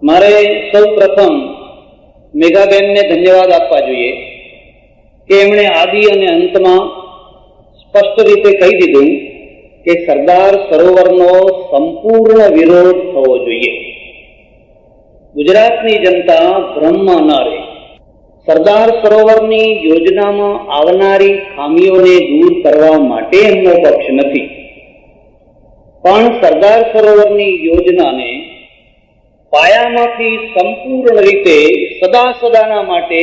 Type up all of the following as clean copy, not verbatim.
મારે સૌ પ્રથમ મેઘાબેનને ધન્યવાદ આપવા જોઈએ કે એમણે આદિ અને અંતમાં સ્પષ્ટ રીતે કહી દીધું કે સરદાર સરોવરનો સંપૂર્ણ વિરોધ થવો જોઈએ. ગુજરાતની જનતા ભ્રમમાં ન રહે. સરદાર સરોવરની યોજનામાં આવનારી ખામીઓને દૂર કરવા માટે એમનો પક્ષ નથી, પણ સરદાર સરોવરની યોજનાને પાયામાંથી સંપૂર્ણ રીતે સદા સદાના માટે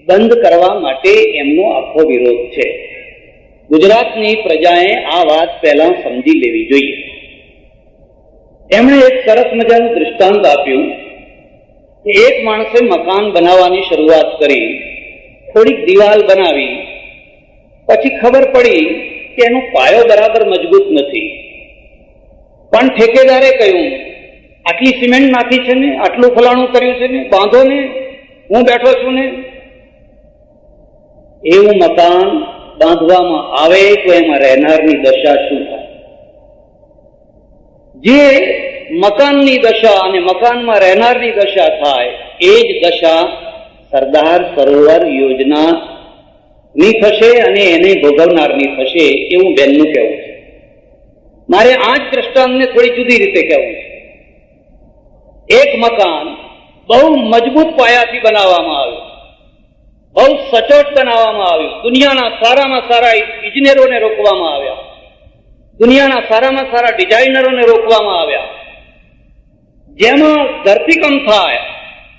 બંધ કરવા માટે એમનો આખો વિરોધ છે. ગુજરાતની પ્રજાએ આ વાત પહેલા સમજી લેવી જોઈએ. એમણે એક સરસ મજાનું દૃષ્ટાંત આપ્યું કે એક માણસે મકાન બનાવવાની શરૂઆત કરી, થોડીક દિવાલ બનાવી, પછી ખબર પડી કે એનો પાયો બરાબર મજબૂત નથી, પણ ઠેકેદારે કહ્યું આટલી સિમેન્ટ નાખી છે ને, આટલું ફલાણું કર્યું છે ને, બાંધો ને, હું બેઠો છું ને. એવું મકાન બાંધવામાં આવે તો એમાં રહેનારની દશા શું થાય? જે મકાનની દશા અને મકાનમાં રહેનારની દશા થાય એ જ દશા સરદાર સરોવર યોજનાની થશે અને એને ભોગવનારની થશે, એવું બેનનું કહેવું છે. મારે આ જ દ્રષ્ટાંતને થોડી જુદી રીતે કહેવું છે. એક મકાન બહુ મજબૂત પાયાથી બનાવવામાં આવ્યું, બહુ સચોટ બનાવવામાં આવ્યું, દુનિયાના સારામાં સારા ઇજનેરોને રોકવામાં આવ્યા, દુનિયાના સારામાં સારા ડિઝાઇનરોને રોકવામાં આવ્યા. જેમાં ધરતીકંપ થાય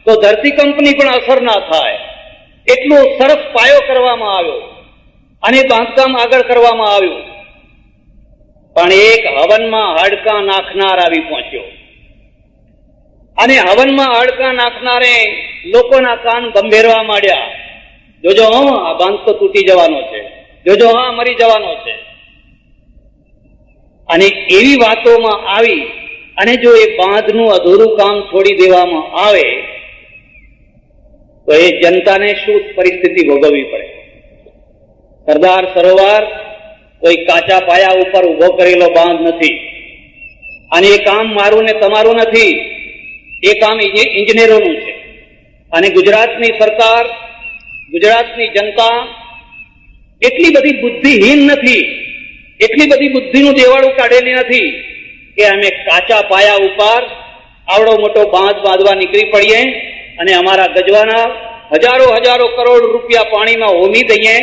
તો ધરતીકંપની પણ અસર ના થાય એટલો સરસ પાયો કરવામાં આવ્યો અને બાંધકામ આગળ કરવામાં આવ્યું. પણ એક હવનમાં હાડકાં નાખનાર આવી પહોંચ્યો અને હવનમાં હાડકાં નાખનારે લોકોના કાન ગંભેરવા માંડ્યા, જોજો આ બાંધ તો તૂટી જવાનો છે, જોજો મરી જવાનો છે. અને એવી વાતોમાં આવી અને જો એ બાંધનું અધૂરું કામ છોડી દેવામાં આવે તો એ જનતાને શું પરિસ્થિતિ ભોગવવી પડે? સરદાર સરોવર કોઈ કાચા પાયા ઉપર ઉભો કરેલો બાંધ નથી અને એ કામ મારું ને તમારું નથી, એ કામ ઇજનેરોનું છે. અને ગુજરાતની સરકાર, ગુજરાતની જનતા એટલી બધી બુદ્ધિહીન નથી, એટલી બધી બુદ્ધિનું દેવાળું કાઢેલી નથી કે અમે કાચા પાયા ઉપર આવડો મોટો બાંધ બાંધવા નીકળી પડીએ અને અમારા ગજવાના હજારો હજારો કરોડ રૂપિયા પાણીમાં હોમી દઈએ.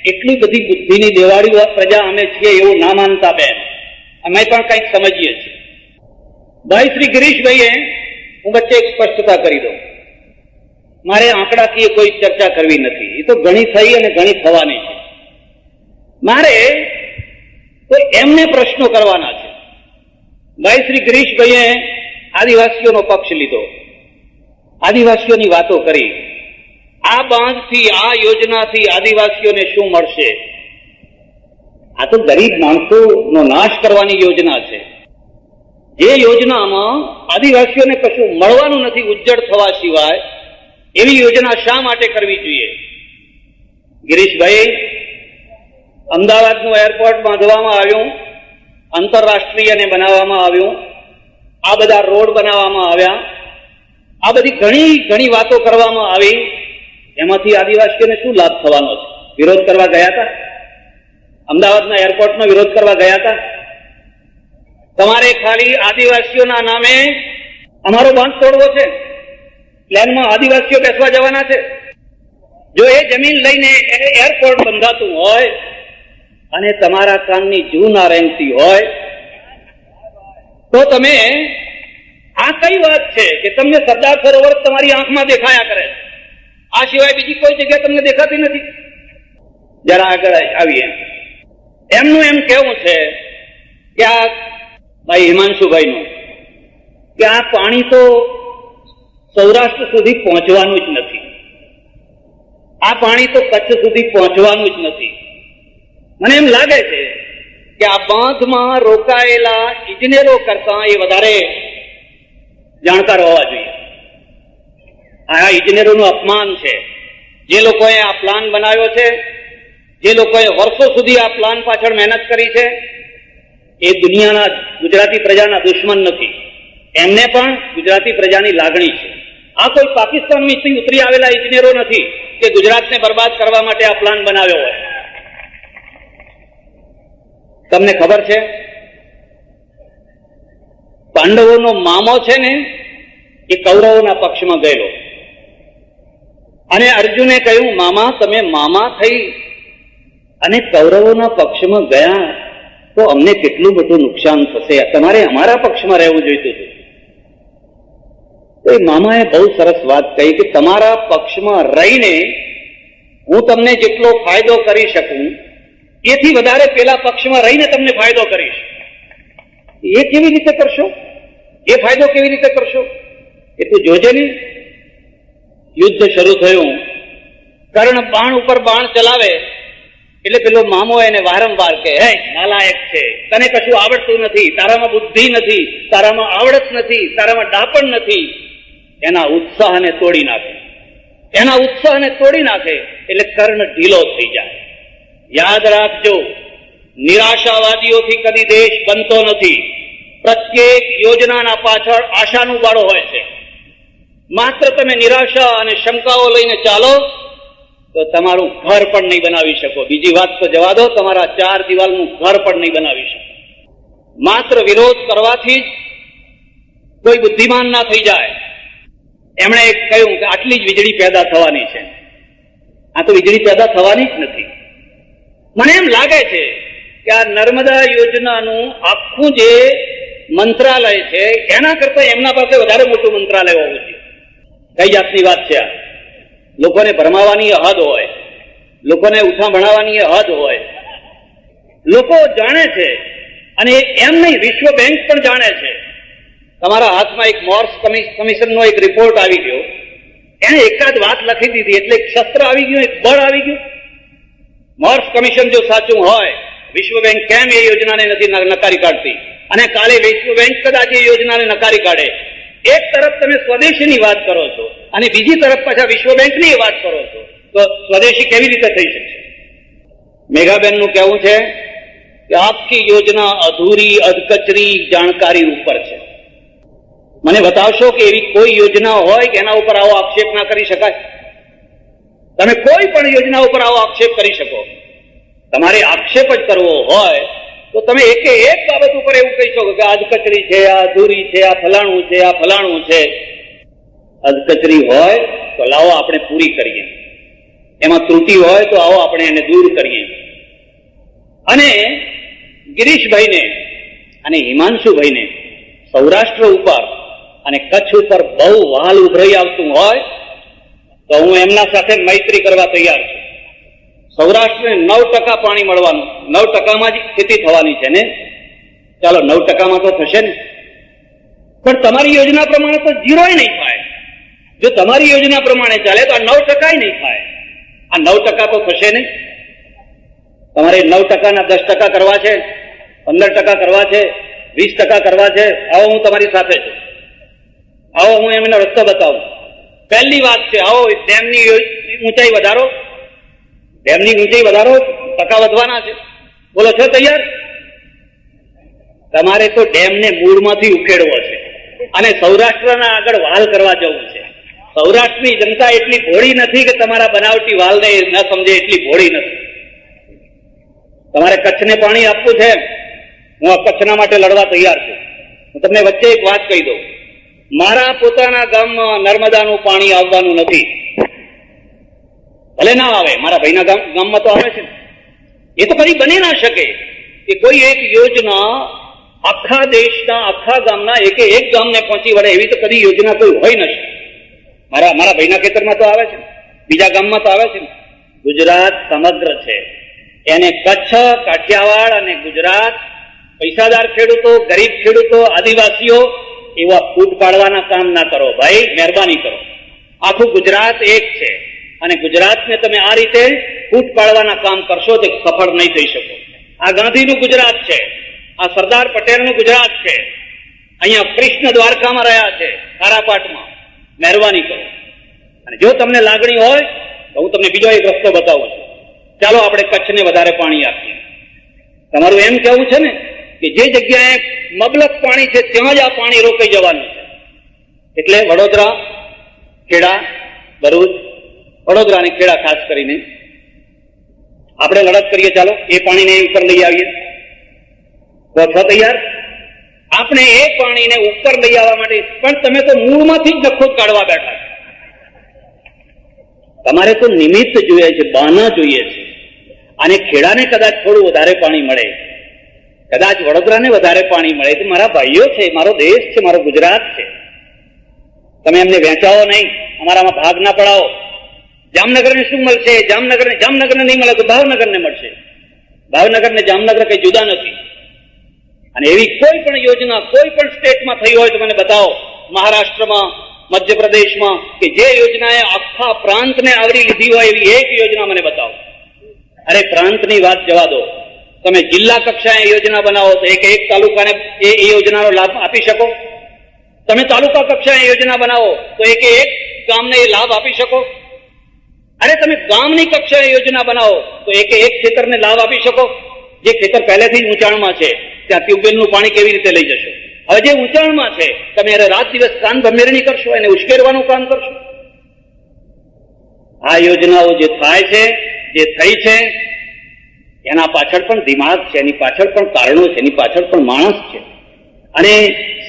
એટલી બધી બુદ્ધિની દેવાળી પ્રજા અમે છીએ એવું ના માનતા બેન, અમે પણ કંઈક સમજીએ છીએ. ભાઈ શ્રી ગિરીશભાઈએ, હું વચ્ચે એક સ્પષ્ટતા કરી દઉં, મારે આંકડાકીય કોઈ ચર્ચા કરવી નથી, એ તો ઘણી થઈ અને ઘણી થવાની છે. મારે તો એમને પ્રશ્નો કરવાના છે. ભાઈ શ્રી ગિરીશભાઈએ આદિવાસીઓનો પક્ષ લીધો, આદિવાસીઓની વાતો કરી. આ બાંધથી, આ યોજનાથી આદિવાસીઓને શું મળશે? આ તો ગરીબ માણસોનો નાશ કરવાની યોજના છે. જે યોજનામાં આદિવાસીઓને કશું મળવાનું નથી ઉજ્જડ થવા સિવાય, એવી યોજના શા માટે કરવી જોઈએ? ગિરીશભાઈ, અમદાવાદનું એરપોર્ટ બાંધવામાં આવ્યું, આંતરરાષ્ટ્રીયને બનાવવામાં આવ્યું, આ બધા રોડ બનાવવામાં આવ્યા, આ બધી ઘણી ઘણી વાતો કરવામાં આવી. એમાંથી આદિવાસીઓને શું લાભ થવાનો છે? વિરોધ કરવા ગયા હતા? અમદાવાદના એરપોર્ટનો વિરોધ કરવા ગયા હતા? તમારે ખાલી આદિવાસીઓના નામે અમારો બાંધ તોડવો છે? પ્લેનમાં આદિવાસીઓ બેસવા જવાના છે? જો એ જમીન લઈને એરપોર્ટ બંધાતું હોય અને તમારા કાનની જૂ ના રેંગતી હોય તો તમે, આ કઈ વાત છે કે તમને સરદાર સરોવર તમારી આંખમાં દેખાયા કરે, આ સિવાય બીજી કોઈ જગ્યા તમને દેખાતી નથી? જરા આગળ આવીએ. એમનું એમ કેવું છે કે આ ભાઈ હિમાંશુભાઈનું કે આ પાણી તો સૌરાષ્ટ્ર સુધી પહોંચવાનું જ નથી, આ પાણી તો કચ્છ સુધી પહોંચવાનું જ નથી. મને એમ લાગે છે કે આ બાંધમાં રોકાયેલા ઇજનેરો કરતા એ વધારે જાણકાર હોવા જોઈએ. આ ઇજનેરોનું અપમાન છે. જે લોકોએ આ પ્લાન બનાવ્યો છે, જે લોકોએ વર્ષો સુધી આ પ્લાન પાછળ મહેનત કરી છે, એ દુનિયાના ગુજરાતી પ્રજાના દુશ્મન નથી. એમને પણ ગુજરાતી પ્રજાની લાગણી છે. આ કોઈ પાકિસ્તાનથી ઉતરી આવેલા ઇજનેરો નથી કે ગુજરાતને બરબાદ કરવા માટે આ પ્લાન બનાવ્યો હોય. તમને ખબર છે, પાંડવોનો મામો છે ને એ કૌરવોના પક્ષમાં ગયેલો અને અર્જુને કહ્યું, મામા તમે મામા થઈ અને કૌરવોના પક્ષમાં ગયા તો અમને કેટલું મોટું નુકસાન થશે, તમારે અમારા પક્ષમાં રહેવું જોઈતું હતું. તો એ મામાએ બહુ સરસ વાત કહી કે તમારા પક્ષમાં રહીને હું તમને જેટલો ફાયદો કરી શકું એથી વધારે પેલા પક્ષમાં રહીને તમને ફાયદો કરીશ. એ કેવી રીતે કરશો? એ ફાયદો કેવી રીતે કરશો? એ તું જોજે નહીં. યુદ્ધ શરૂ થયું. કર્ણ બાણ ઉપર બાણ ચલાવે એટલે પેલો મામો એને વારંવાર કે, હે નાલાયક છે, તને કશું આવડતું નથી, તારામાં બુદ્ધિ નથી, તારામાં આવડત નથી, તારામાં ડાપણ નથી. એના ઉત્સાહને તોડી નાખે. એના ઉત્સાહને તોડી નાખે એટલે કર્ણ ઢીલો થઈ જાય. યાદ રાખજો, નિરાશાવાદીઓથી કદી દેશ બનતો નથી. પ્રત્યેક યોજનાના પાછળ આશાનું બાળો હોય છે. માત્ર તમે નિરાશા અને શંકાઓ લઈને ચાલો તો તમારું ઘર પણ નહીં બનાવી શકો. બીજી વાત તો જવા દો, તમારા 4 દિવાલનું ઘર પણ નહીં બનાવી શકો. માત્ર વિરોધ કરવાથી જ કોઈ બુદ્ધિમાન ના થઈ જાય. એમણે કહ્યું કે આટલી જ વીજળી પેદા થવાની છે. આ તો વીજળી પેદા થવાની જ નથી. મને એમ લાગે છે કે આ નર્મદા યોજનાનું આખું જે મંત્રાલય છે એના કરતા એમના પાસે વધારે મોટું મંત્રાલય હોવું જોઈએ. કઈ જાતની વાત છે આ? લોકોને ભરમાવાની હદ હોય, લોકોને ઉઠા ભણાવવાની હદ હોય. લોકો જાણે છે અને એમ નહીં, વિશ્વ બેંક પણ જાણે છે. તમારા હાથમાં એક મોર્સ કમિશનનો એક રિપોર્ટ આવી ગયો, એને એકાદ વાત લખી દીધી એટલે એક શસ્ત્ર આવી ગયું, એક બળ આવી ગયું. મોર્સ કમિશન જો સાચું હોય, વિશ્વ બેંક કેમ એ યોજનાને નથી નકારી કાઢતી? અને કાલે વિશ્વ બેંક કદાચ એ યોજનાને નકારી કાઢે. એક તરફ તમે સ્વદેશીની વાત કરો છો અને બીજી તરફ પાછા વિશ્વ બેંકની વાત કરો છો, તો સ્વદેશી કેવી રીતે થઈ શકશે? મેઘાબેનનું કહેવું છે કે આખી યોજના અધૂરી, અધકચરી જાણકારી ઉપર છે. મને બતાવશો કે એવી કોઈ યોજના હોય કે એના ઉપર આવો આક્ષેપ ના કરી શકાય? તમે કોઈ પણ યોજના ઉપર આવો આક્ષેપ કરી શકો. તમારે આક્ષેપ જ કરવો હોય તો તમે એકે એક બાબત ઉપર એવું કહી શકો કે અધકચરી છે, આ અધૂરી છે, આ ફલાણું છે, આ ફલાણું છે. અધકચરી હોય તો લાવો આપણે પૂરી કરીએ, એમાં ત્રુટી હોય તો આવો આપણે એને દૂર કરીએ. અને ગિરીશભાઈને અને હિમાંશુભાઈને સૌરાષ્ટ્ર ઉપર અને કચ્છ ઉપર બહુ વહાલ ઉભરાઈ આવતું હોય તો હું એમના સાથે મૈત્રી કરવા તૈયાર છું. સૌરાષ્ટ્રને 9% પાણી મળવાનું, 9%માં જ ખેતી થવાની છે ને. ચાલો 9%માં તો થશે ને, પણ તમારી યોજના પ્રમાણે તો 0 નહીં થાય. જો તમારી યોજના પ્રમાણે ચાલે તો આ 9% નહીં થાય. આ 9% તો થશે ને. તમારે 9%ના 10% કરવા છે, 15% કરવા છે, 20% કરવા છે. આવો હું તમારી સાથે છું, આવો હું એમને રસ્તો બતાવું. પહેલી વાત છે, આવો ડેમની ઊંચાઈ વધારો, ડેમની ઊંચાઈ વધારો, ટકા વધવાના છે. બોલો છો તૈયાર? તમારે તો ડેમને મૂળમાંથી ઉકેળવો છે અને સૌરાષ્ટ્રના આગળ વાલ કરવા જવું છે. સૌરાષ્ટ્રની જનતા એટલી ભોળી નથી કે તમારા બનાવટી વાલને ન સમજે, એટલી ભોળી નથી. તમારે કચ્છને પાણી આપવું છે, હું આ કચ્છના માટે લડવા તૈયાર છું. હું તમને વચ્ચે એક વાત કહી દઉં, મારા પોતાના ગામમાં નર્મદાનું પાણી આવવાનું નથી. ભલે ના આવે, મારા ભાઈના ગામમાં તો આવે છે. એ તો કદી બની ના શકે કે કોઈ એક યોજના આખા દેશના, આખા ગામના એક ગામને પહોંચી વળે એવી તો કદી યોજના કોઈ હોય ન શકે. મારા ભાઈના ખેતરમાં તો આવે છે, બીજા ગામમાં તો આવે છે. ગુજરાત સમગ્ર છે, એને કચ્છ, કાઠિયાવાડ અને ગુજરાત, પૈસાદાર ખેડૂતો, ગરીબ ખેડૂતો, આદિવાસીઓ એવા ફૂટ પાડવાના કામ ના કરો ભાઈ, મહેરબાની કરો. આખું ગુજરાત એક છે અને ગુજરાતને તમે આ રીતે ફૂટ પાડવાના કામ કરશો તો સફળ નહીં થઈ શકો. આ ગાંધીનું ગુજરાત છે, આ સરદાર પટેલનું ગુજરાત છે. અહીંયા કૃષ્ણ દ્વારકામાં રહ્યા છે, ખારાપાટમાં. મહેરબાની કરો. અને જો તમને લાગણી હોય તો હું તમને બીજો એક રસ્તો બતાવું છું. ચાલો આપણે કચ્છને વધારે પાણી આપીએ. તમારું એમ કહેવું છે ને કે જે જગ્યાએ મબલક પાણી છે ત્યાં જ આ પાણી રોકાઈ જવાનું છે. એટલે વડોદરા, ખેડા, ભરૂચ, વડોદરા અને ખેડા ખાસ કરીને આપણે લડત કરીએ. ચાલો એ પાણીને ઉપર લઈ આવીએ. તો છો તૈયાર? આપણે એ પાણીને ઉપર લઈ આવવા માટે પણ તમે તો મૂળમાંથી જ નખો કાઢવા બેઠા. તમારે તો નિમિત્ત જોઈએ છે, બહાના જોઈએ છે. અને ખેડાને કદાચ થોડું વધારે પાણી મળે, કદાચ વડોદરાને વધારે પાણી મળે તો મારા ભાઈઓ છે, મારો દેશ છે, મારો ગુજરાત છે. તમે એમને વેચાવો નહીં, અમારામાં ભાગ ના પડાવો. જામનગરને શું મળશે? જામનગરને નહીં મળે તો ભાવનગરને મળશે. ભાવનગરને જામનગર કઈ જુદા નથી. અને એવી કોઈ પણ યોજના કોઈ પણ સ્ટેટમાં થઈ હોય તો મને બતાવો, મહારાષ્ટ્રમાં, મધ્યપ્રદેશમાં, કે જે યોજનાએ આખા પ્રાંતને આવરી લીધી હોય એવી એક યોજના મને બતાવો. અરે પ્રાંતની વાત જવા દો, તમે જિલ્લા કક્ષાએ યોજના બનાવો તો એક તાલુકાને એ યોજનાનો લાભ આપી શકો. તમે તાલુકા કક્ષાએ યોજના બનાવો તો એક ગામને એ લાભ આપી શકો. અરે તમે ગામની કક્ષાએ યોજના બનાવો તો એક ખેતરને લાભ આપી શકો. જે ખેતર પહેલેથી જ ઊંચાણમાં છે ત્યાં ટ્યુબવેલનું પાણી કેવી રીતે લઈ જશો? હવે જે ઊંચાણમાં છે તમે રાત દિવસ કાન ભમેરણી કરશો, એને ઉશ્કેરવાનું કામ કરશો. આ યોજનાઓ જે થાય છે, જે થઈ છે, એના પાછળ પણ દિમાગ છે, એની પાછળ પણ કારણો છે, એની પાછળ પણ માણસ છે. અને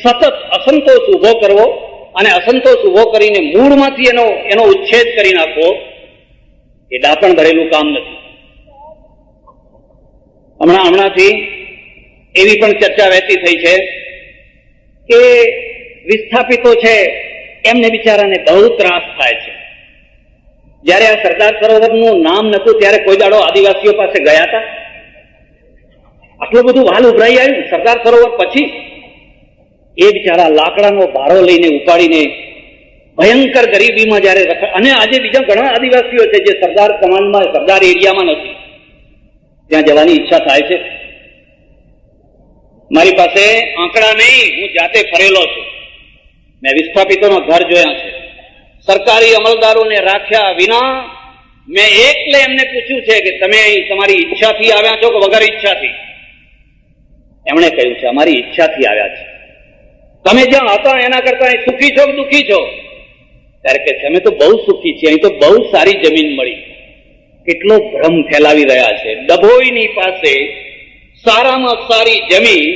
સતત અસંતોષ ઉભો કરવો અને અસંતોષ ઉભો કરીને મૂળમાંથી એનો ઉચ્છેદ કરી નાખવો એ ડાપણ ભરેલું કામ નથી. હમણાંથી એવી પણ ચર્ચા વહેતી થઈ છે કે વિસ્થાપિતો છે એમને બિચારાને બહુ ત્રાસ થાય છે. જયારે આ સરદાર સરોવરનું નામ નતું ત્યારે કોઈ દાડો આદિવાસીઓ પાસે ગયા હતા? આટલું બધું વાલ ઉભરાઈ આવ્યું સરદાર સરોવર પછી? એ બિચારા લાકડાનો ભારો લઈને ઉપાડીને ભયંકર ગરીબીમાં જયારે અને આજે બીજા ઘણા આદિવાસીઓ છે જે સરદાર કમાન્ડમાં, સરદાર એરિયામાં નથી, ત્યાં જવાની ઈચ્છા થાય છે. મારી પાસે આંકડા નહીં, હું જાતે ફરેલો છું. મેં વિસ્થાપિતોના ઘર જોયા છે. સરકારી અમલદારોને રાખ્યા વિના મેં એકલે એમને પૂછ્યું છે કે તમે અહીં તમારી ઈચ્છાથી આવ્યા છો કે વગર ઈચ્છાથી? એમણે કહ્યું છે અમારી ઈચ્છાથી આવ્યા છે. તમે જ્યાં હતા એના કરતા અહીં સુખી છો કે દુઃખી છો? ત્યારે કે છે અમે તો બહુ સુખી છીએ, અહીં તો બહુ સારી જમીન મળી. કેટલો ભ્રમ ફેલાવી રહ્યા છે. ડભોઈની પાસે સારામાં સારી જમીન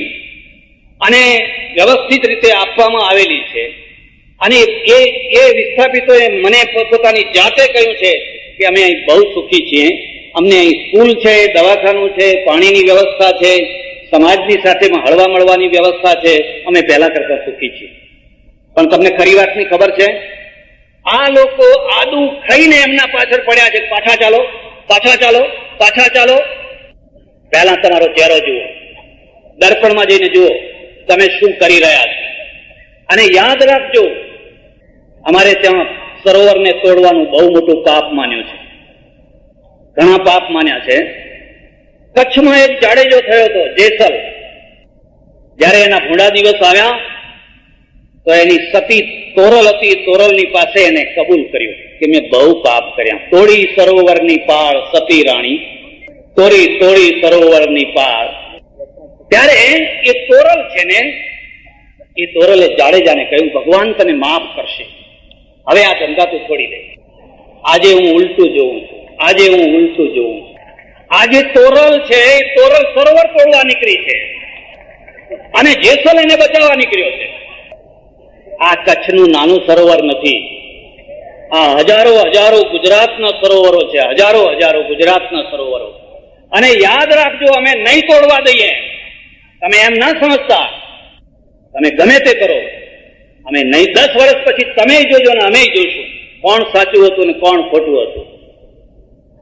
અને વ્યવસ્થિત રીતે આપવામાં આવેલી છે. અને એ વિસ્થાપિતોએ મને પોતાની જાતે કહ્યું છે કે અમે અહીં બહુ સુખી છીએ, અમને અહીં સ્કૂલ છે, દવાખાનું છે, પાણીની વ્યવસ્થા છે, સમાજની સાથે હળવા મળવાની વ્યવસ્થા છે, અમે પહેલા કરતા સુખી છીએ. પણ તમને ખરી વાતની ખબર છે? આ લોકો આદુ ખાઈને એમના પાછળ પડ્યા છે. પાછા ચાલો, પાછા ચાલો, પાછા ચાલો. પહેલા તમારો ચહેરો જુઓ, દર્પણમાં જઈને જુઓ તમે શું કરી રહ્યા છો. અને યાદ રાખજો, અમારે ત્યાં સરોવરને તોડવાનું બહુ મોટું પાપ માન્યું છે, ઘણા પાપ માન્યા છે. કચ્છમાં એક જાડેજો થયો હતો, જેસલ. જયારે એના ભૂંડા દિવસ આવ્યા તો એની સતી તોરલ હતી, તોરલની પાસે એને કબૂલ કર્યું કે મેં બહુ પાપ કર્યા. તોડી સરોવરની પાળ સતી રાણી, તોડી સરોવરની પાળ. ત્યારે એ તોરલ છે ને, એ તોરલે જાડેજાને કહ્યું ભગવાન તને માફ કરશે, હવે આ ધંધા તું છોડી દે. આજે હું ઉલટું જોઉં છું, આજે હું ઉલટું જોઉં છું. આજે તોરલ છે, તોરલ સરોવર તોડવા નીકળી છે અને જેસલ એને બચાવવા નીકળ્યો છે. આ કચ્છનું નાનું સરોવર નથી, આ હજારો ગુજરાતના સરોવરો છે, હજારો ગુજરાતના સરોવરો. અને યાદ રાખજો, અમે નહીં તોડવા દઈએ. તમે એમ ના સમજતા, તમે ગમે તે કરો, અમે નહીં. 10 વર્ષ પછી તમે જોજો ને અમે જોશું કોણ સાચું હતું ને કોણ ખોટું હતું.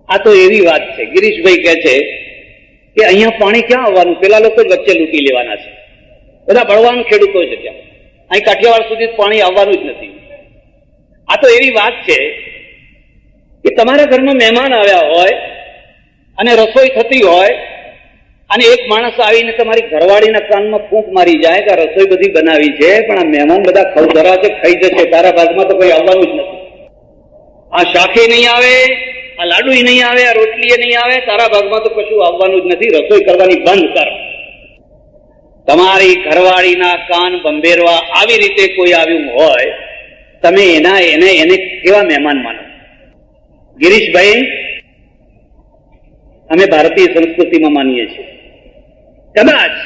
આ તો એવી વાત છે. ગિરીશભાઈ કહે છે કે અહીંયા પાણી ક્યાં આવવાનું, પેલા લોકો જ વચ્ચે લૂંટી લેવાના છે. બધા બળવાન ખેડૂતો છે ત્યાં, અહીં કાઠિયાવાડ સુધી પાણી આવવાનું જ નથી. આ તો એવી વાત છે કે તમારા ઘરમાં મહેમાન આવ્યા હોય અને રસોઈ થતી હોય અને એક માણસ આવીને તમારી ઘરવાળીના કાનમાં ફૂંક મારી જાય કે રસોઈ બધી બનાવી છે પણ આ મહેમાન બધા ખવધરા છે, ખાઈ જશે, તારા ભાગમાં તો કોઈ આવવાનું જ નથી. આ શાખે નહીં આવે, આ લાડુ નહીં આવે, આ રોટલી નહીં આવે, તારા ભાગમાં તો કશું આવવાનું જ નથી, રસોઈ કરવાની બંધ કર. તમારી ઘરવાળીના કાન બંભેરવા આવી રીતે કોઈ આવ્યું હોય, તમે એને કેવા મહેમાન માનો? ગિરીશભાઈ, અમે ભારતીય સંસ્કૃતિમાં માનીએ છીએ, કદાચ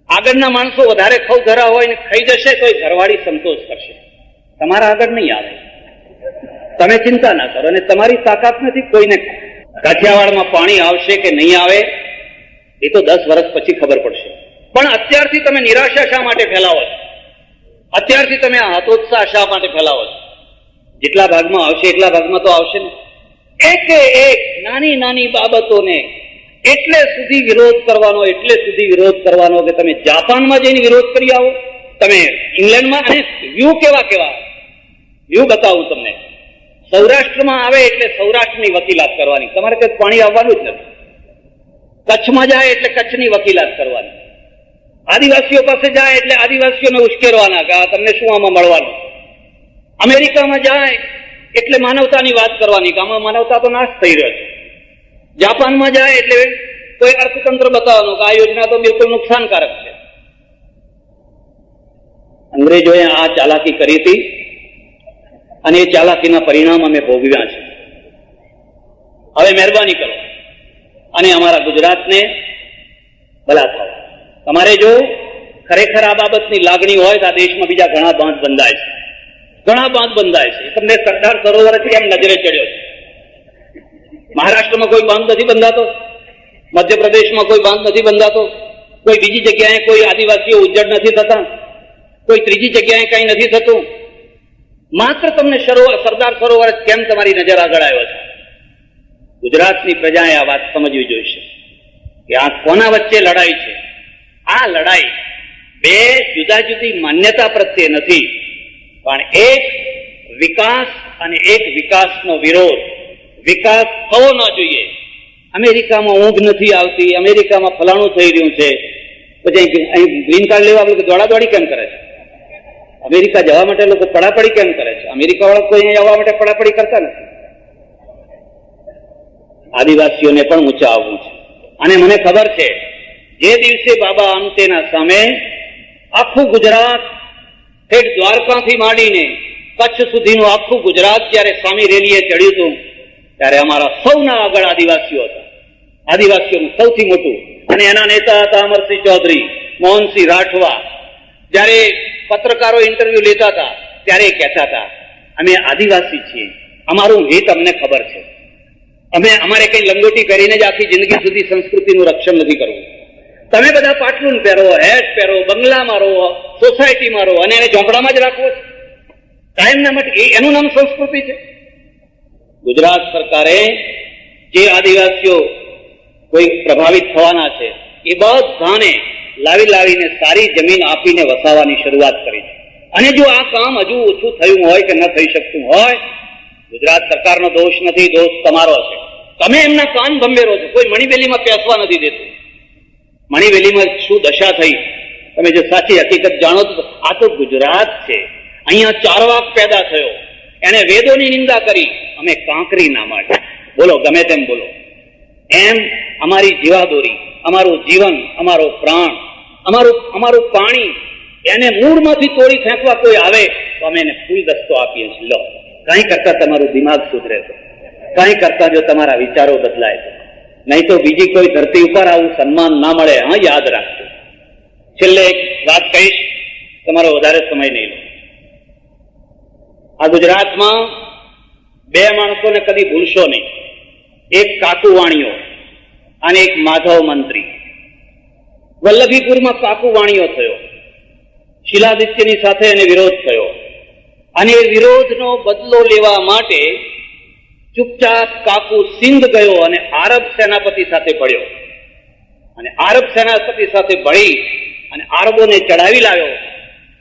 આગળના માણસો વધારે ખવધરા હોય ને ખાઈ જશે તો ઘરવાળી સંતોષ કરશે, તમારા આગળ નહીં આવે. તમે ચિંતા ના કરો, અને તમારી તાકાત નથી કોઈને. કાઠિયાવાડમાં પાણી આવશે કે નહીં આવે એ તો 10 વર્ષ પછી ખબર પડશે. પણ અત્યારથી તમે નિરાશા શા માટે ફેલાવો છો? અત્યારથી તમે હતોત્સાહ શા માટે ફેલાવો છો? જેટલા ભાગમાં આવશે એટલા ભાગમાં તો આવશે ને. એક નાની નાની બાબતોને એટલે સુધી વિરોધ કરવાનો કે તમે જાપાનમાં જઈને વિરોધ કરી આવો, તમે ઇંગ્લેન્ડમાં. અને વ્યૂ કેવા વ્યૂ બતાવું તમને. સૌરાષ્ટ્રમાં આવે એટલે સૌરાષ્ટ્રની વકીલાત કરવાની, તમારે કંઈ પાણી આવવાનું જ નથી. કચ્છમાં જાય એટલે કચ્છની વકીલાત કરવાની. આદિવાસીઓ પાસે જાય એટલે આદિવાસીઓને ઉશ્કેરવાના કે તમને શું આમાં મળવાનું. અમેરિકામાં જાય એટલે માનવતાની વાત કરવાની કે આમાં માનવતા તો નાશ થઈ રહ્યો છે. જાપાનમાં જાય એટલે કોઈ અર્થતંત્ર બતાવવાનું કે આ યોજના તો બિલકુલ નુકસાનકારક છે. અંગ્રેજોએ આ ચાલાકી કરી હતી અને એ ચાલાકીના પરિણામ અમે ભોગવ્યા છે. હવે મહેરબાની કરો અને અમારા ગુજરાતને ભલા થાવ. તમારે જો ખરેખર આ બાબતની લાગણી હોય તો આ દેશમાં બીજા ઘણા બાંધ બંધાય છે. તમને સરદાર સરોવર કેમ નજરે ચડ્યો છે? મહારાષ્ટ્રમાં કોઈ બાંધ નથી બંધાતો, મધ્યપ્રદેશમાં કોઈ બાંધ નથી બંધાતો, કોઈ બીજી જગ્યાએ કોઈ આદિવાસીઓ ઉજ્જડ નથી થતા, કોઈ ત્રીજી જગ્યાએ કઈ નથી થતું. માત્ર તમને સરદાર સરોવર કેમ તમારી નજર આગળ આવ્યો છે? ગુજરાતની પ્રજાએ આ વાત સમજવી જોઈશે કે આ કોના વચ્ચે લડાઈ છે. આ લડાઈ બે જુદા જુદી માન્યતા પ્રત્યે નથી, પણ એક વિકાસ અને એક વિકાસનો વિરોધ. વિકાસ થવો ન જોઈએ. અમેરિકામાં ઊંઘ નથી આવતી, અમેરિકામાં ફલાણું થઈ રહ્યું છે, પછી અહીં ગ્રીન કાર્ડ લેવા લોકો દોડાદોડી કેમ કરે છે? અમેરિકા જવા માટે લોકો પડાપડી કેમ કરે છે? અમેરિકા વાળા કોઈ અહીં આવવા માટે પડાપડી કરતા નથી. આદિવાસીઓને પણ ઊંચા આવવું છે. અને મને ખબર છે જે દિવસે બાબા આમટેના સામે આખું ગુજરાત ઠેઠ દ્વારકાથી માંડીને કચ્છ સુધીનું આખું ગુજરાત જયારે સામી રેલીએ ચડ્યું હતું ત્યારે અમારા સૌના આગળ આદિવાસીઓ હતા. આદિવાસીઓનું સૌથી મોટું. અને એના નેતા હતા અમરસિંહ ચૌધરી, મોહનસિંહ રાઠવા. જયારે પત્રકારો ઇન્ટરવ્યુ લેતા હતા ત્યારે કહેતા હતા અમે આદિવાસી છીએ, અમારું હિત અમને ખબર છે, અમારે કઈ લંગોટી કરીને જ આખી જિંદગી સુધી સંસ્કૃતિનું રક્ષણ નથી કરવું. તમે બધા પાટલુન પહેરો, હેટ પહેરો, બંગલામાં રહો, સોસાયટીમાં રહો અને એને ઝોંપડામાં જ રાખવો છે કાયમના માટે. એનું નામ સંસ્કૃતિ છે? ગુજરાત સરકારે જે આદિવાસીઓ કોઈ પ્રભાવિત થવાના છે એ બધાને લાવીને સારી જમીન આપીને વસાવવાની શરૂઆત કરી છે. અને જો આ કામ હજુ ઓછું થયું હોય કે ન થઈ શકતું હોય, ગુજરાત સરકારનો દોષ નથી, દોષ તમારો છે. તમે એમના કાન ભંભેરો છો. કોઈ મણિવેલીમાં પેસવા નથી દેતું. મણિવેલીમાં શું દશા થઈ તમે જો સાચી હકીકત જાણો તો આ તો ગુજરાત છે. અહીંયા ચારવાક પેદા થયો, એને વેદોની નિંદા કરી, અમે કાંકરી ના માંડી. બોલો ગમે તેમ બોલો. એમ અમારી જીવાદોરી, અમારું જીવન, અમારો પ્રાણ, અમારું પાણી એને મૂળમાંથી તોડી ફેંકવા કોઈ આવે તો અમે એને ફૂલ દસ્તો આપીએ છીએ. લો, કાંઈ કરતા તમારું દિમાગ સુધરે તો, કાંઈ કરતા જો તમારા વિચારો બદલાય તો, નહીં તો બીજી કોઈ ધરતી ઉપર આવું સન્માન ના મળે. હા, યાદ રાખજો. છેલ્લે એક વાત કહીશ, તમારો વધારે સમય નહીં લો. આ ગુજરાતમાં બે માણસોને કદી ભૂલશો નહીં. એક કાકુવાણીઓ અને એક માધવ મંત્રી. વલ્લભીપુરમાં કાકુવાણીઓ થયો, શિલાદિત્યની સાથે એને વિરોધ થયો અને એ વિરોધનો બદલો લેવા માટે ચૂપચાપ કાકુ સિંધ ગયો અને આરબ સેનાપતિ સાથે ભળ્યો. અને આરબ સેનાપતિ સાથે ભળી અને આરબોને ચડાવી લાવ્યો.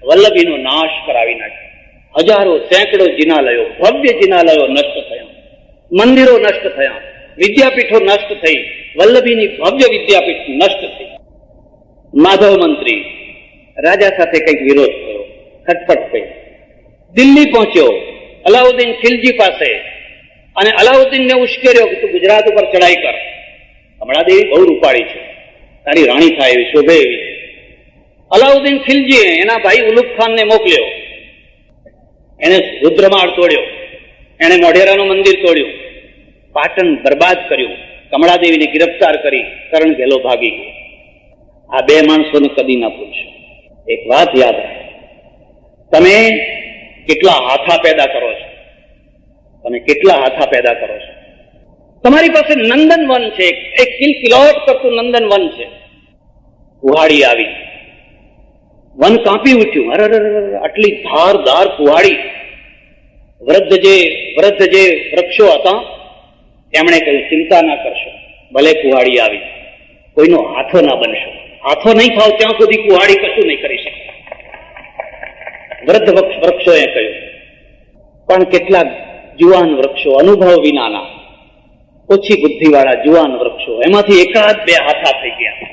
વલ્લભીનો નાશ કરાવી નાખ્યો. હજારો સેંકડો જિનાલયો, ભવ્ય જિનાલયો નષ્ટ થયા, મંદિરો નષ્ટ થયા, વિદ્યાપીઠો નષ્ટ થઈ, વલ્લભીની ભવ્ય વિદ્યાપીઠ નષ્ટ થઈ. માધવ મંત્રી રાજા સાથે કંઈક વિરોધ થયો, ખટપટ થઈ, દિલ્હી પહોંચ્યો અલાઉદ્દીન ખિલજી પાસે અને અલાઉદ્દીનને ઉશ્કેર્યો કે તું ગુજરાત ઉપર ચડાઈ કર. કમળાદેવી બહુ રૂપાળી છે, તારી રાણી થાય એવી, શોભે એવી, અલાઉદ્દીન ખિલજીએ એના ભાઈ ઉલુગ ખાનને મોકલ્યો. એને રુદ્રમાળ તોડ્યો, એને મોઢેરાનું મંદિર તોડ્યું, પાટણ બરબાદ કર્યું, કમળાદેવીને ગિરફ્તાર કરી કરણ ઘેલો ભાગી ગયો. આ બે માણસોને કદી ના પૂછો. એક વાત યાદ રાખો, તમે કેટલા હાથા પેદા કરો છો, તમે કેટલા હાથા પેદા કરો છો. તમારી પાસે નંદનવન છે, એક કિલકિલોટ કરતું નંદનવન છે. કુહાડી આવી, વન કાપી ઉઠ્યું. અરે આટલી ધારદાર કુહાડી. વૃદ્ધ જે વૃક્ષો હતા એમણે કહ્યું, ચિંતા ના કરશો, ભલે કુહાડી આવી, કોઈનો હાથો ના બનશો. હાથો નહીં થાવ ત્યાં સુધી કુહાડી કશું નહીં કરી શકે. વૃદ્ધ વૃક્ષોએ કહ્યું. પણ કેટલાક જુવાન વૃક્ષો, અનુભવ વિનાના, ઓછી બુદ્ધિવાળા જુવાન વૃક્ષો, એમાંથી એકાદ બે હાથા થઈ ગયા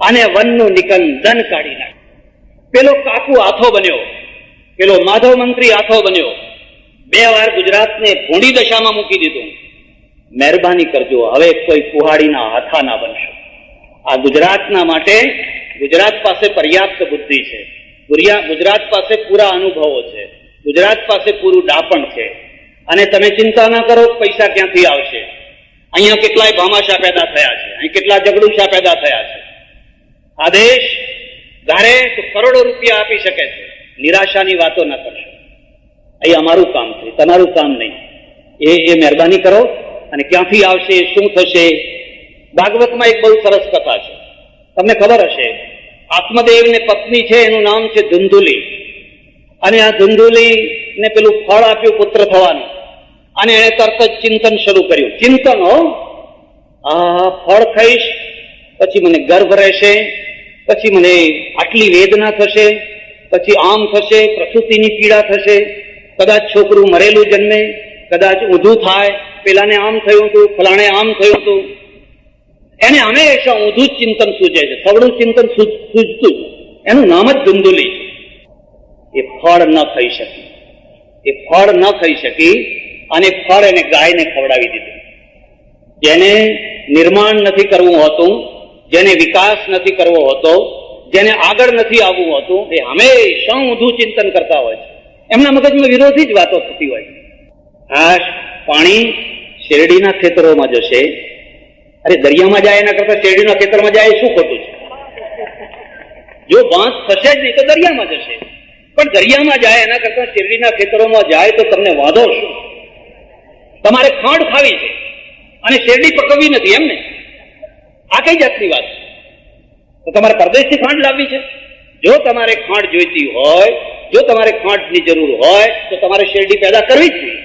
અને વનનું નિકંદન કાઢી નાખ્યું. પેલો કાકુ હાથો બન્યો, પેલો માધવ મંત્રી હાથો બન્યો. 2 વાર ગુજરાતને ભૂંડી દશામાં મૂકી દીધું. મહેરબાની કરજો, હવે કોઈ કુહાડીના હાથા ના બનશો. આ ગુજરાતના માટે ગુજરાત પાસે પર્યાપ્ત બુદ્ધિ છે, ગુજરાત પાસે પૂરા અનુભવો છે, ગુજરાત પાસે પૂરું ડાપણ છે. અને તમે ચિંતા ના કરો પૈસા ક્યાંથી આવશે. અહીંયા કેટલાય ભામાશા પેદા થયા છે, અહીં કેટલા જગડુશા પેદા થયા છે. આ દેશ ધારે તો કરોડો રૂપિયા આપી શકે છે. નિરાશાની વાતો ન કરશો. અહીં અમારું કામ છે, તમારું કામ નહીં. એ મહેરબાની કરો. અને ક્યાંથી આવશે, શું થશે. ભાગવતમાં એક બહુ સરસ કથા છે, તમને ખબર હશે. આત્મદેવને પત્ની છે, એનું નામ છે ધુંધુલી. અને આ ધુંધુલી ને પેલું ફળ આપ્યું પુત્ર થવાનું, અને એને તરત જ ચિંતન શરૂ કર્યું. ચિંતન, આ ફળ ખાઈશ પછી મને ગર્ભ રહેશે, પછી મને આટલી વેદના થશે, પછી આમ થશે, પ્રસૂતિની પીડા થશે, કદાચ છોકરું મરેલું જન્મે, કદાચ ઊંધું થાય, પેલાને આમ થયું હતું, ફલાણે આમ થયું હતું. એને હંમેશા ઊંધું જ ચિંતન સૂચે છે, સવડું ચિંતન સૂચતું. એનું નામ જ ધુંધુલી. એ ફળ ન ખાઈ શકી, એ ફળ ન ખાઈ શકી અને ફળ એને ગાયને ખવડાવી દીધું. જેને નિર્માણ નથી કરવું હોતું, જેને વિકાસ નથી કરવો હોતો, જેને આગળ નથી આવવું હોતું, એ હંમેશા ઊંધું ચિંતન કરતા હોય છે. એમના મગજમાં વિરોધી જ વાતો થતી હોય છે. આ પાણી શેરડીના ખેતરોમાં જશે, અરે દરિયામાં જાય એના કરતા શેરડીના ખેતરમાં જાય શું ખોટું છે. જો બાંસ થશે જ નહીં તો દરિયામાં જશે, પણ દરિયામાં જાય એના કરતા શેરડીના ખેતરોમાં જાય તો તમને વાંધો શું. તમારે ખાંડ ખાવી છે અને શેરડી પકવવી નથી, એમ ને? આ કઈ જાતની વાત છે? તો તમારે પરદેશથી ખાંડ લાવવી છે. જો તમારે ખાંડ જોઈતી હોય, જો તમારે ખાંડની જરૂર હોય તો તમારે શેરડી પેદા કરવી જ જોઈએ.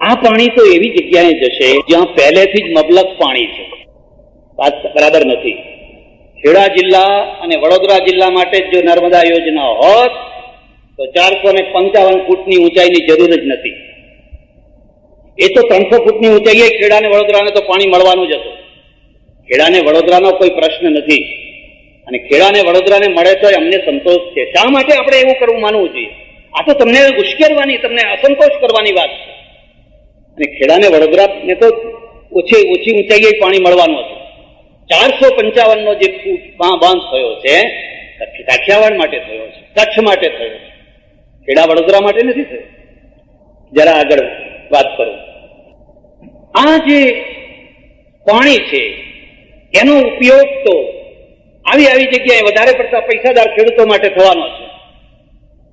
આ પાણી તો એવી જગ્યાએ જશે જ્યાં પહેલેથી જ મબલક પાણી છે. વાત બરાબર નથી. ખેડા જિલ્લા અને વડોદરા જિલ્લા માટે જો નર્મદા યોજના હોત તો 455 ફૂટની ઊંચાઈની જરૂર જ નથી. એ તો 300 ફૂટની ઊંચાઈએ ખેડાને વડોદરાને તો પાણી મળવાનું જ હતું. ખેડાને વડોદરાનો કોઈ પ્રશ્ન નથી, અને ખેડાને વડોદરાને મળે તો અમને સંતોષ છે. શા માટે આપણે એવું કરવું માનવું જોઈએ? આ તો તમને ઉશ્કેરવાની, તમને અસંતોષ કરવાની વાત છે. અને ખેડાને વડોદરાને તો ઓછી ઊંચાઈએ પાણી મળવાનું હતું. 455નો જે બાંધ થયો છે કાઠિયાવાડ માટે થયો છે, કચ્છ માટે થયો છે, ખેડા વડોદરા માટે નથી થયો. જરા આગળ વાત કરું. આ જે પાણી છે એનો ઉપયોગ તો આવી જગ્યાએ વધારે પડતા પૈસાદાર ખેડૂતો માટે થવાનો છે.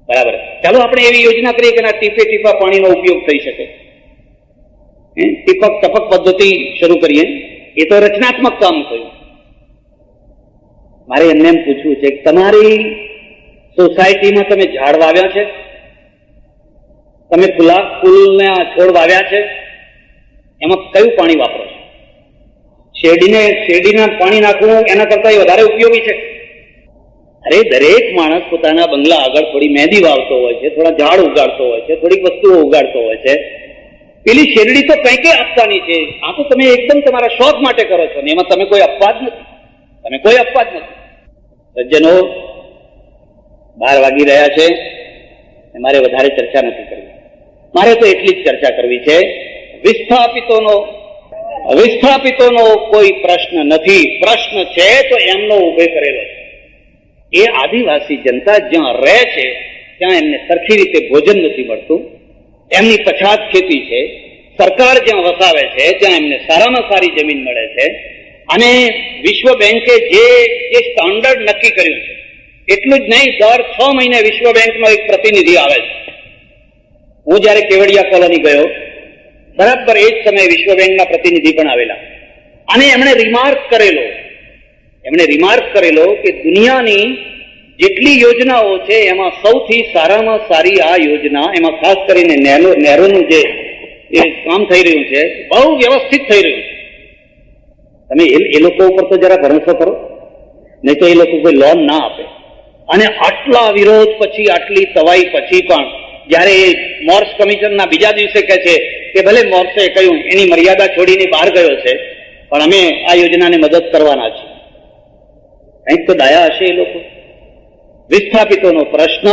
બરાબર. ચાલો આપણે એવી યોજના કરીએ કે ટીપે ટીપા પાણીનો ઉપયોગ થઈ શકે. ટીપક ટપક પદ્ધતિ શરૂ કરીએ. એ તો રચનાત્મક કામ થયું. મારે એમને એમ પૂછવું છે કે તમારી સોસાયટીમાં તમે ઝાડ વાવ્યા છે? તમે ફૂલના છોડ વાવ્યા છે? એમાં કયું પાણી વાપરો છો? શેરડીના પાણી નાખવું એના કરતા એ વધારે ઉપયોગી છે. અરે દરેક માણસ પોતાના બંગલા આગળ થોડી મહેંદી વાવતો હોય છે, થોડા ઝાડ ઉગાડતો હોય છે, થોડીક વસ્તુઓ ઉગાડતો હોય છે. પેલી શેરડી તો કઈ કઈ આપવાની છે. આ તો તમે એકદમ તમારા શોખ માટે કરો છો ને એમાં તમે કોઈ અપવાદ નથી, તમે કોઈ અપવાદ નથી. સજ્જનો, 12 વાગી રહ્યા છે. મારે વધારે ચર્ચા નથી કરવી. મારે તો એટલી જ ચર્ચા કરવી છે. વિસ્થાપિતોનો કોઈ પ્રશ્ન નથી. પ્રશ્ન છે તો એમનો ઉભે કરેલો છે. એ આદિવાસી જનતા જ્યાં રહે છે ત્યાં એમને સરખી રીતે ભોજન નથી મળતું, એમની પછાત ખેતી છે, સરકાર જ્યાં વસાવે છે ત્યાં એમને સારામાં સારી જમીન મળે છે, અને વિશ્વ બેંકે જે સ્ટાન્ડર્ડ નક્કી કર્યું છે એટલું જ નહીં, દર 6 મહિને વિશ્વ બેંકનો એક પ્રતિનિધિ આવે છે. હું જયારે કેવડિયા કોલોની ગયો, બરાબર એ જ સમયે વિશ્વ બેંકના પ્રતિનિધિ પણ આવેલા, અને એમણે રિમાર્ક કરેલો કે દુનિયાની જેટલી યોજનાઓ છે એમાં સૌથી સારામાં સારી આ યોજના, એમાં ખાસ કરીને નહેરોનું જે કામ થઈ રહ્યું છે બહુ વ્યવસ્થિત થઈ રહ્યું છે. તમે એ લોકો ઉપર તો જરા ભરોસો કરો, નહીં તો એ લોકો કોઈ લોન ના આપે. અને આટલા વિરોધ પછી, આટલી તવાઈ પછી પણ જયારે એ મોર્સ કમિશનના બીજા દિવસે કહે છે કે ભલે મોર્સે કહ્યું એની મર્યાદા છોડીને બહાર ગયો છે, પણ અમે આ યોજનાને મદદ કરવાના છીએ. કંઈક તો દયા હશે એ લોકો. વિસ્થાપિતોનો પ્રશ્ન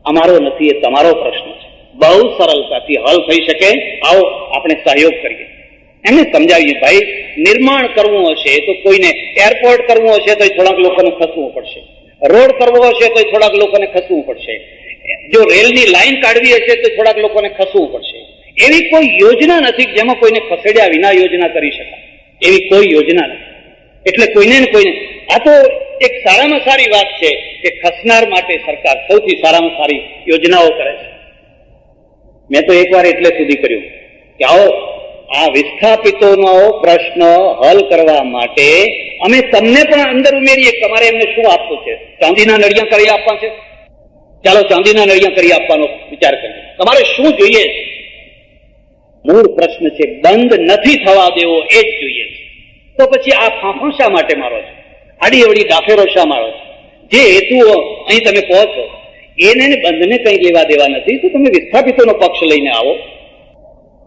અમારો નથી, એ તમારો પ્રશ્ન છે, બહુ સરળતાથી હલ થઈ શકે. આવો આપણે સહયોગ કરીએ, એમને સમજાવીએ ભાઈ નિર્માણ કરવું હશે તો કોઈને, એરપોર્ટ કરવું હશે તો થોડાક લોકોને ખસવું પડશે, રોડ કરવો હશે તો થોડાક લોકોને ખસવું પડશે, જો રેલની લાઈન કાઢવી હશે તો થોડાક લોકોને ખસવું પડશે. એવી કોઈ યોજના નથી જેમાં કોઈને ખસેડ્યા વિના યોજના કરી શકાય, એવી કોઈ યોજના નથી. એટલે કોઈને ને કોઈને, આ તો એક સારામાં સારી વાત છે કે ખસનાર માટે સરકાર સૌથી સારામાં સારી યોજનાઓ કરે છે. મેં તો એકવાર એટલે સુધી કર્યું કે આવો આ વિસ્થાપિતોનો પ્રશ્ન હલ કરવા માટે અમે તમને પણ અંદર ઉમેરીએ. તમારે એમને શું આપવું છે? ચાંદીના નળિયા કરી આપવા છે? ચાલો ચાંદીના નળિયા કરી આપવાનો વિચાર કરીએ. તમારે શું જોઈએ? મૂળ પ્રશ્ન છે, બંધ નથી થવા દેવો, એ જ જોઈએ છે. તો પછી આ ફાંફા શા માટે મારો છો? આડી અવડી ડાફેરો શા મારો છો? જે હેતુઓ અહીં તમે કહો છો એને બંધને કંઈ લેવા દેવા નથી, તો તમે વિસ્થાપિતોનો પક્ષ લઈને આવો,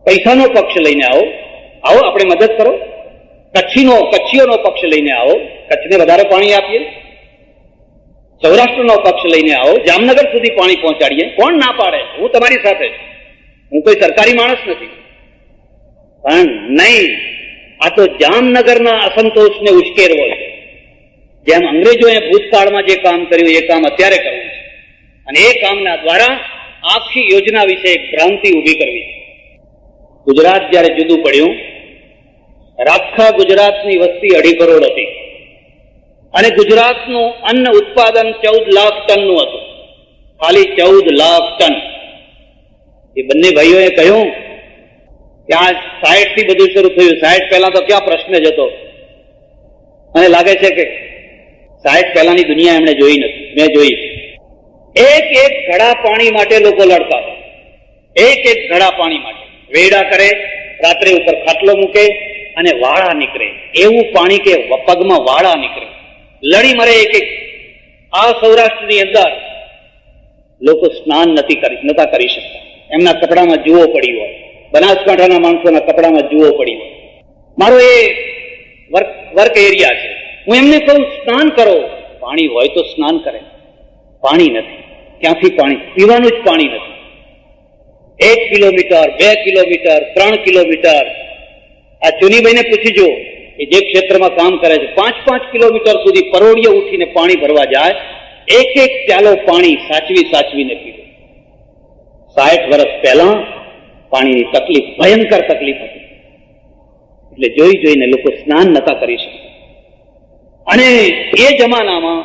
પૈસાનો પક્ષ લઈને આવો, આપણે મદદ કરો. કચ્છીઓનો પક્ષ લઈને આવો, કચ્છને વધારે પાણી આપીએ. સૌરાષ્ટ્રનો પક્ષ લઈને આવો, જામનગર સુધી પાણી પહોંચાડીએ. કોણ ના પાડે? હું તમારી સાથે છું, હું કોઈ સરકારી માણસ નથી. પણ નહીં, આ તો જામનગરના અસંતોષને ઉશ્કેરવો છે. જેમ અંગ્રેજોએ ભૂતકાળમાં જે કામ કર્યું એ કામ અત્યારે કરવું છે, અને એ કામના દ્વારા આખી યોજના વિશે એક ભ્રાંતિ ઉભી કરવી છે. ગુજરાત જયારે જુદું પડ્યું, આખા ગુજરાતની વસ્તી 2.5 કરોડ હતી, અને ગુજરાતનું અન્ન ઉત્પાદન 14 લાખ ટનનું હતું, ખાલી 14 લાખ ટન. એ બંને ભાઈઓએ કહ્યું કે આ 60 થી બધું શરૂ થયું. 60 પહેલા તો ક્યાં પ્રશ્ન જ હતો. મને લાગે છે કે 60 પહેલાની દુનિયા એમણે જોઈ નથી, મેં જોઈ છે. એક ઘડા પાણી માટે લોકો લડતા હતા, એક ઘડા પાણી માટે. વેડા કરે, રાત્રે ઉપર ખાટલો મૂકે અને વાળા નીકળે, એવું પાણી કે પગમાં વાળા નીકળે, લડી મરે એક. આ સૌરાષ્ટ્રની અંદર લોકો સ્નાન નતા કરી શકતા, એમના કપડામાં જુઓ પડી હોય. બનાસકાંઠાના માણસોના કપડામાં જુઓ પડી હોય. મારો એ વર્ક એરિયા છે. હું એમને કહું સ્નાન કરો, પાણી હોય તો સ્નાન કરે. પાણી નથી, ક્યાંથી પાણી? પીવાનું જ પાણી નથી. 1 કિલોમીટર, 2 કિલોમીટર, 3 કિલોમીટર. આ ચુનીભાઈને પૂછીજો કે જે ક્ષેત્રમાં કામ કરે છે, 5-5 કિલોમીટર સુધી પરોળીએ ઉઠીને પાણી ભરવા જાય. એક પ્યાલો પાણી સાચવીને પીવે. 60 વર્ષ પહેલા પાણીની તકલીફ, ભયંકર તકલીફ હતી. એટલે જોઈને લોકો સ્નાન નતા કરી શકતા. અને એ જમાનામાં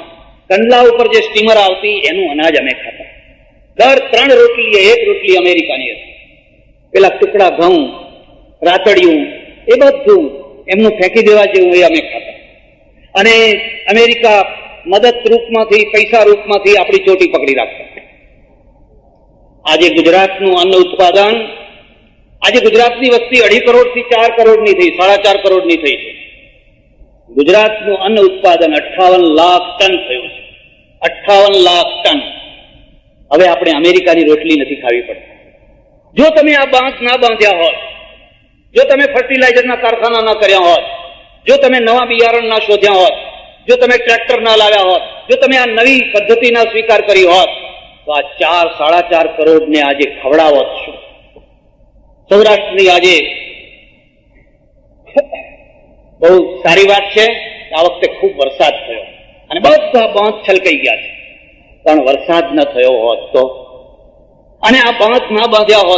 કંડલા ઉપર જે સ્ટીમર આવતી એનું અનાજ અમે ખાતા. દર 3 રોટલીએ 1 રોટલી અમેરિકાની હતી. પેલા ટુકડા ઘઉં, રાતડિયું, એ બધું એમનું ફેંકી દેવા જેવું એ અમે ખાતા. અને અમેરિકા મદદ રૂપમાંથી, પૈસા રૂપમાંથી આપણી ચોટી પકડી રાખતા. આજે ગુજરાતનું અન્ન ઉત્પાદન, આજે ગુજરાતની વસ્તી 2.5 કરોડથી 4 કરોડની થઈ, 4.5 કરોડની થઈ છે. ગુજરાતનું અન્ન ઉત્પાદન 58 લાખ ટન થયું છે. 58 લાખ ટન. હવે આપણે અમેરિકાની રોટલી નથી ખાવી પડતી. જો તમે આ બાંધ ના બાંધ્યા હોત, જો તમે ફર્ટિલાઇઝરના કારખાના ના કર્યા હોત, જો તમે નવા બિયારણ ના શોધ્યા હોત, જો તમે ટ્રેક્ટર ના લાવ્યા હોત, જો તમે આ નવી પદ્ધતિના સ્વીકાર કરી હોત, તો આ 4-4.5 કરોડને આજે ખવડાવત શું? સૌરાષ્ટ્રની આજે બહુ સારી વાત છે, આ વખતે ખૂબ વરસાદ થયો. અને બધા બાંધ છલકાઈ ગયા છે, પણ વરસાદ ન થયો હોત તો, અને આ બાંધ ના બાંધ્યા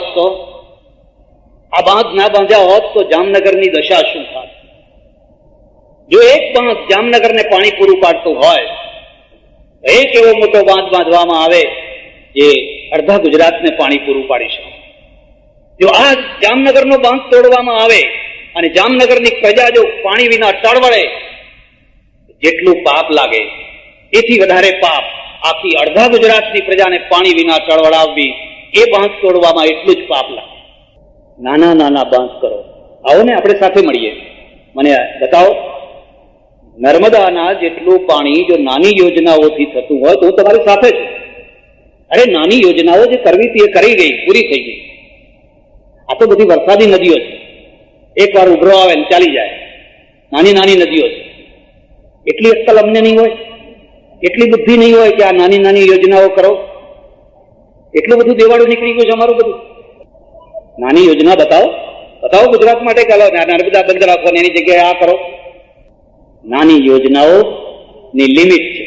હોત તો જામનગરની દશા શું થાત? જો એક બાંધ જામનગરને પાણી પૂરું પાડતું હોય, એક એવો મોટો બાંધ બાંધવામાં આવે જે અડધા ગુજરાતને પાણી પૂરું પાડી શકે. જો આ જામનગરનો બાંધ તોડવામાં આવે અને જામનગરની પ્રજા જો પાણી વિના ટળવળે, જેટલું પાપ લાગે એથી વધારે પાપ આખી અડધા ગુજરાતની પ્રજાને પાણી વિના ટળવળાવવી, એ બાંધ તોડવામાં એટલું જ પાપ લાગે. નાના નાના બાંધ કરો. આવો ને આપણે સાથે મળીએ. મને બતાવો, નર્મદાના જેટલું પાણી જો નાની યોજનાઓથી થતું હોય તો હું તમારી સાથે છું. અરે નાની યોજનાઓ જે કરવી હતી એ કરી ગઈ, પૂરી થઈ ગઈ. આ તો બધી વરસાદી નદીઓ છે, એકવાર ઉભરો આવે ને ચાલી જાય. નાની નાની નદીઓ છે. એટલી અક્કલ અમને નહીં હોય, એટલી બુદ્ધિ નહીં હોય કે આ નાની નાની યોજનાઓ કરો. એટલું બધું દેવાળું નીકળી ગયું છે અમારું બધું. નાની યોજના બતાવો ગુજરાત માટે. ચાલો નર્મદા બંધ રાખો ને એની જગ્યાએ આ કરો. નાની યોજનાઓની લિમિટ છે,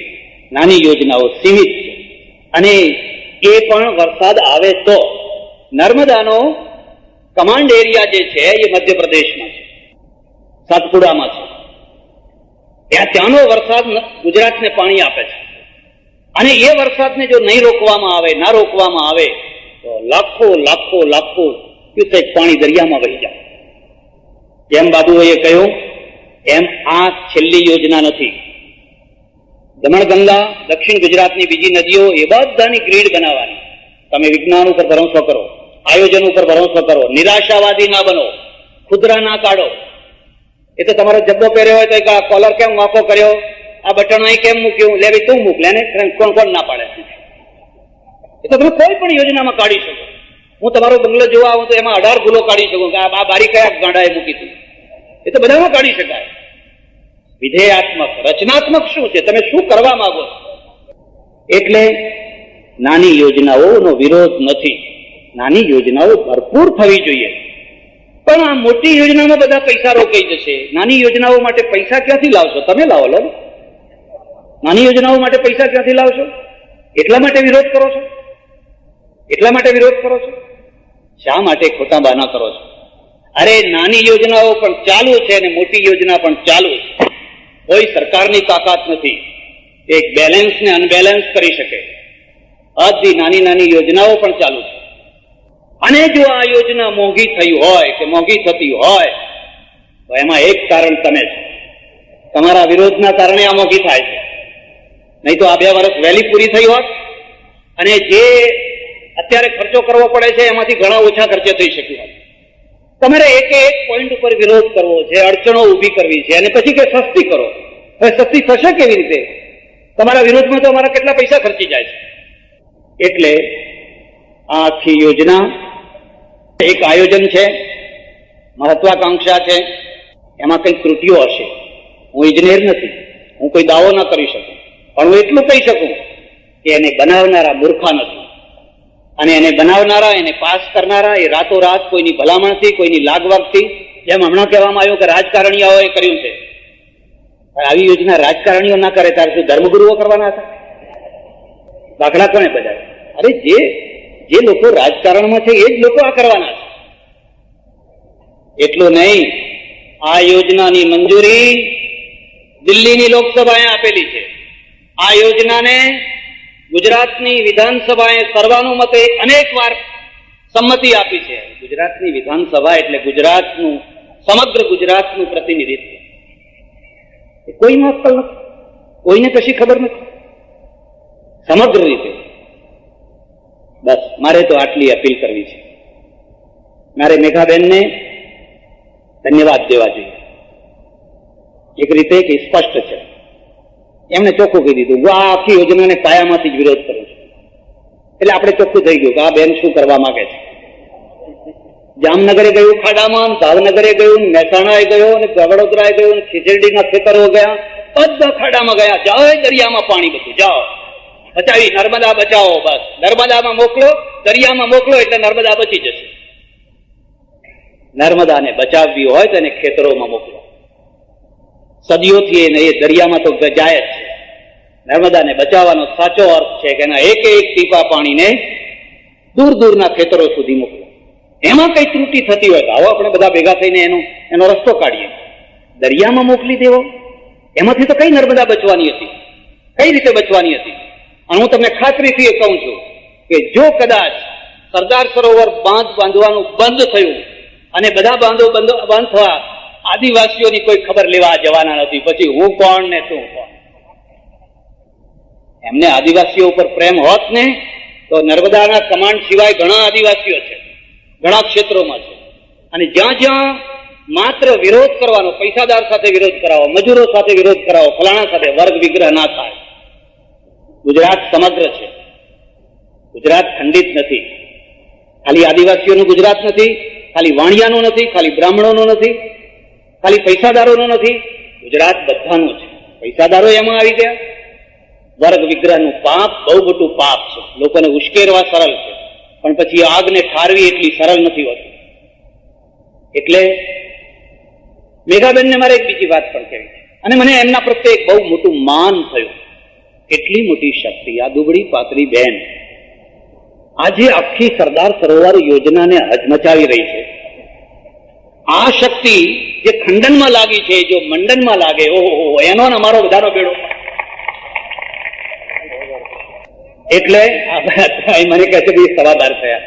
નાની યોજનાઓ સીમિત છે, અને એ પણ વરસાદ આવે તો. નર્મદાનો કમાન્ડ એરિયા જે છે એ મધ્યપ્રદેશમાં છે, સાતપુડામાં છે. ત્યાંનો વરસાદ ગુજરાતને પાણી આપે છે, અને એ વરસાદને જો નહીં રોકવામાં આવે તો લાખો લાખો લાખો ક્યુસેક પાણી દરિયામાં વહી જાય. જેમ બાબુએ કહ્યું એમ આ છેલ્લી યોજના નથી. દમણગંગા, દક્ષિણ ગુજરાતની બીજી નદીઓ, એ બધાની ગ્રીડ બનાવવાની. તમે વિજ્ઞાન ઉપર ભરોસો કરો, આયોજન ઉપર ભરોસો કરો, નિરાશાવાદી ના બનો, ખુદરા ના કાઢો. એ તો તમારો જબ્બો પહેર્યો હોય તો કોલર કેમ વાંકો કર્યો, આ બટન અહીં કેમ મૂક્યું, લે ભાઈ તું મૂક, લેને કોણ કોણ ના પાડે. એ તો તમે કોઈ પણ યોજનામાં કાઢી શકો. હું તમારો બંગલો જોવા આવું તો એમાં 18 ભૂલો કાઢી શકું કે આ બારી કયા ગાંડાએ મૂકી હતી. એ તો બધામાં કાઢી શકાય. વિધેયાત્મક, રચનાત્મક શું છે, તમે શું કરવા માંગો છો? એટલે નાની યોજનાઓનો વિરોધ નથી. નાની યોજનાઓ ભરપૂર થવી જોઈએ, પણ આ મોટી યોજનામાં બધા પૈસા રોકાઈ જશે. નાની યોજનાઓ માટે પૈસા ક્યાંથી લાવશો? તમે લાવો. લો, નાની યોજનાઓ માટે પૈસા ક્યાંથી લાવશો? એટલા માટે વિરોધ કરો છો. શા માટે ખોટા બહાના કરો છો? અરે નાની યોજનાઓ પણ ચાલુ છે અને મોટી યોજના પણ ચાલુ છે. કોઈ સરકારની તાકાત નથી એક બેલેન્સ ને અનબેલેન્સ કરી શકે. બધી નાની નાની યોજનાઓ પણ ચાલુ છે. અને જો આ યોજના મોંઘી થઈ હોય કે મોંઘી થતી હોય તો એમાં એક કારણ તમે છો. તમારા વિરોધના કારણે આ મોંઘી થાય છે. નહીં તો આ 2 વર્ષ વહેલી પૂરી થઈ હોત અને જે અત્યારે ખર્ચો કરવો પડે છે એમાંથી ઘણા ઓછા ખર્ચે થઈ શક્યું હોત. તમારે એક પોઈન્ટ ઉપર વિરોધ કરવો છે, અડચણો ઊભી કરવી છે, અને પછી કે સસ્તી કરો. હવે સસ્તી થશે કેવી રીતે? તમારા વિરોધમાં તો અમારા કેટલા પૈસા ખર્ચી જાય છે. એટલે આ આખી યોજના એક આયોજન છે, મહત્વાકાંક્ષા છે. એમાં કંઈક ત્રુટીઓ હશે. હું ઇજનેર નથી, હું કોઈ દાવો ન કરી શકું, પણ હું એટલું કહી શકું કે એને બનાવનારા મૂર્ખા નથી, અને એને બનાવનારા, એને પાસ કરનારા એ રાતોરાત કોઈની ભલામણથી, કોઈની લાગવગથી, જેમ હમણાં કહેવામાં આવ્યું કે રાજકારણીઓએ કર્યું છે. આવી યોજના રાજકારણીઓ ના કરે ત્યારે શું ધર્મગુરુઓ કરવાના હતા? દાખલા કોને બજાવે? અરે જે લોકો રાજકારણમાં છે એ જ લોકો આ કરવાના છે. એટલું નહીં, આ યોજનાની મંજૂરી દિલ્હીની લોકસભાએ આપેલી છે. આ યોજનાને ગુજરાતની વિધાનસભાએ સર્વાનુમતે અનેક વાર સંમતિ આપી છે. ગુજરાતની વિધાનસભા એટલે ગુજરાતનું, સમગ્ર ગુજરાતનું પ્રતિનિધિત્વ. કોઈમાં અક્કલ નથી, કોઈને કશી ખબર નથી સમગ્ર રીતે. બસ મારે તો આટલી અપીલ કરવી છે. મારે મેઘાબેનને ધન્યવાદ દેવા જોઈએ. એક રીતે કે સ્પષ્ટ છે, એમને ચોખ્ખું કહી દીધું હું આ આખી યોજનાને પાયામાંથી જ વિરોધ કરું છું. એટલે આપણે ચોખ્ખું થઈ ગયું કે આ બેન શું કરવા માંગે છે. જામનગરે ગયું ખાડામાં, ભાવનગરે ગયું, મહેસાણાએ ગયો, અને વડોદરાએ ગયું, ખીચડીના ખેતરો ગયા, બધા ખાડામાં ગયા. જાઓ દરિયામાં પાણી બધું જાઓ, બચાવી નર્મદા બચાવો. બસ નર્મદામાં મોકલો, દરિયામાં મોકલો એટલે નર્મદા બચી જશે. નર્મદાને બચાવવી હોય તો એને ખેતરોમાં મોકલો. સદીઓથી એ દરિયામાં તો જાય જ છે. નર્મદાને બચાવવાનો સાચો અર્થ છે કે એના એક એક ટીપા પાણીને દૂર દૂરના ખેતરો સુધી મોકલો. એમાં કઈ ત્રુટિ થતી હોય તો આવો આપણે બધા ભેગા થઈને એનો રસ્તો કાઢીએ. દરિયામાં મોકલી દેવો, એમાંથી તો કઈ નર્મદા બચવાની હતી? કઈ રીતે બચવાની હતી? અને હું તમને ખાતરીથી કહું છું કે જો કદાચ સરદાર સરોવર બાંધ બાંધવાનું બંધ થયું અને બધા બાંધો બંધ થવા આદિવાસીઓની કોઈ ખબર લેવા જવાના નથી, પછી હું કોણ ને તું કોણ. એમને આદિવાસીઓ ઉપર પ્રેમ હોત ને તો નર્મદાના કમાન્ડ સિવાય ઘણા આદિવાસીઓ છે, ઘણા ક્ષેત્રોમાં છે. અને જ્યાં જ્યાં માત્ર વિરોધ કરવાનો, પૈસાદાર સાથે વિરોધ કરાવો, મજૂરો સાથે વિરોધ કરાવો, ફલાણા સાથે, વર્ગ વિગ્રહ ના થાય. ગુજરાત સમગ્ર છે, ગુજરાત ખંડિત નથી. ખાલી આદિવાસીઓનું ગુજરાત નથી, ખાલી વાણિયાનું નથી, ખાલી બ્રાહ્મણોનું નથી, ખાલી પૈસાદારોનું નથી. ગુજરાત બધાનું છે. પૈસાદારો એમાં આવી ગયા. વર્ગ વિગ્રહનું પાપ બહુ મોટું પાપ છે. લોકોને ઉશ્કેરવા સરળ છે, પણ પછી આગને ઠારવી એટલી સરળ નથી હોતી. એટલે મેઘાબેનને મારે એક બીજી વાત પણ કહેવી છે, અને મને એમના પ્રત્યે એક બહુ મોટું માન થયું. એટલી મોટી શક્તિ આ દુબળી પાતળી બેન આજે આખી સરદાર સરોવર યોજનાને હચમચાવી રહી છે. આ શક્તિ જે ખંડનમાં લાગી છે, જો મંડનમાં લાગે, ઓહો, એનો ને અમારો બધાનો બેડો. એટલે મને કહે છે ભાઈ સવાદાર થયા.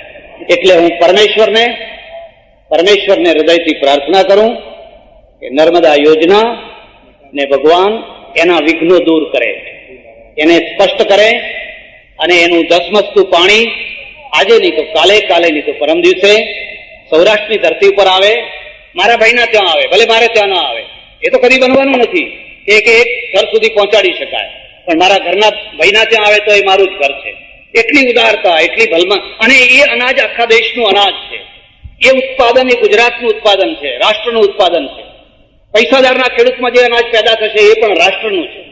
એટલે હું પરમેશ્વરને હૃદયથી પ્રાર્થના કરું કે નર્મદા યોજના ને ભગવાન એના વિઘ્નો દૂર કરે, એને સ્પષ્ટ કરે, અને એનું ધસમસતું પાણી આજે નહીં તો કાલે, કાલે નહીં તો પરમ દિવસે સૌરાષ્ટ્રની ધરતી ઉપર આવે. મારા ભાઈના ત્યાં આવે, ભલે મારે ત્યાં ના આવે, એ તો કદી બનવાનું નથી કે એક ઘર સુધી પહોંચાડી શકાય, પણ મારા ઘરના ભાઈના ત્યાં આવે તો એ મારું જ ઘર છે. એટલી ઉદારતા, એટલી ભલમાં. અને એ અનાજ આખા દેશનું અનાજ છે. એ ઉત્પાદન એ ગુજરાતનું ઉત્પાદન છે, રાષ્ટ્રનું ઉત્પાદન છે. પૈસાદારના ખેડૂતમાં જે અનાજ પેદા થશે એ પણ રાષ્ટ્રનું છે.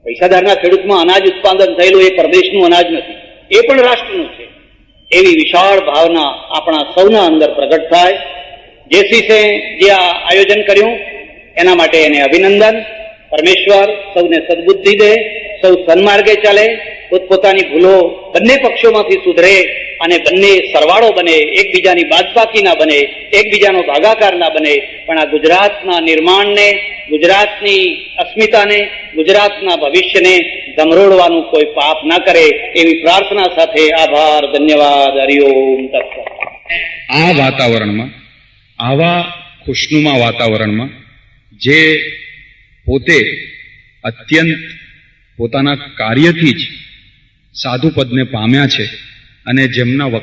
પૈસાદારના ખેડૂતમાં અનાજ ઉત્પાદન થયેલું એ પ્રદેશનું અનાજ નથી, એ પણ રાષ્ટ્રનું છે. એવી વિશાળ ભાવના આપણા સૌના અંદર પ્રગટ થાય. જેસીસે જે આ આયોજન કર્યું એના માટે એને અભિનંદન. પરમેશ્વર સૌને સદબુદ્ધિ દે, સૌ સન્માર્ગે ચાલે, પોતપોતાની ભૂલો બંને પક્ષોમાંથી સુધરે અને બંને સરવાળો બને, એકબીજાની બાદબાકી ના બને, એકબીજાનો ભાગાકાર ના બને, પણ આ ગુજરાતના નિર્માણને, ગુજરાતની અસ્મિતાને, ગુજરાતના ભવિષ્યને ધમરોડવાનું કોઈ પાપ ના કરે એવી પ્રાર્થના સાથે આભાર, ધન્યવાદ, હરિઓમ તત્વ. આ વાતાવરણમાં, આવા ખુશનુમા વાતાવરણમાં જે પોતે અત્યંત પોતાના કાર્યથી જ સાધુપદને પામ્યા છે અને જેમના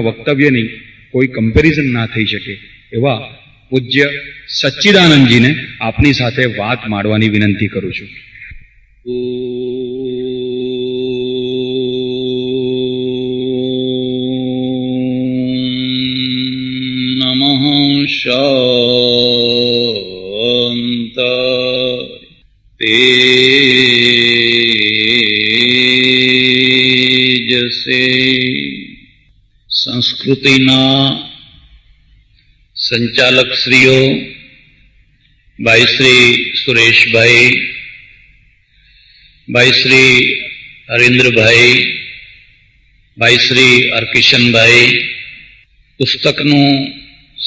વક્તવ્યની કોઈ કમ્પેરિઝન ના થઈ શકે એવા પૂજ્ય સચ્ચિદાનંદજીને આપની સાથે વાત માંડવાની વિનંતી કરું છું. નમઃ તેજસે સંસ્કૃતિના સંચાલક શ્રીઓ ભાઈ શ્રી સુરેશભાઈ, ભાઈ શ્રી હરીન્દ્રભાઈ, ભાઈ શ્રી હરકિશનભાઈ, પુસ્તકનું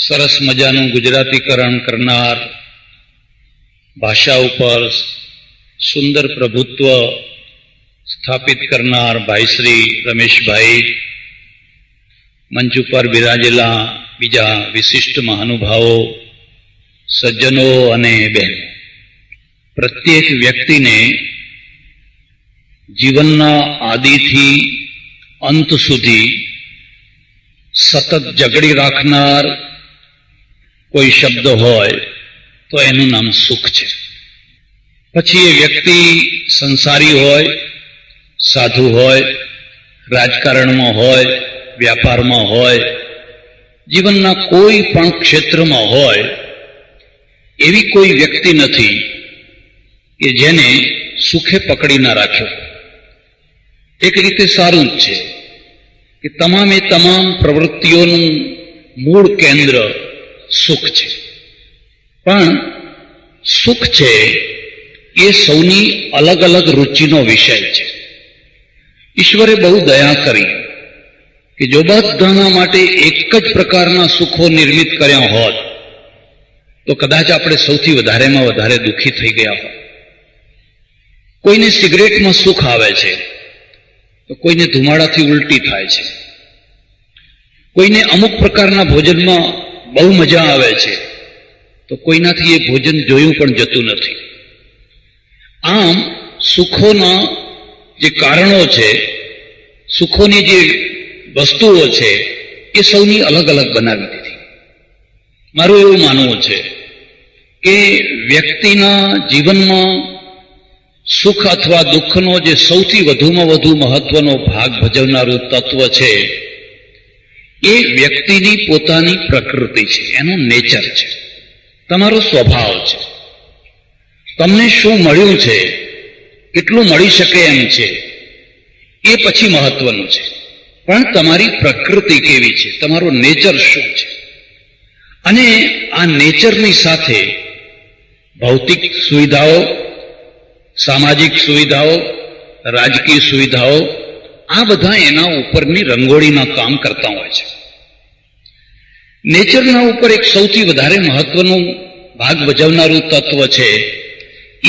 સરસ મજાનું ગુજરાતીકરણ કરનાર, ભાષા ઉપર સુંદર પ્રભુત્વ સ્થાપિત કરનાર ભાઈ શ્રી રમેશભાઈ, મંચ ઉપર બિરાજેલા બીજા વિશિષ્ટ મહાનુભાવો, સજ્જનો અને બહેનો, પ્રત્યેક વ્યક્તિને જીવનના આદિથી અંત સુધી સતત જગડી રાખનાર કોઈ શબ્દ હોય તો એનું નામ સુખ છે. પછી એ વ્યક્તિ સંસારી હોય, સાધુ હોય, રાજકારણમાં હોય, વ્યાપારમાં હોય, જીવનના કોઈ પણ ક્ષેત્રમાં હોય, એવી કોઈ વ્યક્તિ નથી કે જેને સુખે પકડી ના રાખ્યો. એક રીતે સારું જ છે કે તમામે તમામ પ્રવૃત્તિઓનું મૂળ કેન્દ્ર સુખ છે. પણ સુખ છે એ સૌની અલગ અલગ રુચિનો વિષય છે. ઈશ્વરે બહુ દયા કરી કે જો બધાના માટે એક જ પ્રકારના સુખો નિર્મિત કર્યા હોત તો કદાચ આપણે સૌથી વધારેમાં વધારે દુઃખી થઈ ગયા હોત. કોઈને સિગરેટમાં સુખ આવે છે તો કોઈને ધુમાડાથી ઉલટી થાય છે. કોઈને અમુક પ્રકારના ભોજનમાં બહુ મજા આવે છે તો કોઈનાથી એ ભોજન જોયું પણ જતું નથી. આમ સુખોના જે કારણો છે, સુખોની જે વસ્તુઓ છે એ સૌની અલગ અલગ બનાવી દીધી. મારું એવું માનવું છે કે વ્યક્તિના જીવનમાં સુખ અથવા દુઃખનો જે સૌથી વધુમાં વધુ મહત્વનો ભાગ ભજવનારું તત્વ છે એ વ્યક્તિની પોતાની પ્રકૃતિ છે, એનું નેચર છે, તમારો સ્વભાવ છે. તમને શું મળ્યું છે, કેટલું મળી શકે એમ છે એ પછી મહત્વનું છે, પણ તમારી પ્રકૃતિ કેવી છે, તમારો નેચર શું છે. અને આ નેચરની સાથે ભૌતિક સુવિધાઓ, સામાજિક સુવિધાઓ, રાજકીય સુવિધાઓ, આ બધા એના ઉપરની રંગોળીના કામ કરતા હોય છે. નેચરના ઉપર એક સૌથી વધારે મહત્વનું ભાગ ભજવનારું તત્વ છે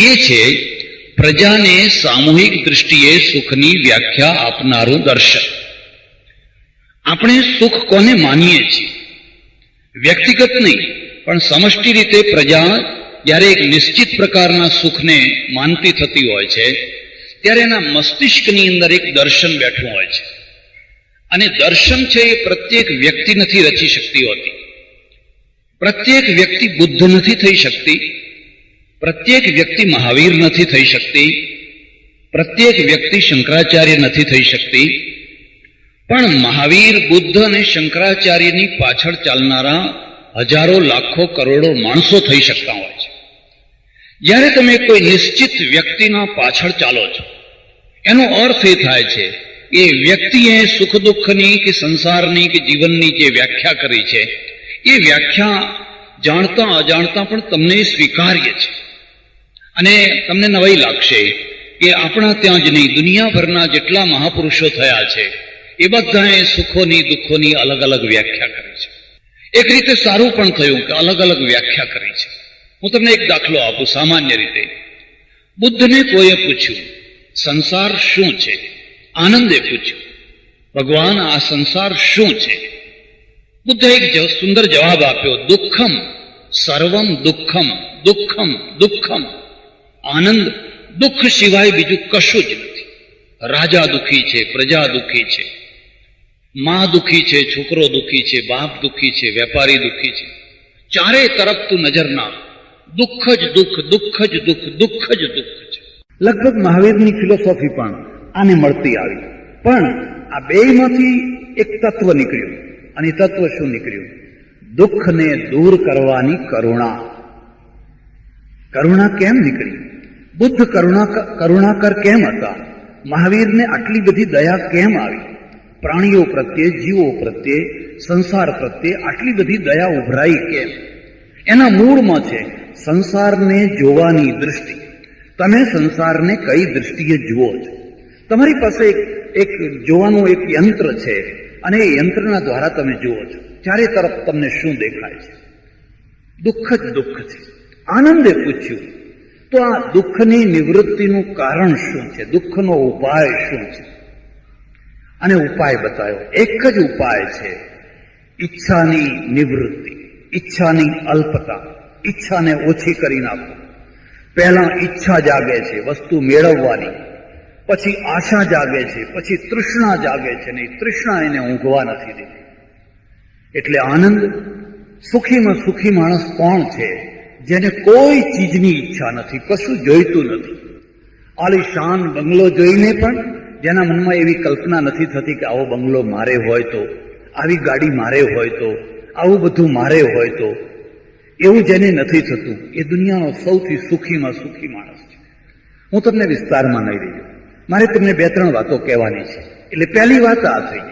એ છે પ્રજાને સામૂહિક દૃષ્ટિએ સુખની વ્યાખ્યા આપનારું દર્શન. આપણે સુખ કોને માનીએ છીએ? વ્યક્તિગત નહીં, પણ સમષ્ટિ રીતે પ્રજા જ્યારે એક નિશ્ચિત પ્રકારના સુખને માનતી થતી હોય છે ત્યારે એના મસ્તિષ્કની અંદર એક દર્શન બેઠું હોય છે. અને દર્શન છે એ પ્રત્યેક વ્યક્તિ નથી રચી શકતી હોતી. પ્રત્યેક વ્યક્તિ બુદ્ધ નથી થઈ શકતી, પ્રત્યેક વ્યક્તિ મહાવીર નથી થઈ શકતી, પ્રત્યેક વ્યક્તિ શંકરાચાર્ય નથી થઈ શકતી. પણ મહાવીર, બુદ્ધ અને શંકરાચાર્યની પાછળ ચાલનારા હજારો, લાખો, કરોડો માણસો થઈ શકતા હોય છે. જ્યારે તમે કોઈ નિશ્ચિત વ્યક્તિના પાછળ ચાલો છો એનો અર્થ એ થાય છે કે વ્યક્તિએ સુખ દુઃખની કે સંસારની કે જીવનની જે વ્યાખ્યા કરી છે એ વ્યાખ્યા જાણતા અજાણતા પણ તમને સ્વીકાર્ય છે. અને તમને નવાઈ લાગશે કે આપણા ત્યાં જ નહીં, દુનિયાભરના જેટલા મહાપુરુષો થયા છે એ બધાએ સુખોની દુઃખોની અલગ અલગ વ્યાખ્યા કરી છે. એક રીતે સારું પણ થયું કે અલગ અલગ વ્યાખ્યા કરી છે. હું તમને એક દાખલો આપું. સામાન્ય રીતે બુદ્ધને કોઈએ પૂછ્યું સંસાર શું છે? આનંદે પૂછ્યું ભગવાન આ સંસાર શું છે? બુદ્ધે એક સુંદર જવાબ આપ્યો, દુઃખમ સર્વમ દુઃખમ, દુઃખમ દુઃખમ. આનંદ દુઃખ સિવાય બીજું કશું જ નથી. રાજા દુઃખી છે, પ્રજા દુઃખી છે, મા દુઃખી છે, છોકરો દુઃખી છે, બાપ દુઃખી છે, વેપારી દુઃખી છે. ચારે તરફ તું નજર નાખ, દુઃખ જ દુઃખ, દુઃખ જ દુઃખ, દુઃખ જ દુઃખ છે. લગભગ મહાવીરની ફિલોસોફી પણ આને મળતી આવી. પણ આ બેમાંથી એક તત્વ નીકળ્યું. અને તત્વ શું નીકળ્યું? દુઃખને દૂર કરવાની કરુણા. કરુણા કેમ નીકળી? બુદ્ધ કરુણાકર કેમ હતા? મહાવીરને આટલી બધી દયા કેમ આવી? પ્રાણીઓ પ્રત્યે, જીવો પ્રત્યે, સંસાર પ્રત્યે આટલી બધી દયા ઉભરાઈ કેમ? એના મૂળમાં છે સંસારને જોવાની દૃષ્ટિ. તમે સંસારને કઈ દૃષ્ટિએ જુઓ છો? તમારી પાસે એક જોવાનું એક યંત્ર છે અને એ યંત્રના દ્વારા તમે જુઓ છો. ચારે તરફ તમને શું દેખાય છે? દુઃખ જ દુઃખ છે. આનંદે પૂછ્યું તો આ દુઃખની નિવૃત્તિનું કારણ શું છે? દુઃખનો ઉપાય શું છે? અને ઉપાય બતાવ્યો. એક જ ઉપાય છે, ઈચ્છાની નિવૃત્તિ, ઈચ્છાની અલ્પતા, ઈચ્છાને ઓછી કરી નાખો. પહેલા ઈચ્છા જાગે છે વસ્તુ મેળવવાની, પછી આશા જાગે છે, પછી તૃષ્ણા જાગે છે. નહીં, તૃષ્ણા એને ઊંઘવા નથી દેતી. એટલે આનંદ, સુખીમાં સુખી માણસ કોણ છે? જેને કોઈ ચીજની ઈચ્છા નથી, કશું જોઈતું નથી. આલિશાન બંગલો જોઈને પણ જેના મનમાં એવી કલ્પના નથી થતી કે આવો બંગલો મારે હોય તો, આવી ગાડી મારે હોય તો, આવું બધું મારે હોય તો, એવું જેને નથી થતું એ દુનિયાનો સૌથી સુખીમાં સુખી માણસ છે. હું તમને વિસ્તારમાં નહીં રહી જાઉં, મારે તમને 2-3 વાતો કહેવાની છે. એટલે પહેલી વાત આ થઈ.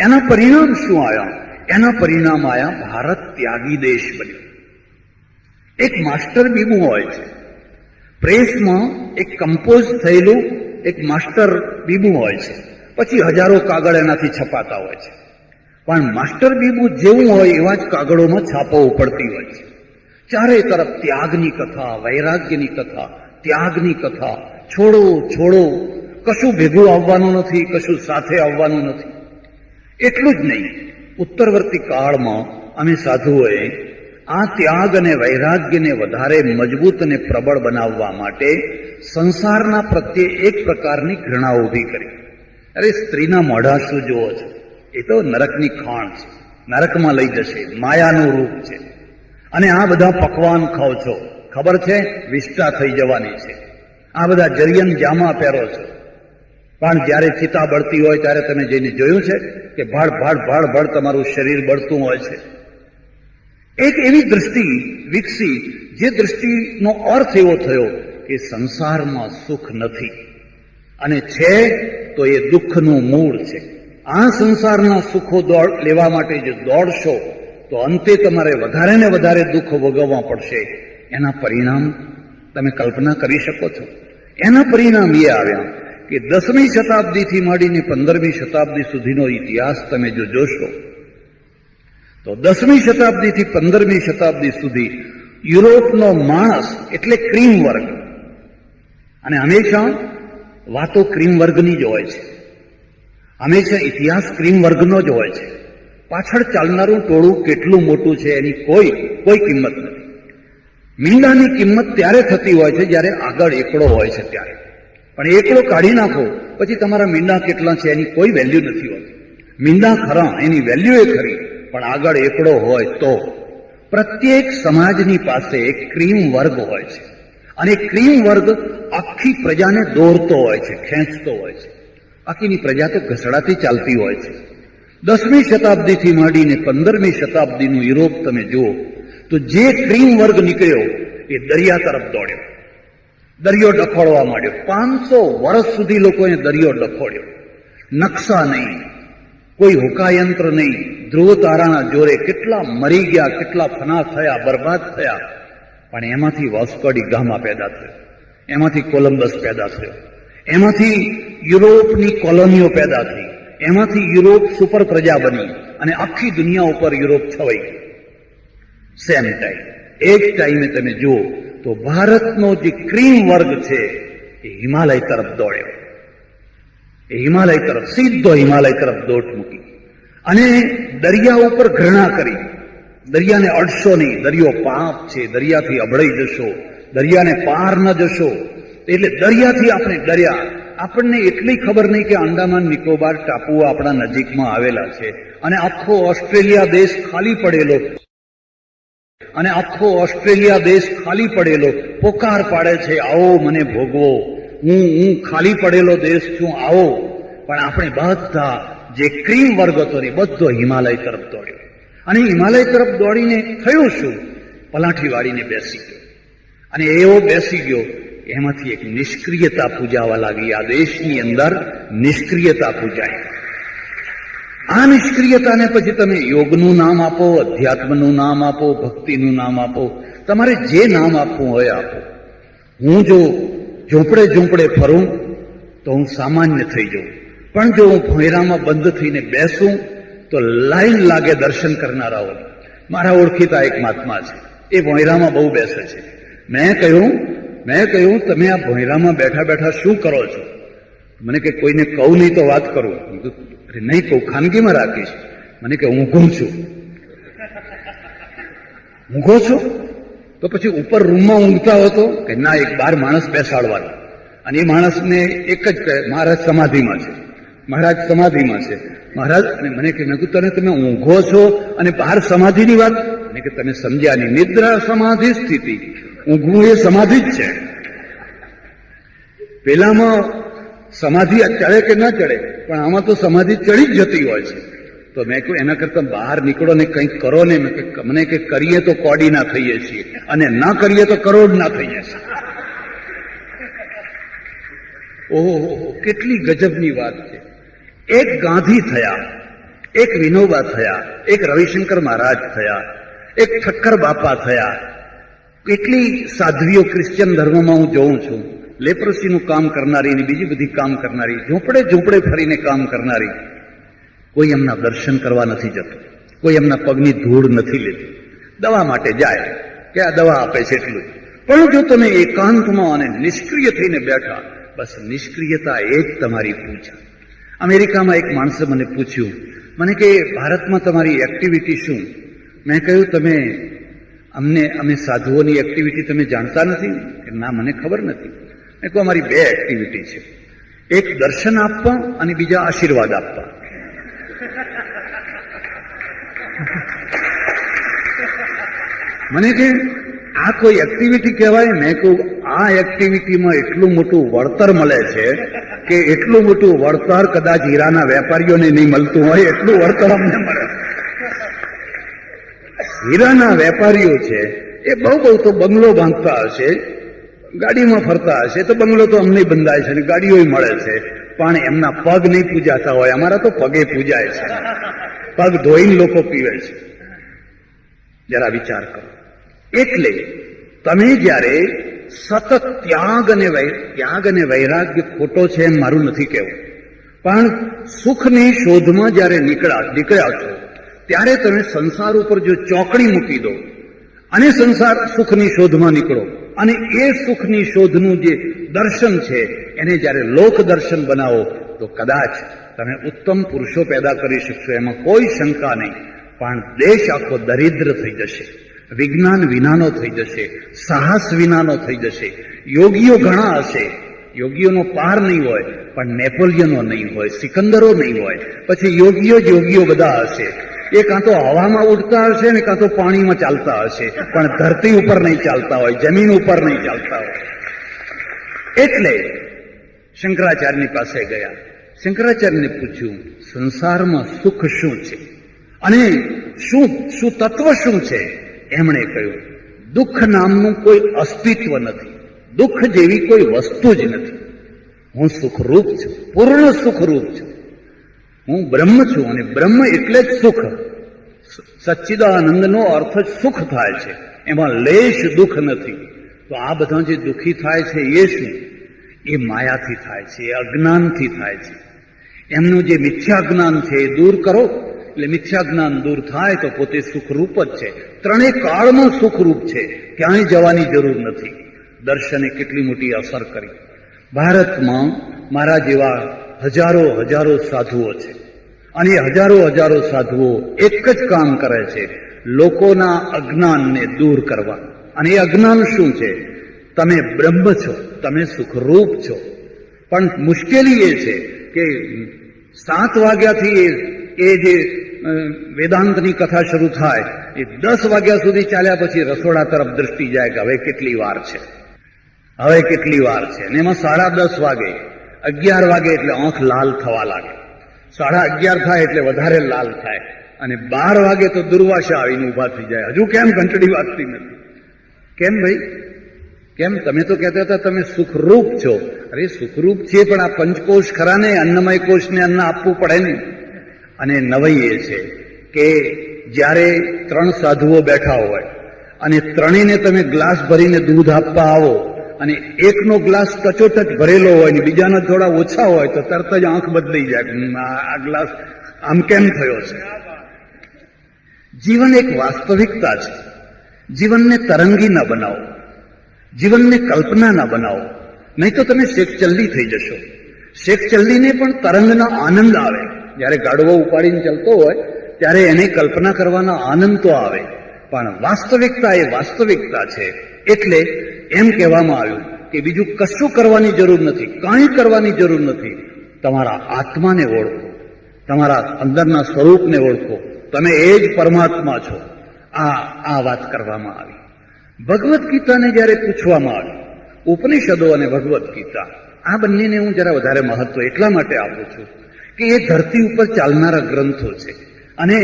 એના પરિણામ શું આવ્યા? એના પરિણામ આવ્યા ભારત ત્યાગી દેશ બન્યો. એક માસ્ટર બીબું હોય છે, પ્રેસમાં એક કમ્પોઝ થયેલું એક માસ્ટર બીબુ હોય છે, પછી હજારો કાગળ એનાથી છપાતા હોય છે. પણ માસ્ટર બીબુ જેવું હોય એવા જ કાગળોમાં છાપો ઉપડતી હોય છે. ચારે તરફ ત્યાગની કથા, વૈરાગ્યની કથા, ત્યાગની કથા, છોડો છોડો, કશું ભેગું આવવાનું નથી, કશું સાથે આવવાનું નથી. એટલું જ નહીં, ઉત્તરવર્તી કાળમાં અમે સાધુઓએ આ ત્યાગ અને વૈરાગ્યને વધારે મજબૂત અને પ્રબળ બનાવવા માટે સંસારના પ્રત્યે એક પ્રકારની ઘૃણા ઊભી કરી. અરે સ્ત્રીના મોઢા શું જુઓ છો, એ તો નરકની ખાણ છે, નરકમાં લઈ જશે, માયાનું રૂપ છે. અને આ બધા પકવાન ખાઓ છો, ખબર છે વિષ્ટા થઈ જવાની છે. આ બધા જરિયન જામા પહેરો છો, પણ જ્યારે ચિતા બળતી હોય ત્યારે તમે જઈને જોયું છે કે ભડ ભડ ભડ ભડ તમારું શરીર બળતું હોય છે. એક એવી દ્રષ્ટિ વિકસી, જે દ્રષ્ટિનો અર્થ એવો થયો કે સંસારમાં સુખ નથી, અને છે તો એ દુઃખનું મૂળ છે. આ સંસારના સુખો લેવા માટે જે દોડશો તો અંતે તમારે વધારે ને વધારે દુઃખ ભોગવવા પડશે. એના પરિણામ તમે કલ્પના કરી શકો છો. એના પરિણામ એ આવ્યા કે 10મી શતાબ્દીથી માંડીને 15મી શતાબ્દી સુધીનો ઇતિહાસ તમે જો જોશો તો 10મી શતાબ્દીથી 15મી શતાબ્દી સુધી યુરોપનો માણસ એટલે ક્રીમ વર્ગ, અને હંમેશા વાતો ક્રીમ વર્ગની જ હોય છે, હંમેશા ઇતિહાસ ક્રીમ વર્ગનો જ હોય છે. પાછળ ચાલનારું ટોળું કેટલું મોટું છે એની કોઈ કિંમત નથી. મીંડાની કિંમત ત્યારે થતી હોય છે જ્યારે આગળ એકડો હોય છે ત્યારે. પણ એકડો કાઢી નાખો પછી તમારા મીંડા કેટલા છે એની કોઈ વેલ્યુ નથી હોતી. મીંડા ખરા, એની વેલ્યુ એ ખરી, પણ આગળ એકડો હોય તો. પ્રત્યેક સમાજની પાસે એક ક્રીમ વર્ગ હોય છે, અને ક્રીમ વર્ગ આખી પ્રજાને દોરતો હોય છે, ખેંચતો હોય છે. બાકીની પ્રજા તો ઘસડાથી ચાલતી હોય છે. 10મી શતાબ્દીથી માંડીને 15મી શતાબ્દીનું યુરોપ તમે જુઓ તો જે ક્રીમ વર્ગ નીકળ્યો એ દરિયા તરફ દોડ્યો, દરિયો ડખોડવા માંડ્યો. 500 વર્ષ સુધી લોકોએ દરિયો ડખોડ્યો. નકશા નહીં, કોઈ હોકાયંત્ર નહીં, ધ્રુવ તારાના જોરે કેટલા મરી ગયા, કેટલા ફના થયા, બરબાદ થયા. પણ એમાંથી વાસ્કો ડી ગામા પેદા થયો, એમાંથી કોલંબસ પેદા થયો, એમાંથી યુરોપની કોલોનીઓ પેદા થઈ, એમાંથી યુરોપ સુપર પ્રજા બની અને આખી દુનિયા ઉપર યુરોપ છવાઈ ગયું. સેમ ટાઈમ, એક ટાઈમે તમે જુઓ તો ભારતનો જે ક્રીમ વર્ગ છે એ હિમાલય તરફ દોડ્યો. એ હિમાલય તરફ, સીધો હિમાલય તરફ દોટ મૂકી અને દરિયા ઉપર ઘૃણા કરી. દરિયાને અડશો નહીં, દરિયો પાપ છે, દરિયાથી અભળાઈ જશો, દરિયાને પાર ન જશો. એટલે દરિયાથી આપણે ડર્યા. આપણને એટલી ખબર નહીં કે અંદામાન નિકોબાર ટાપુઓ આપણા નજીકમાં આવેલા છે, અને આખો ઓસ્ટ્રેલિયા દેશ ખાલી પડેલો, અને આખો ઓસ્ટ્રેલિયા દેશ ખાલી પડેલો પોકાર પાડે છે, આવો મને ભોગવો, હું ખાલી પડેલો દેશ છું, આવો. પણ આપણે બધા જે ક્રીમ વર્ગ હતો ને બધો હિમાલય તરફ દોડ્યો. અને હિમાલય તરફ દોડીને થયું શું? પલાઠી વાળીને બેસી ગયો. અને એવો બેસી ગયો, એમાંથી એક નિષ્ક્રિયતા પૂજાવા લાગી. આ દેશની અંદર નિષ્ક્રિયતા પૂજાય. આ નિષ્ક્રિયતાને પછી તમે યોગનું નામ આપો, અધ્યાત્મનું નામ આપો, ભક્તિનું નામ આપો, તમારે જે નામ આપવું હોય આપો. હું જો ઝૂંપડે ફરું તો હું સામાન્ય થઈ જાઉં, પણ જો હું ભોંયરામાં બંધ થઈને બેસું તો લાઈન લાગે દર્શન કરનારાઓ. મારા ઓળખીતા એક મહાત્મા છે, એ ભોંયરામાં બહુ બેસે છે. મેં કહ્યું તમે આ ભોંયરામાં બેઠા બેઠા શું કરો છો? મને કે કોઈને કહું નહીં તો વાત કરું. નહીં કહું, ખાનગીમાં રાખીશ. મને કે ઊંઘું છું. ઊંઘો છો? તો પછી ઉપર રૂમમાં ઊંઘતા હો તો કે ના, એક બાર માણસ બેસાડવાનો. અને એ માણસને એક જ કહે, મહારાજ સમાધિમાં છે, મહારાજ સમાધિમાં છે, મહારાજ. અને મને કે મેં કીધું તમે ઊંઘો છો અને બહાર સમાધિની વાત? મને કે તમે સમજ્યા નહીં. નિદ્રા સમાધિ સ્થિતિ, ઊંઘવું એ સમાધિ જ છે. પેલામાં સમાધિ ચડે કે ના ચડે, પણ આમાં તો સમાધિ ચડી જ જતી હોય છે. તો મેં કહ્યું એના કરતા બહાર નીકળો ને કંઈક કરો ને. મને કે કરીએ તો કોડી ના થઈએ છીએ, અને ના કરીએ તો કરોડ ના થઈએ છીએ. ઓહો, કેટલી ગજબની વાત છે. એક ગાંધી થયા, એક વિનોબા થયા, એક રવિશંકર મહારાજ થયા, એક ઠક્કર બાપા થયા, કેટલી સાધ્વીઓ ક્રિશ્ચિયન ધર્મમાં હું જોઉં છું, લેપ્રસીનું કામ કરનારી અને બીજી બધી કામ કરનારી, ઝૂંપડે ફરીને કામ કરનારી, કોઈ એમના દર્શન કરવા નથી જતું, કોઈ એમના પગની ધૂળ નથી લેતું. દવા માટે જાય કે આ દવા આપે છે એટલું જ. પણ જો તમે એકાંતમાં અને નિષ્ક્રિય થઈને બેઠા, બસ નિષ્ક્રિયતા એ જ તમારી પૂજા. અમેરિકામાં એક માણસે મને પૂછ્યું, મને કે ભારતમાં તમારી એક્ટિવિટી શું? મેં કહ્યું તમે અમે સાધુઓની એક્ટિવિટી તમે જાણતા નથી? કે ના, મને ખબર નથી. મેં કહ્યું અમારી 2 એક્ટિવિટી છે, એક દર્શન આપવા અને બીજા આશીર્વાદ આપવા. મને કે આ કોઈ એક્ટિવિટી કહેવાય? મેં કહું આ એક્ટિવિટીમાં એટલું મોટું વળતર મળે છે કે એટલું મોટું વળતર કદાચ હીરાના વેપારીઓને નહીં મળતું હોય એટલું વળતર અમને મળે. હીરાના વેપારીઓ છે એ બહુ તો બંગલો બાંધતા હશે, ગાડીમાં ફરતા હશે, તો બંગલો તો અમને બંધાય છે અને ગાડીઓ મળે છે, પણ એમના પગ નહીં પૂજાતા હોય. અમારા તો પગે પૂજાય છે, પગ ધોઈને લોકો પીવે છે. જરા વિચાર કરો. એટલે તમે જ્યારે સતત ત્યાગ અને વૈરાગ્ય ખોટો છે એમ મારું નથી કહેવું, પણ સુખની શોધમાં જ્યારે નીકળ્યા છો ત્યારે તમે સંસાર ઉપર જો ચોકડી મૂકી દો અને સંસાર સુખની શોધમાં નીકળો અને એ સુખની શોધનું જે દર્શન છે એને જ્યારે લોક દર્શન બનાવો તો કદાચ તમે ઉત્તમ પુરુષો પેદા કરી શકશો, એમાં કોઈ શંકા નહીં. પણ દેશ આખો દરિદ્ર થઈ જશે, વિજ્ઞાન વિનાનો થઈ જશે, સાહસ વિનાનો થઈ જશે. યોગીઓ ઘણા હશે, યોગીઓનો પાર નહીં હોય, પણ નેપોલિયનો નહીં હોય, સિકંદરો નહીં હોય. પછી યોગીઓ બધા હશે. એ કાં તો હવામાં ઉડતા હશે ને કાં તો પાણીમાં ચાલતા હશે, પણ ધરતી ઉપર નહીં ચાલતા હોય, જમીન ઉપર નહીં ચાલતા હોય. એટલે શંકરાચાર્યની પાસે ગયા. શંકરાચાર્યને પૂછ્યું સંસારમાં સુખ શું છે અને શું તત્વ શું છે? એમણે કહ્યું દુઃખ નામનું કોઈ અસ્તિત્વ નથી, દુઃખ જેવી કોઈ વસ્તુ જ નથી. હું સુખરૂપ છું, પૂર્ણ સુખરૂપ છું. હું બ્રહ્મ છું અને બ્રહ્મ એટલે જ સુખ. સચ્ચિદાનંદનો અર્થ જ સુખ થાય છે, એમાં લેશ દુઃખ નથી. તો આ બધા જે દુઃખી થાય છે એ શું? એ માયાથી થાય છે, એ અજ્ઞાનથી થાય છે. એમનું જે મિથ્યા જ્ઞાન છે એ દૂર કરો એટલે મિથ્યા જ્ઞાન દૂર થાય તો પોતે સુખરૂપ જ છે. ત્રણેય કાળમાં સુખરૂપ છે, ક્યાંય જવાની જરૂર નથી. દર્શને કેટલી મોટી અસર કરી. ભારતમાં મારા જેવા હજારો સાધુઓ છે અને હજારો સાધુઓ એક જ કામ કરે છે, લોકોના અજ્ઞાનને દૂર કરવા. અને એ અજ્ઞાન શું છે? તમે બ્રહ્મ છો, તમે સુખરૂપ છો. પણ મુશ્કેલી એ છે કે 7 વાગ્યાથી એ જે વેદાંતની કથા શરૂ થાય એ 10 વાગ્યા સુધી ચાલ્યા પછી રસોડા તરફ દ્રષ્ટિ જાય કે હવે કેટલી વાર છે. અને એમાં 10:30 વાગે, 11 વાગે એટલે આંખ લાલ થવા લાગે, 11:30 થાય એટલે વધારે લાલ થાય, અને 12 વાગે તો દુર્વાસા આવીને ઉભા થઈ જાય. હજુ કેમ ઘંટડી વાગતી નથી? કેમ ભાઈ? કેમ? તમે તો કહેતા હતા તમે સુખરૂપ છો. અરે સુખરૂપ છે, પણ આ પંચકોશ ખરા ને, અન્નમય કોષને અન્ન આપવું પડે ને. અને નવાઈ એ છે કે જ્યારે 3 સાધુઓ બેઠા હોય અને ત્રણેયને તમે ગ્લાસ ભરીને દૂધ આપવા આવો અને એકનો ગ્લાસ ટચોટચ ભરેલો હોય ને બીજાના થોડા ઓછા હોય તો તરત જ આંખ બદલાઈ જાય, આ ગ્લાસ આમ કેમ થયો છે? જીવન એક વાસ્તવિકતા છે. જીવનને તરંગી ના બનાવો, જીવનને કલ્પના ના બનાવો, નહીં તો તમે શેખચલ્લી થઈ જશો. શેખચલ્લીને પણ તરંગના આનંદ આવે. જ્યારે ગાડવો ઉપાડીને ચાલતો હોય ત્યારે એને કલ્પના કરવાના આનંદ તો આવે, પણ વાસ્તવિકતા એ વાસ્તવિકતા છે. એટલે એમ કહેવામાં આવ્યું કે બીજું કશું કરવાની જરૂર નથી, કાંઈ કરવાની જરૂર નથી. તમારા આત્માને ઓળખો, તમારા અંદરના સ્વરૂપને ઓળખો, તમે એ જ પરમાત્મા છો. આ વાત કરવામાં આવી. ભગવદ્ ગીતાને જ્યારે પૂછવામાં આવ્યું, ઉપનિષદો અને ભગવદ્ ગીતા આ બંનેને હું જરા વધારે મહત્વ એટલા માટે આપું છું કે એ ધરતી ઉપર ચાલનારા ગ્રંથો છે અને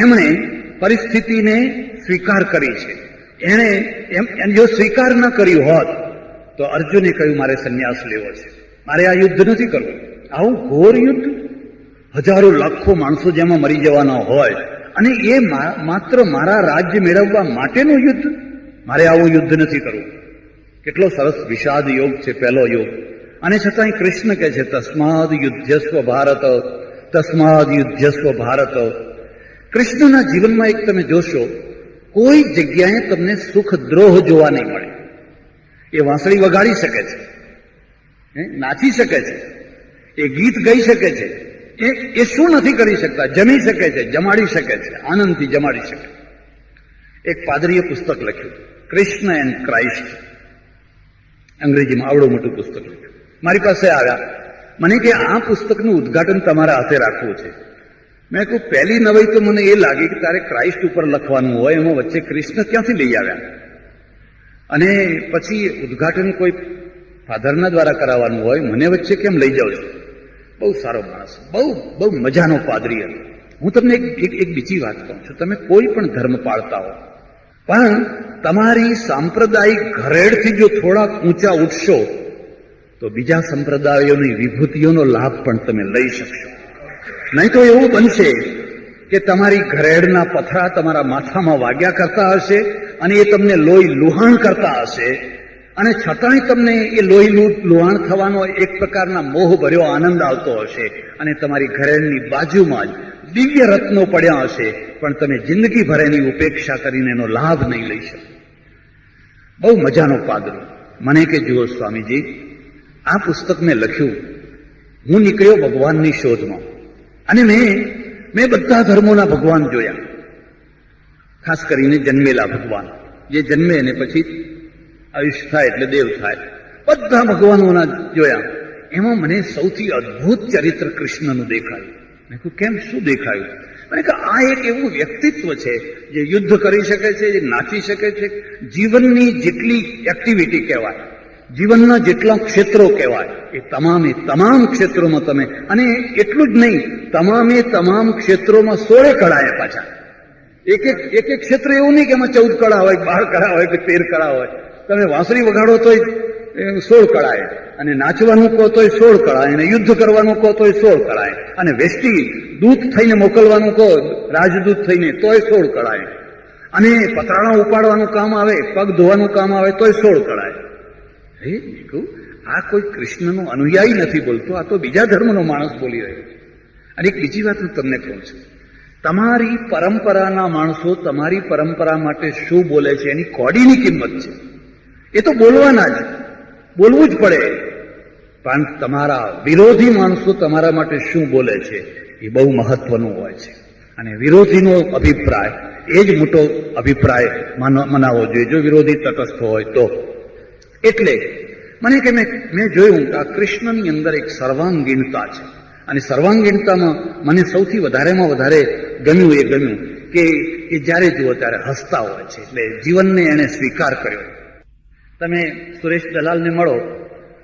એમણે પરિસ્થિતિને સ્વીકાર કરી છે. એણે જો સ્વીકાર ન કર્યું હોત તો અર્જુને કહ્યું મારે સંન્યાસ લેવો છે, મારે આ યુદ્ધ નથી કરવું. આવું ઘોર યુદ્ધ, હજારો લાખો માણસો જેમાં મરી જવાના હોય અને એ માત્ર મારા રાજ્ય મેળવવા માટેનું યુદ્ધ. મારે આવું યુદ્ધ નથી કરવું. કેટલો સરસ વિષાદ યોગ છે પહેલો યોગ. અને છતાંય કૃષ્ણ કહે છે તસ્માદ યુદ્ધસ્વ ભારત, તસ્માદ યુદ્ધસ્વ ભારત. કૃષ્ણના જીવનમાં એક તમે જોશો, કોઈ જગ્યાએ તમને સુખ દ્રોહ જોવા નહીં મળે. એ વાંસળી વગાડી શકે છે, નાચી શકે છે, એ ગીત ગાઈ શકે છે, એ શું નથી કરી શકતા? જમી શકે છે, જમાડી શકે છે, આનંદથી જમાડી શકે. એક પાદરીએ પુસ્તક લખ્યું, કૃષ્ણ એન્ડ ક્રાઇસ્ટ, અંગ્રેજીમાં આવડું મોટું પુસ્તક લખ્યું. મારી પાસે આવ્યા, મને કે આ પુસ્તકનું ઉદ્ઘાટન તમારા હાથે રાખવું છે. મેં કહ્યું પહેલી નવાઈ તો મને એ લાગી કે તારે ક્રાઇસ્ટ ઉપર લખવાનું હોય, એમાં વચ્ચે કૃષ્ણ ક્યાંથી લઈ આવ્યા? અને પછી ઉદ્ઘાટન કોઈ ફાધરના દ્વારા કરાવવાનું હોય, મને વચ્ચે કેમ લઈ જાવ છો? બહુ સારો માણસ, બહુ મજાનો પાદરી હતો. હું તમને એક બીજી વાત કહું છું, તમે કોઈ પણ ધર્મ પાળતા હો, પણ તમારી સાંપ્રદાયિક ઘરેડથી જો થોડા ઊંચા ઉઠશો તો બીજા સંપ્રદાયોની વિભૂતિઓનો લાભ પણ તમે લઈ શકશો. નહીં તો એવું બનશે કે તમારી ઘરેડના પથરા તમારા માથામાં વાગ્યા કરતા હશે અને એ તમને લોહી લુહાણ કરતા હશે, અને છતાંય તમને એ લોહી લુહાણ થવાનો એક પ્રકારના મોહ ભર્યો આનંદ આવતો હશે, અને તમારી ઘરેડની બાજુમાં જ દિવ્ય રત્નો પડ્યા હશે, પણ તમે જિંદગી ભર એની ઉપેક્ષા કરીને એનો લાભ નહીં લઈ શકો. બહુ મજાનો પાદરી મને કે જુઓ સ્વામીજી, આ પુસ્તક મેં લખ્યું, હું નીકળ્યો ભગવાનની શોધમાં, અને મેં બધા ધર્મોના ભગવાન જોયા, ખાસ કરીને જન્મેલા ભગવાન, જે જન્મે અને પછી આયુષ થાય એટલે દેવ થાય, બધા ભગવાનોના જોયા. એમાં મને સૌથી અદ્ભુત ચરિત્ર કૃષ્ણનું દેખાયું. મેં કહ્યું કેમ, શું દેખાયું? મને કે આ એક એવું વ્યક્તિત્વ છે જે યુદ્ધ કરી શકે છે, જે નાચી શકે છે, જીવનની જેટલી એક્ટિવિટી કહેવાય, જીવનના જેટલા ક્ષેત્રો કહેવાય, એ તમામ ક્ષેત્રોમાં તમે, અને એટલું જ નહીં, તમામ ક્ષેત્રોમાં 16 કળા પાછા. એક એક ક્ષેત્ર એવું નહીં કે એમાં 14 કળા હોય, 12 કળા હોય કે 13 કળા હોય. તમે વાંસળી વગાડો તોય 16 કળાએ, અને નાચવાનું કહો તોય 16 કળાએ, અને યુદ્ધ કરવાનું કહો તોય 16 કળાએ, અને વેષ્ટી દૂત થઈને મોકલવાનું કહો રાજદૂત થઈને તોય 16 કળાએ, અને પતરાણા ઉપાડવાનું કામ આવે, પગ ધોવાનું કામ આવે તોય 16 કળાએ. આ કોઈ કૃષ્ણનો અનુયાયી નથી બોલતો, આ તો બીજા ધર્મનો માણસ બોલી રહ્યો છે. અને એક બીજી વાત હું તમને કહું છું, તમારી પરંપરાના માણસો તમારી પરંપરા માટે શું બોલે છે એની કોડીની કિંમત છે. એ તો બોલવાના જ, બોલવું જ પડે, પણ તમારા વિરોધી માણસો તમારા માટે શું બોલે છે એ બહુ મહત્વનું હોય છે. અને વિરોધીનો અભિપ્રાય એ જ મોટો અભિપ્રાય મનાવવો જોઈએ, જો વિરોધી તટસ્થ હોય તો. એટલે મને કે મેં જોયું કે આ કૃષ્ણની અંદર એક સર્વાંગીણતા છે, અને સર્વાંગીણતામાં મને સૌથી વધારેમાં વધારે ગમ્યું કે એ જ્યારે જુઓ ત્યારે હસતા હોય છે, એટલે જીવનને એણે સ્વીકાર કર્યો. તમે સુરેશ દલાલને મળો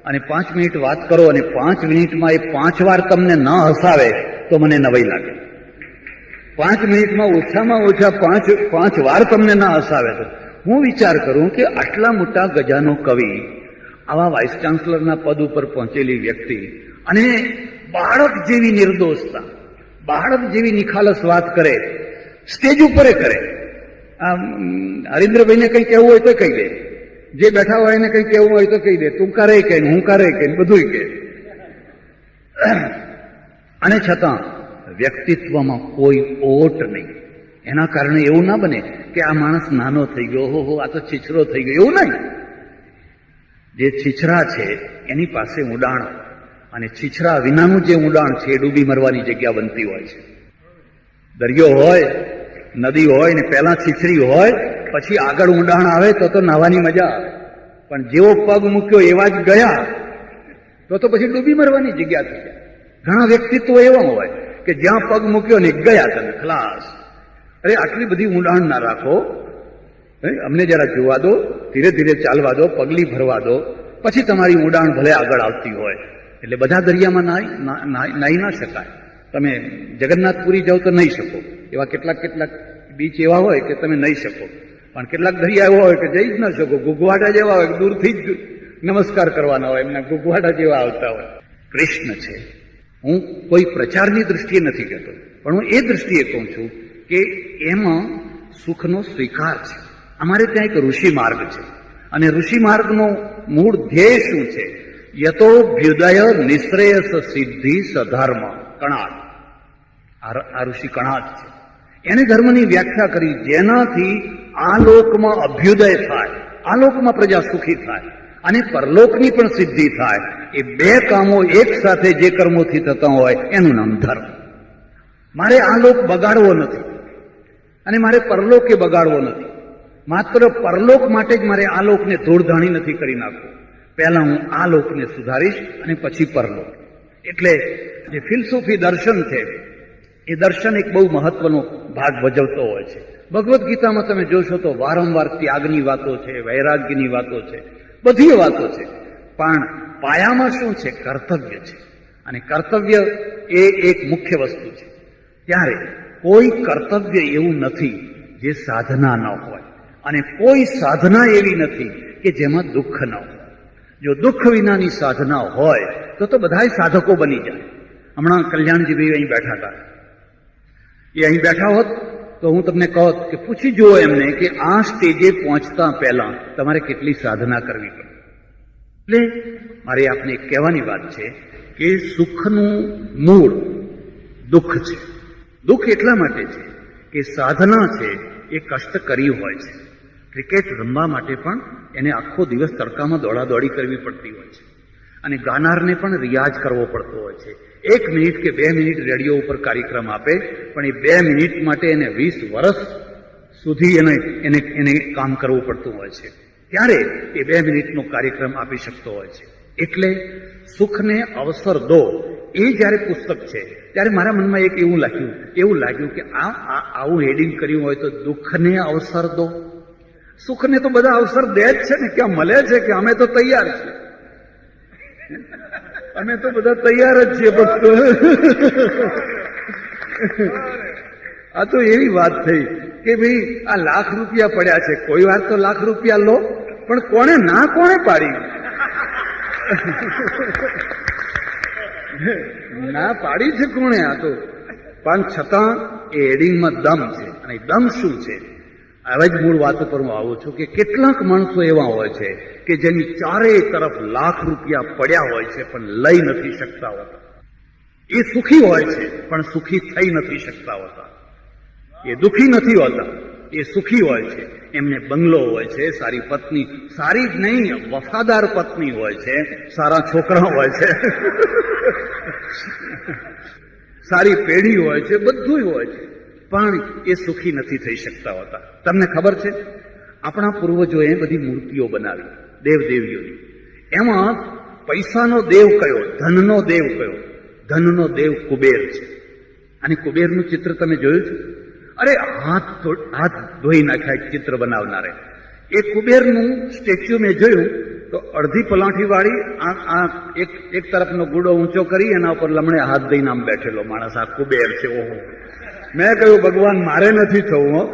અને 5 મિનિટ વાત કરો, અને 5 મિનિટમાં એ 5 વાર તમને ન હસાવે તો મને નવાઈ લાગે. 5 મિનિટમાં ઓછામાં ઓછા 5 વાર તમને ન હસાવે તો હું વિચાર કરું કે આટલા મોટા ગજાનો કવિ, આવા વાઇસ ચાન્સલરના પદ ઉપર પહોંચેલી વ્યક્તિ, અને બાળક જેવી નિર્દોષતા, બાળક જેવી નિખાલસ વાત કરે, સ્ટેજ ઉપર કરે. હરીન્દ્રભાઈને કંઈ કહેવું હોય તો કહી દે, જે બેઠા હોય એને કંઈ કહેવું હોય તો કહી દે, તું કરે કે હું કરે કે બધું કે. અને છતાં વ્યક્તિત્વમાં કોઈ ઓટ નહીં. એના કારણે એવું ના બને કે આ માણસ નાનો થઈ ગયો, હો આ તો છીછરો થઈ ગયો, એવું નહીં. જે છીછરા છે એની પાસે ઊંડાણ, અને છીછરા વિનાનું જે ઊંડાણ છે એ ડૂબી મરવાની જગ્યા બનતી હોય છે. દરિયો હોય, નદી હોય ને પહેલા છીછરી હોય, પછી આગળ ઊંડાણ આવે તો નાહવાની મજા આવે, પણ જેવો પગ મૂક્યો એવા જ ગયા તો પછી ડૂબી મરવાની જગ્યા થઈ જાય. ઘણા વ્યક્તિત્વ એવા હોય કે જ્યાં પગ મૂક્યો ને ગયા તમે ખલાસ. અરે આટલી બધી ઊંડાણ ના રાખો, અમને જરા જોવા દો, ધીરે ધીરે ચાલવા દો, પગલી ભરવા દો, પછી તમારી ઊંડાણ ભલે આગળ આવતી હોય. એટલે બધા દરિયામાં નાહી ના શકાય. તમે જગન્નાથપુરી જાઓ તો નહીં શકો, એવા કેટલાક બીચ એવા હોય કે તમે નહીં શકો, પણ કેટલાક દરિયા એવા હોય કે જઈ જ ન શકો. ગુગવાડા જેવા હોય, દૂરથી જ નમસ્કાર કરવાના હોય, એમના ગુગવાડા જેવા આવતા હોય. કૃષ્ણ છે, હું કોઈ પ્રચારની દૃષ્ટિએ નથી કહેતો, પણ હું એ દૃષ્ટિએ કહું છું કે એમાં સુખનો સ્વીકાર છે. અમારે ત્યાં એક ઋષિ માર્ગ છે, અને ઋષિ માર્ગનો મૂળ ધ્યેય શું છે? યતોભ્યુદય નિશ્રેયસ સિદ્ધિ સધર્મ કણાદ. આ ઋષિ કણાદ છે. એને ધર્મની વ્યાખ્યા કરી, જેનાથી આ લોકમાં અભ્યુદય થાય, આ લોકમાં પ્રજા સુખી થાય અને પરલોકની પણ સિદ્ધિ થાય. એ બે કામો એક સાથે જે કર્મોથી થતા હોય એનું નામ ધર્મ. મારે આ લોક બગાડવો નથી અને મારે પરલોકે બગાડવો નથી. માત્ર પરલોક માટે જ મારે આ લોકને ધૂળધાણી નથી કરી નાખવું. પહેલા હું આ લોકને સુધારીશ અને પછી પરલોક. એટલે જે ફિલસૂફી દર્શન છે એ દર્શન એક બહુ મહત્વનો ભાગ ભજવતો હોય છે. ભગવદ્ ગીતામાં તમે જોશો તો વારંવાર ત્યાગની વાતો છે, વૈરાગ્યની વાતો છે, બધી વાતો છે, પણ પાયામાં શું છે? કર્તવ્ય છે. અને કર્તવ્ય એ એક મુખ્ય વસ્તુ છે. ત્યારે કોઈ કર્તવ્ય એવું નથી જે સાધના ન હોય, અને કોઈ સાધના એવી નથી કે જેમાં દુઃખ ન હોય. જો દુઃખ વિનાની સાધના હોય તો બધાય સાધકો બની જાય. હમણાં કલ્યાણજીભાઈ અહીં બેઠા હતા. એ અહીં બેઠા હોત તો હું તમને કહું કે પૂછી જુઓ એમને કે આ સ્ટેજે પહોંચતા પહેલા તમારે કેટલી સાધના કરવી પડે. એટલે મારે આપને કહેવાની વાત છે કે સુખનું મૂળ દુઃખ છે. દુઃખ એટલા માટે છે કે સાધના છે એ કષ્ટ કરી હોય છે. ક્રિકેટ રમવા માટે પણ એને આખો દિવસ તડકામાં દોડાદોડી કરવી પડતી હોય છે, અને ગાનારને પણ રિયાઝ કરવો પડતો હોય છે. 1 મિનિટ કે 2 મિનિટ રેડિયો ઉપર કાર્યક્રમ આપે, પણ એ 2 મિનિટ માટે એને 20 વર્ષ સુધી એને કામ કરવું પડતું હોય છે. ત્યારે એ 2 મિનિટનો કાર્યક્રમ આપી શકતો હોય છે. એટલે સુખને અવસર દો એ જ્યારે પુસ્તક છે ત્યારે મારા મનમાં એક એવું લાગ્યું કે આવું હેડિંગ કર્યું હોય તો દુઃખને અવસર દો. સુખને તો બધા અવસર દે જ છે ને, ક્યાં મળે છે કે અમે તો તૈયાર છીએ, અમે તો બધા તૈયાર જ છીએ. આ તો એવી વાત થઈ કે ભાઈ આ લાખ રૂપિયા પડ્યા છે, કોઈ વાર તો લાખ રૂપિયા લો, પણ કોણે પાડી? ના પાડી છે કોણે? આ તો પણ છતાં એ હેડિંગમાં દમ છે. અને દમ શું છે? આવા જ મૂળ વાતો પર હું આવું છું કે કેટલાક માણસો એવા હોય છે કે જેની ચારે તરફ લાખ રૂપિયા પડ્યા હોય છે પણ લઈ નથી શકતા હોતા. એ સુખી હોય છે પણ સુખી થઈ નથી શકતા હોતા. એ દુઃખી નથી હોતા, એ સુખી હોય છે. એમને બંગલો હોય છે, સારી પત્ની, સારી જ નહીં વફાદાર પત્ની હોય છે, સારા છોકરા હોય છે, સારી પેઢી હોય છે, બધું હોય છે, પણ એ સુખી નથી થઈ શકતા હોતા. તમને ખબર છે, આપણા પૂર્વજોએ બધી મૂર્તિઓ બનાવી દેવદેવીઓની. એમાં પૈસાનો દેવ કયો? ધનનો દેવ કયો? ધનનો દેવ કુબેર છે. અને કુબેરનું ચિત્ર તમે જોયું છે? અરે હાથ ધોઈ નાખ્યા એક ચિત્ર બનાવનારે. એ કુબેરનું સ્ટેચ્યુ મેં જોયું તો અડધી પલાઠી વાળી એક તરફનો ગુડો ઊંચો કરી એના ઉપર લમણે હાથ દઈને આમ બેઠેલો માણસ. આ કુબેર છે. ઓહો, મેં કહ્યું ભગવાન મારે નથી થવું.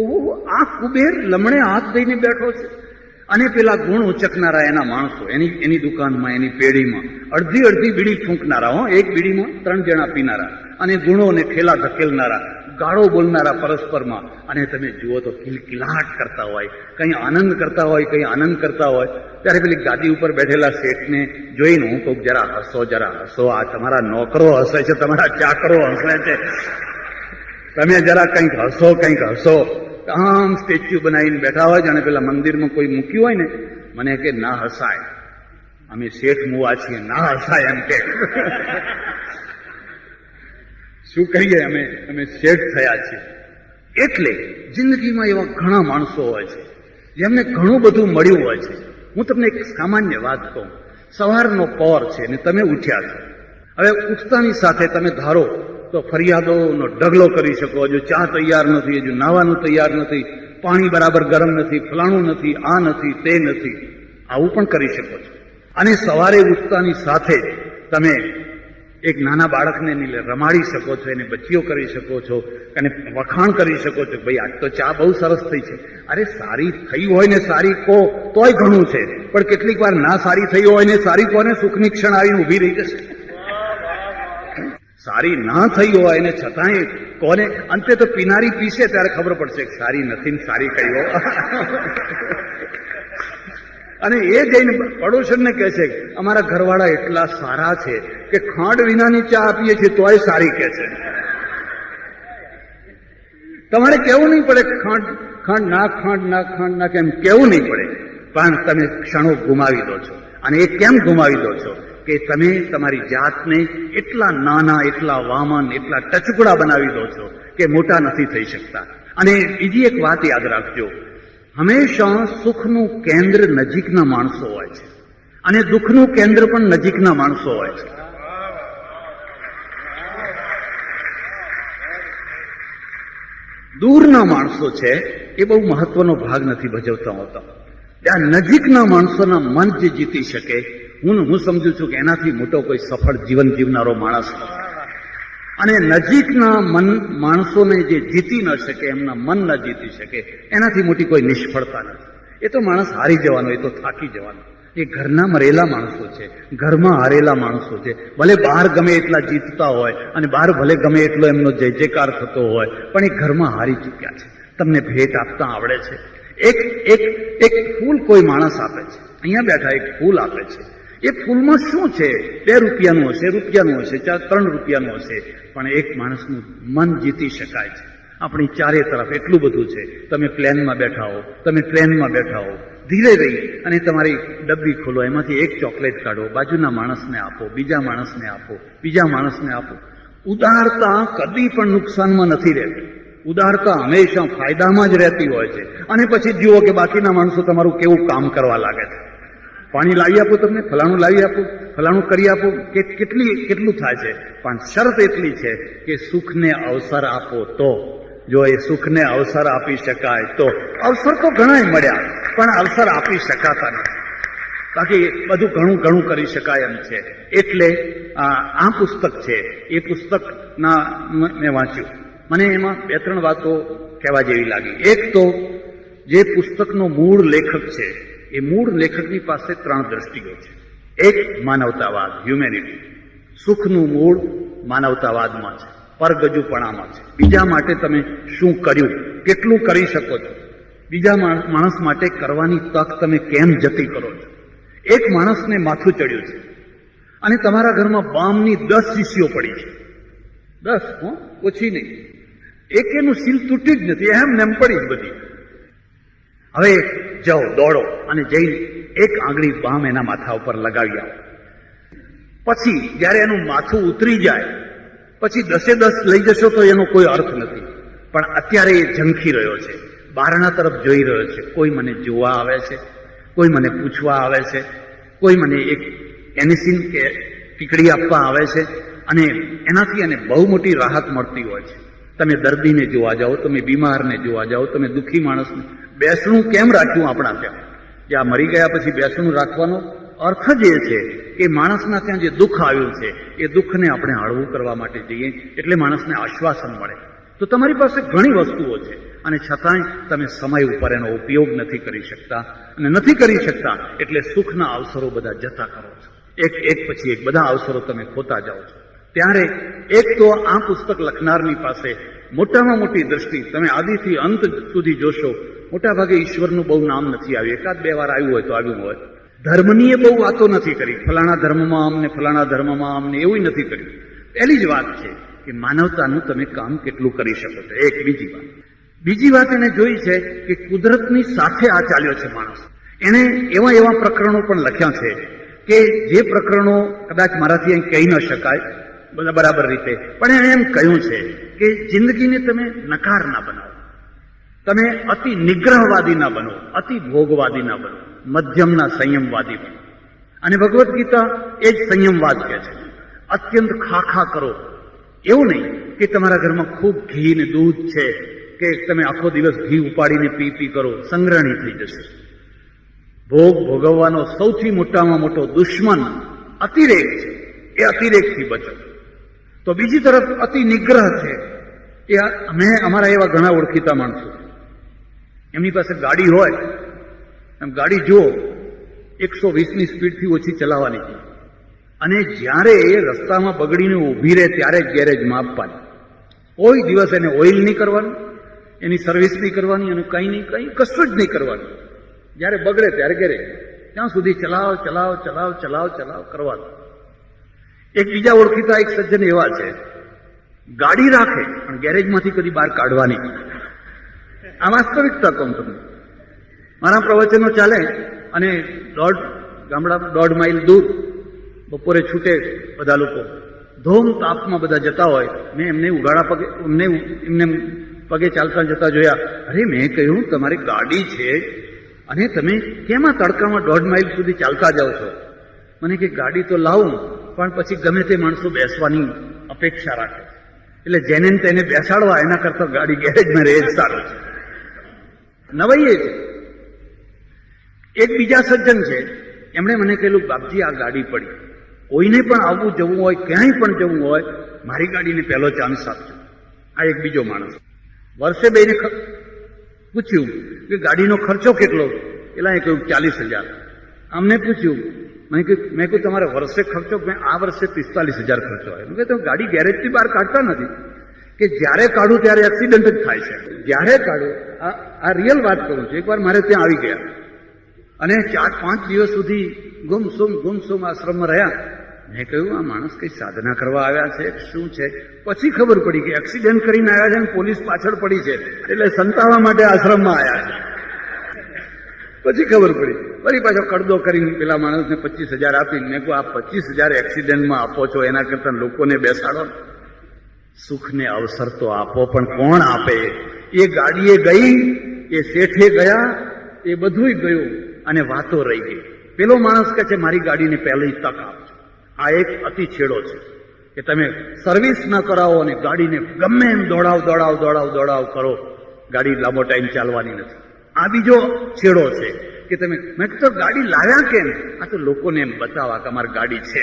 ઓહો, આ કુબેર લમણે હાથ દઈને બેઠો છે. અને પેલા ગુણ ઉચકનારા એના માણસો એની દુકાનમાં, એની પેઢીમાં અડધી બીડી ફૂંકનારા, એક બીડીમાં 3 જણા પીનારા, અને ગુણોને ઠેલા ધકેલનારા, ગાળો બોલનારા પરસ્પરમાં. અને તમે જુઓ તો કિલકિલાટ કરતા હોય, કંઈ આનંદ કરતા હોય, કંઈ આનંદ કરતા હોય. ત્યારે પેલી ગાદી ઉપર બેઠેલા શેઠને જોઈને હું કહું, જરા હસો, આ તમારા નોકરો હસે છે, તમારા ચાકરો હસે છે, તમે જરા કંઈક હસો. આમ સ્ટેચ્યુ બનાવીને બેઠા હોય છે. અને પેલા મંદિરમાં કોઈ મૂક્યું હોય ને, મને કે ના હસાય, અમે શેઠ મુવા છીએ, ના હસાય એમ કે. શું કહીએ, અમે શેઠ થયા છીએ. એટલે જિંદગીમાં એવા ઘણા માણસો હોય છે જેમને ઘણું બધું મળ્યું હોય છે. હું તમને એક સામાન્ય વાત કહું. સવારનો પહોર છે ને તમે ઉઠ્યા છો. હવે ઉઠતાની સાથે તમે ધારો તો ફરિયાદોનો ઢગલો કરી શકો. હજુ ચા તૈયાર નથી, હજુ નાવાનું તૈયાર નથી, પાણી બરાબર ગરમ નથી, ફલાણું નથી, આ નથી, તે નથી, આવું પણ કરી શકો છો. અને સવારે ઉઠતાની સાથે તમે એક નાના બાળકને રમાડી શકો છો, એને બચીઓ કરી શકો છો, અને વખાણ કરી શકો છો, ભાઈ આજ તો ચા બહુ સરસ થઈ છે. અરે સારી થઈ હોય ને સારી કહો તોય ઘણું છે, પણ કેટલીક વાર ના સારી થઈ હોય ને સારી કહો ને સુખની ક્ષણ આવીને ઉભી રહી જશે. સારી ના થઈ હોય એને છતાંય કોને અંતે તો પીનારી પીશે ત્યારે ખબર પડશે કે સારી નથી ને સારી કઈ હો. અને એ જઈને પડોશરને કહે છે અમારા ઘરવાળા એટલા સારા છે કે ખાંડ વિનાની ચા આપીએ છીએ તોય સારી કહે છે. તમારે કેવું નહીં પડે ખાંડ ના કેમ કેવું નહીં પડે, પણ તમે ક્ષણો ગુમાવી દો છો. અને એ કેમ ગુમાવી દો છો કે તમે તમારી જાતને એટલા નાના, એટલા વામન, એટલા ટચુકડા બનાવી દો છો કે મોટા નથી થઈ શકતા. અને બીજી એક વાત યાદ રાખજો, હંમેશા સુખનું કેન્દ્ર નજીકના માણસો હોય છે અને દુઃખનું કેન્દ્ર પણ નજીકના માણસો હોય છે. દૂરના માણસો છે એ બહુ મહત્વનો ભાગ નથી ભજવતા હોતા. ત્યાં નજીકના માણસોના મન જે જીતી શકે, હું સમજુ છું કે એનાથી મોટો કોઈ સફળ જીવન જીવનારો માણસ નથી. અને નજીકના માણસોને જે જીતી ન શકે, એમના મન ન જીતી શકે, એનાથી મોટી કોઈ નિષ્ફળતા નથી. એ તો માણસ હારી જવાનો, એ તો થાકી જવાનો. એ ઘરના મરેલા માણસો છે, ઘરમાં હારેલા માણસો છે. ભલે બહાર ગમે એટલા જીતતા હોય અને બહાર ભલે ગમે એટલો એમનો જય જયકાર થતો હોય, પણ એ ઘરમાં હારી ચૂક્યા છે. તમને ભેટ આપતા આવડે છે. એક ફૂલ કોઈ માણસ આપે છે, અહીંયા બેઠા એક ફૂલ આપે છે. એ ફૂલમાં શું છે? 2 રૂપિયાનું હશે, 3 રૂપિયાનું હશે, પણ એક માણસનું મન જીતી શકાય છે. આપણી ચારે તરફ એટલું બધું છે. તમે પ્લેનમાં બેઠા હો, તમે ટ્રેનમાં બેઠા હો, ધીરે રહી અને તમારી ડબ્બી ખોલો, એમાંથી એક ચોકલેટ કાઢો, બાજુના માણસને આપો, બીજા માણસને આપો, બીજા માણસને આપો. ઉદારતા કદી પણ નુકસાનમાં નથી રહેતી. ઉદારતા હંમેશા ફાયદામાં જ રહેતી હોય છે. અને પછી જુઓ કે બાકીના માણસો તમારું કેવું કામ કરવા લાગે છે. પાણી લાવી આપો, તમને ફલાણું લાવી આપો, ફલાણું કરી આપો, કે કેટલું થાય છે. પણ શરત એટલી છે કે સુખને અવસર આપો તો. જો એ સુખને અવસર આપી શકાય તો. અવસર તો ઘણા મળ્યા, પણ અવસર આપી શકાતા નથી. બાકી બધું ઘણું કરી શકાય એમ છે. એટલે આ પુસ્તક છે, એ પુસ્તકના મેં વાંચ્યું. મને એમાં 2-3 વાતો કહેવા જેવી લાગી. એક તો જે પુસ્તકનો મૂળ લેખક છે, એ મૂળ લેખકની પાસે 3 દ્રષ્ટિઓ છે. એક માનવતાવાદ, હ્યુમેનિટી. સુખનું મૂળ માનવતાવાદમાં છે, પરગજુપણામાં છે. બીજા માટે તમે શું કર્યું, કેટલું કરી શકો છો, બીજા માણસ માટે કરવાની તક તમે કેમ જતી કરો છો. એક માણસને માથું ચડ્યું છે અને તમારા ઘરમાં બામની 10 શીશીઓ પડી છે. 10, ઓછી નહીં. એકેનું સીલ તૂટી જ નથી, એમ પડી જ બધી. હવે જાઓ, દોડો અને જઈને એક આંગળી બામ એના માથા ઉપર લગાવી આવો. પછી જ્યારે એનું માથું ઉતરી જાય પછી 10 લઈ જશો તો એનો કોઈ અર્થ નથી. પણ અત્યારે એ ઝંખી રહ્યો છે, બારણા તરફ જોઈ રહ્યો છે. કોઈ મને જોવા આવે છે, કોઈ મને પૂછવા આવે છે, કોઈ મને એક એનિસિન કે ટીકડી આપવા આવે છે. અને એનાથી એને બહુ મોટી રાહત મળતી હોય છે. તમે દર્દીને જોવા જાઓ, તમે બીમારને જોવા જાઓ, તમે દુઃખી માણસને. બેસણું કેમ રાખ્યું આપણા ત્યાં? કે આ મરી ગયા પછી બેસણું રાખવાનો અર્થ જ એ છે કે માણસના ત્યાં જે દુઃખ આવ્યું છે એ દુઃખને આપણે હળવું કરવા માટે જઈએ, એટલે માણસને આશ્વાસન મળે. તો તમારી પાસે ઘણી વસ્તુઓ છે અને છતાંય તમે સમય ઉપર એનો ઉપયોગ નથી કરી શકતા. અને નથી કરી શકતા એટલે સુખના અવસરો બધા જતા કરો છો. એક પછી એક બધા અવસરો તમે ખોતા જાઓ છો. ત્યારે એક તો આ પુસ્તક લખનારની પાસે મોટામાં મોટી દ્રષ્ટિ, તમે આદિથી અંત સુધી જોશો, મોટા ભાગે ઈશ્વરનું બહુ નામ નથી આવ્યું. 1-2 વાર આવ્યું હોય તો આવ્યું હોય. ધર્મની એ બહુ વાતો નથી કરી, ફલાણા ધર્મમાં આમને, ફલાણા ધર્મમાં આમને, એવું નથી કર્યું. પહેલી જ વાત છે કે માનવતાનું તમે કામ કેટલું કરી શકો છો. એક બીજી વાત એને જોઈ છે કે કુદરતની સાથે આ ચાલ્યો છે માણસ. એને એવા પ્રકરણો પણ લખ્યા છે કે જે પ્રકરણો કદાચ મારાથી અહીં કહી ન શકાય બરાબર રીતે, પણ એણે એમ કહ્યું છે કે જિંદગીને તમે નકાર ના બનાવો, તમે અતિ નિગ્રહવાદી ના બનો, અતિ ભોગવાદી ના બનો, મધ્યમના સંયમવાદી બનો. અને ભગવદ્ ગીતા એ જ સંયમવાદ કહે છે. અત્યંત ખાખા કરો, એવું નહીં કે તમારા ઘરમાં ખૂબ ઘી ને દૂધ છે કે તમે આખો દિવસ ઘી ઉપાડીને પી કરો, સંગ્રહણી થઈ જશે. ભોગવવાનો સૌથી મોટામાં મોટો દુશ્મન અતિરેક છે. એ અતિરેકથી બચો. તો બીજી તરફ અતિ નિગ્રહ છે. એ અમારા એવા ઘણા ઓળખીતા માણસો, એમની પાસે ગાડી હોય, એમ ગાડી જુઓ 120ની સ્પીડથી ઓછી ચલાવવાની છે. અને જ્યારે એ રસ્તામાં બગડીને ઊભી રહે ત્યારે જ ગેરેજમાં આપવાની. કોઈ દિવસ એને ઓઇલ નહીં કરવાનું, એની સર્વિસ નહીં કરવાની, અને કંઈ કશું જ નહીં કરવાનું. જ્યારે બગડે ત્યારે ગેરેજ, ત્યાં સુધી ચલાવ કરવાનું. એક બીજા ઓળખીતા એક સજ્જન એવા છે, ગાડી રાખે પણ ગેરેજમાંથી કદી બહાર કાઢવાની. આ વાસ્તવિકતા કહું તમને. મારા પ્રવચનો ચાલે અને ગામડા 1.5 માઇલ દૂર બપોરે છૂટે બધા લોકો, ધોમ તાપમાં બધા જતા હોય. મેં એમને ઉઘાડા પગે એમને પગે ચાલતા જતા જોયા. અરે મેં કહ્યું તમારી ગાડી છે અને તમે કેમ આ તડકામાં 1.5 માઇલ સુધી ચાલતા જાઓ છો? મને કે ગાડી તો લાવું પણ પછી ગમે તે માણસો બેસવાની અપેક્ષા રાખે, એટલે જેને તેને બેસાડવા એના કરતા ગાડી ગેરેજમાં રહે જ સારું છે. નવાઈ એ છે. એક બીજા સજ્જન છે, એમણે મને કહેલું બાપજી આ ગાડી પડી, કોઈને પણ આવવું જવું હોય, ક્યાંય પણ જવું હોય, મારી ગાડીને પહેલો ચાન્સ આપજો. આ એક બીજો માણસ. વર્ષે બેને પૂછ્યું કે ગાડીનો ખર્ચો કેટલો? પેલા એ કહ્યું 40,000. અમને પૂછ્યું, મેં કહ્યું તમારે વર્ષે ખર્ચો? મેં આ વર્ષે 45,000 ખર્ચો આવ્યો. મેં કહ્યું ગાડી ગેરેજથી બહાર કાઢતા નથી કે જ્યારે કાઢું ત્યારે એક્સિડન્ટ જ થાય છે. જ્યારે કાઢું, આ રિયલ વાત કરું છું. એકવાર મારે ત્યાં આવી ગયા અને 4-5 દિવસ સુધી ગુમસુમ આશ્રમમાં રહ્યા. મેં કહ્યું આ માણસ કઈ સાધના કરવા આવ્યા છે, શું છે? પછી ખબર પડી કે એક્સિડન્ટ કરીને આવ્યા છે અને પોલીસ પાછળ પડી છે, એટલે સંતાવા માટે આશ્રમમાં આવ્યા છે. પછી ખબર પડી. ફરી પાછો કડદો કરીને પેલા માણસને 25,000 આપીને મેં કહું આ 25,000 એક્સિડન્ટમાં આપો છો, એના કરતા લોકોને બેસાડો. સુખને અવસર તો આપો, પણ કોણ આપે? એ ગાડીએ ગઈ, એ શેઠે ગયા, એ બધું ગયું અને વાતો રહી ગઈ. પેલો માણસ કહે છે મારી ગાડીને પહેલી તક આપજો. આ એક અતિ છેડો છે કે તમે સર્વિસ ન કરાવો અને ગાડીને ગમે એમ દોડાવ કરો, ગાડી લાંબો ટાઈમ ચાલવાની નથી. આ બીજો છેડો છે કે તમે, મેં તો ગાડી લાવ્યા કેમ? આ તો લોકોને એમ બતાવવા કે અમારી ગાડી છે.